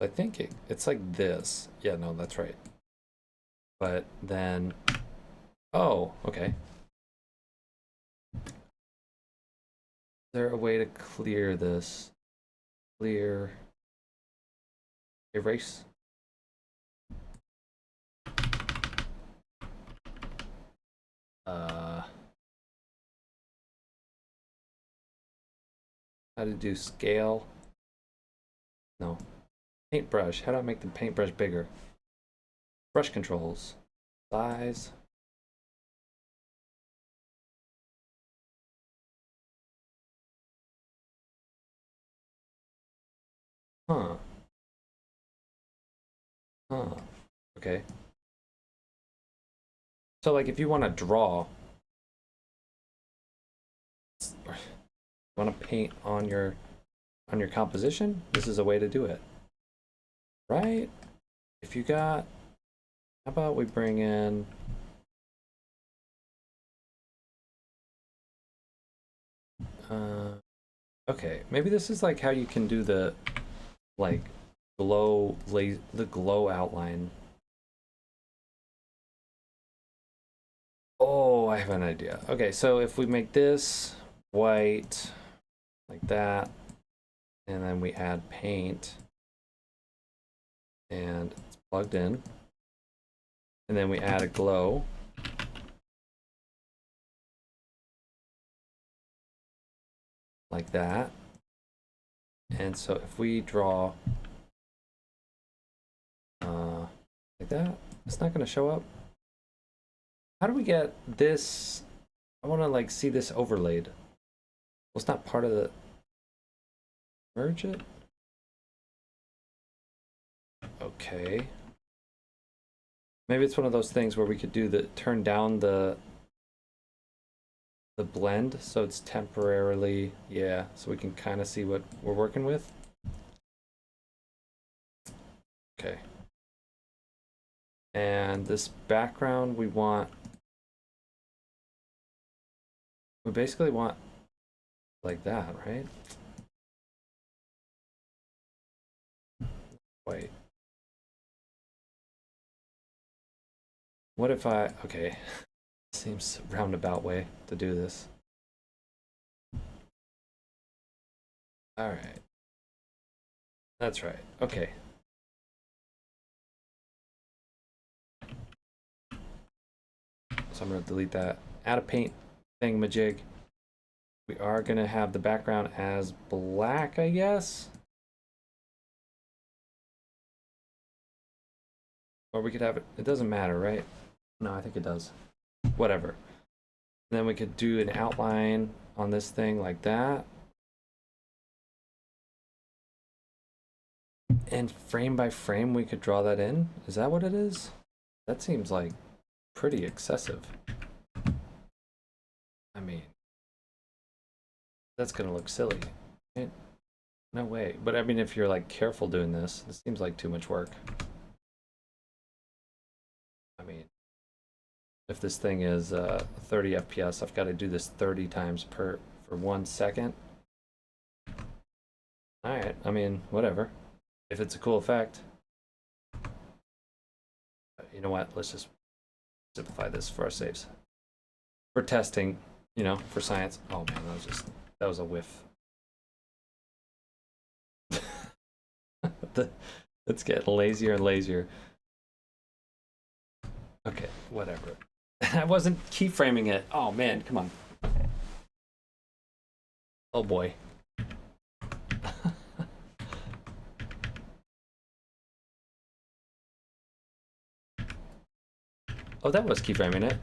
I think it's like this. Yeah, no, that's right. But then, oh, okay. Is there a way to clear this? Clear, erase. How to do scale? No. Paintbrush. How do I make the paintbrush bigger? Brush controls. Size. Huh. Huh. Okay. So like if you want to draw, want to paint on your composition, this is a way to do it. Right? If you got, how about we bring in okay, maybe this is like how you can do the like the glow outline. Oh, I have an idea. Okay, so if we make this white like that, and then we add paint, and it's plugged in, and then we add a glow. Like that. And so if we draw like that, it's not going to show up. How do we get this? I want to like see this overlaid. Well, it's not part of the merge it. Okay. Maybe it's one of those things where we could do the turn down the blend so it's temporarily, yeah, so we can kind of see what we're working with. Okay. And this background we basically want like that, right? Wait. What if okay. Seems a roundabout way to do this. All right. That's right. Okay. So I'm going to delete that. Add a paint thingamajig. We are going to have the background as black, I guess. Or we could have it, it doesn't matter, right? No, I think it does. Whatever. Then we could do an outline on this thing like that. And frame by frame, we could draw that in. Is that what it is? That seems like pretty excessive. I mean, that's gonna look silly. No way. But I mean, if you're like careful doing this, this seems like too much work. I mean, if this thing is 30 FPS, I've got to do this 30 times for 1 second. All right. I mean, whatever. If it's a cool effect. You know what? Let's just simplify this for our saves. For testing, you know, for science. Oh man, that was a whiff. Let's get lazier and lazier. Okay, whatever. I wasn't keyframing it. Oh man, come on. Oh boy. Oh, that was keyframing it.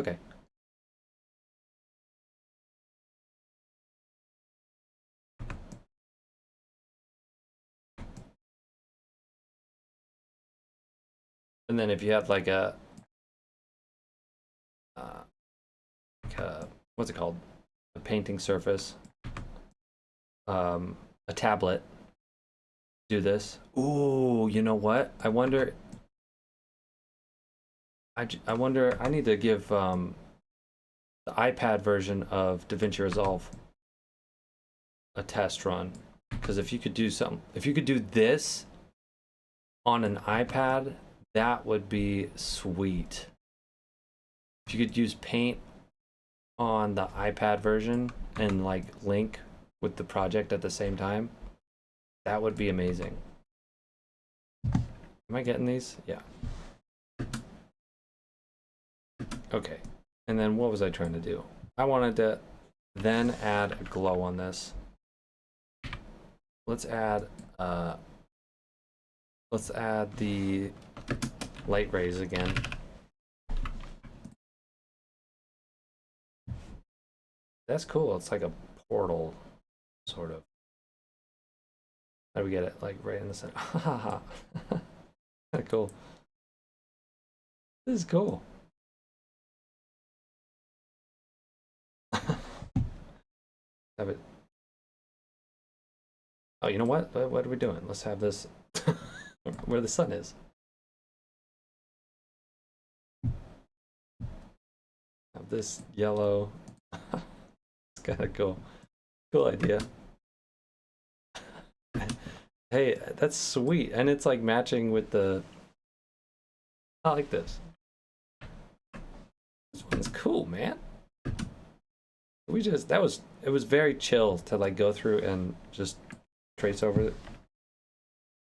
Okay. And then if you have like a what's it called? A painting surface, a tablet, do this. Ooh, you know what? I wonder, I need to give the iPad version of Davinci Resolve a test run. Because if you could do something, if you could do this on an iPad, that would be sweet. If you could use Paint on the iPad version and like link with the project at the same time, that would be amazing. Am I getting these? Yeah. Okay. And then what was I trying to do? I wanted to then add a glow on this. Let's add the light rays again. That's cool. It's like a portal, sort of. How do we get it? Like right in the center. Haha. Cool. This is cool. Have it. Oh, you know what? What are we doing? Let's have this where the sun is. Have this yellow. It's kind of cool. Cool idea. Hey, that's sweet. And it's like matching with the. I like this. This one's cool, man. It was very chill to like go through and just trace over it.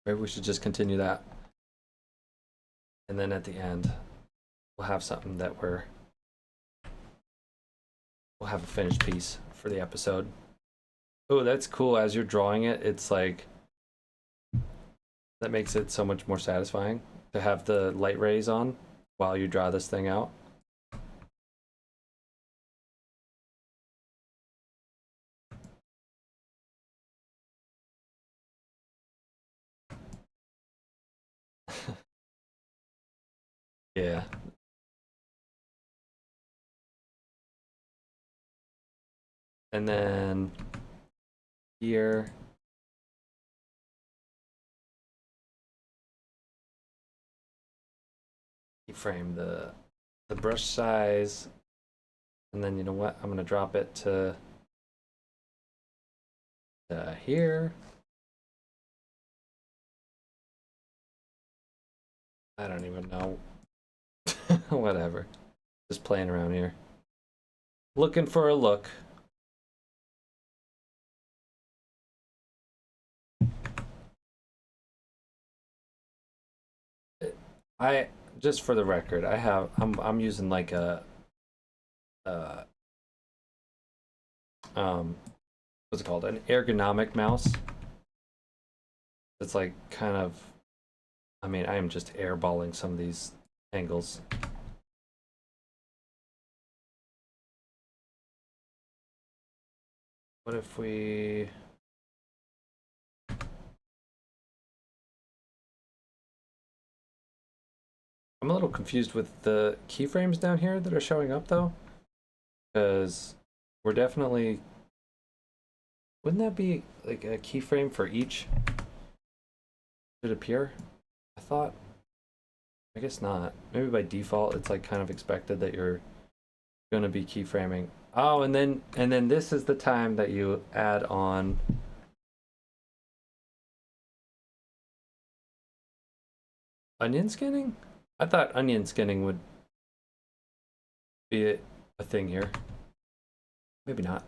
Maybe we should just continue that. And then at the end, we'll have something that we'll have a finished piece for the episode. Oh, that's cool. As you're drawing it, it's like, that makes it so much more satisfying to have the light rays on while you draw this thing out. Yeah. And then here, frame the brush size, and then you know what? I'm gonna drop it to here. I don't even know. Whatever. Just playing around here. Looking for a look. I just for the record, I'm using like a uh what's it called? An ergonomic mouse. It's like kind of I mean, I am just airballing some of these angles. What if we I'm a little confused with the keyframes down here that are showing up though, because we're definitely wouldn't that be like a keyframe for each should appear? I thought I guess not. Maybe by default it's like kind of expected that you're gonna be keyframing. Oh, and then this is the time that you add on onion skinning? I thought onion skinning would be a thing here. Maybe not.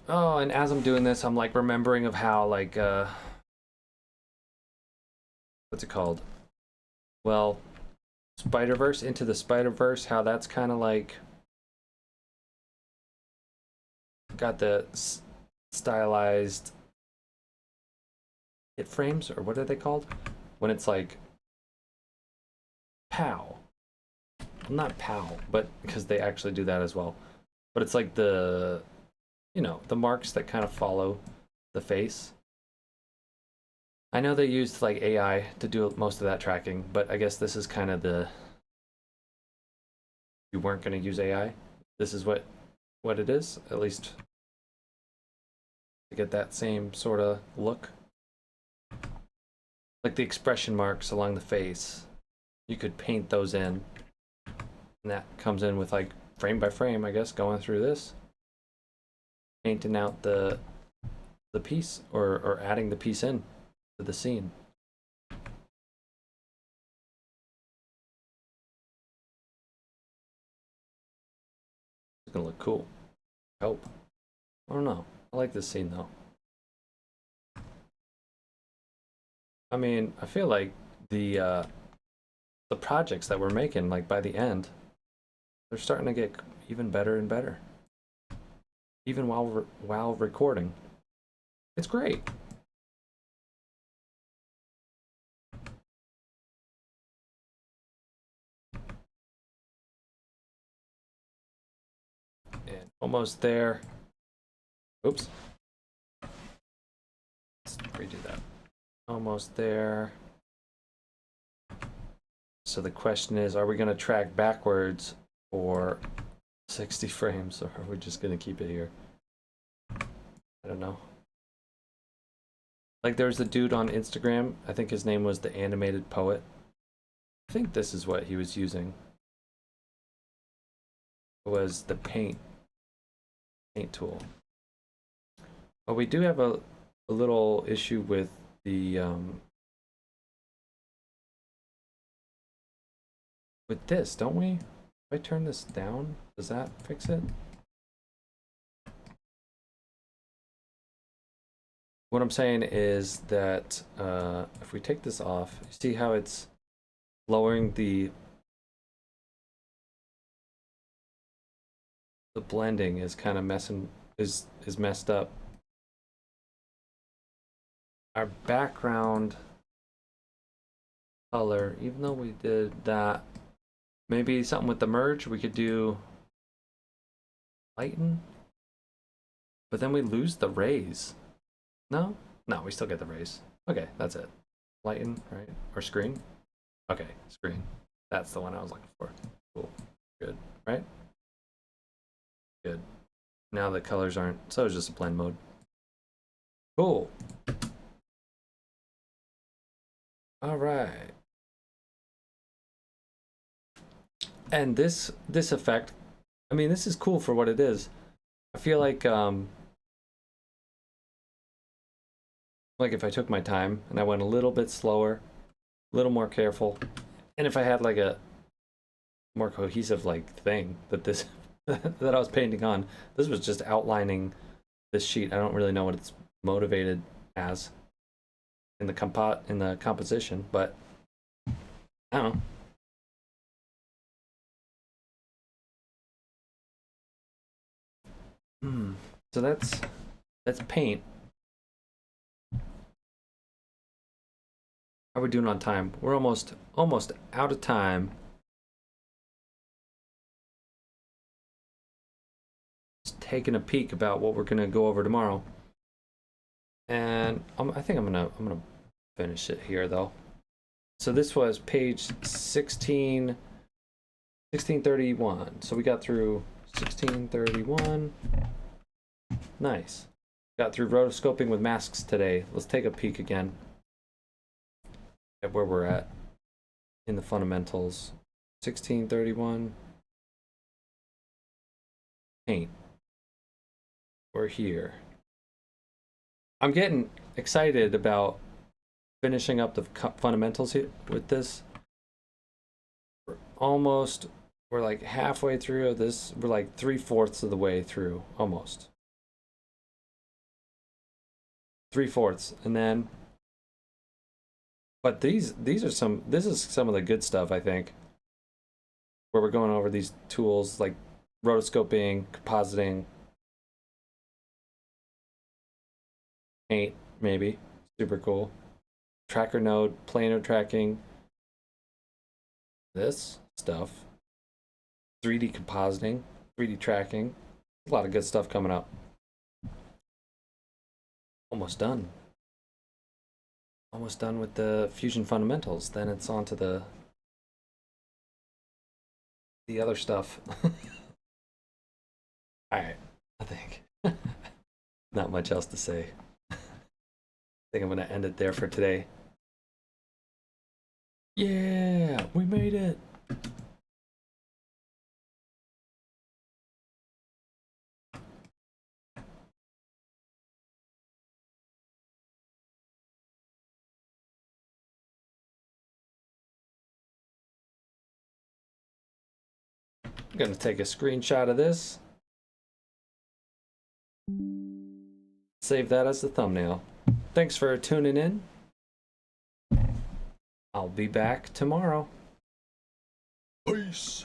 Oh, and as I'm doing this, I'm like remembering of how like what's it called? Well, Spider-Verse Into the Spider-Verse, how that's kind of like got the stylized hit frames or what are they called? When it's like pow. Well, not pow, but because they actually do that as well. But it's like the the marks that kind of follow the face. I know they used like AI to do most of that tracking, but I guess this is kind of the you weren't going to use AI. This is what it is, at least to get that same sort of look. Like the expression marks along the face, you could paint those in, and that comes in with like frame by frame, I guess, going through this, painting out the piece or adding the piece in to the scene. It's gonna look cool. I hope. I don't know. I like this scene though. I mean, I feel like the projects that we're making, like by the end, they're starting to get even better and better. Even while recording, it's great. And almost there. Oops. Let's redo that. Almost there. So the question is, are we going to track backwards for 60 frames, or are we just going to keep it here? I don't know. Like there's a dude on Instagram, I think his name was the Animated Poet. I think this is what he was using. It was the paint tool. But we do have a little issue with the with this, don't we? If I turn this down, does that fix it? What I'm saying is that if we take this off, you see how it's lowering the blending is kind of messing is messed up. Our background color, even though we did that, maybe something with the merge, we could do lighten, but then we lose the rays. No? No, we still get the rays. Okay, that's it. Lighten, right? Or screen? Okay, screen. That's the one I was looking for. Cool. Good, right? Good. Now the colors aren't, so it's just a blend mode. Cool. All right. And this effect, I mean, this is cool for what it is. I feel like if I took my time and I went a little bit slower, a little more careful, and if I had like a more cohesive like thing that this that I was painting on, this was just outlining this sheet. I don't really know what it's motivated as in the composition, but I don't know. So that's paint. How are we doing on time? We're almost out of time. Just taking a peek about what we're gonna go over tomorrow, and I think I'm gonna finish it here though. So this was page 1631. So we got through 1631. Nice. Got through rotoscoping with masks today. Let's take a peek again at where we're at in the fundamentals. 1631. Paint. We're here. I'm getting excited about finishing up the fundamentals here with this. We're like halfway through of this. We're like 3/4 of the way through, almost. 3/4, and then. But this is some of the good stuff, I think. Where we're going over these tools like rotoscoping, compositing, paint, maybe. Super cool. Tracker node, planar tracking. This stuff. 3D compositing, 3D tracking. A lot of good stuff coming up. Almost done. Almost done with the Fusion fundamentals. Then it's on to the other stuff. Alright, I think. Not much else to say. I think I'm going to end it there for today. Yeah, we made it. I'm going to take a screenshot of this. Save that as the thumbnail. Thanks for tuning in. I'll be back tomorrow. Peace.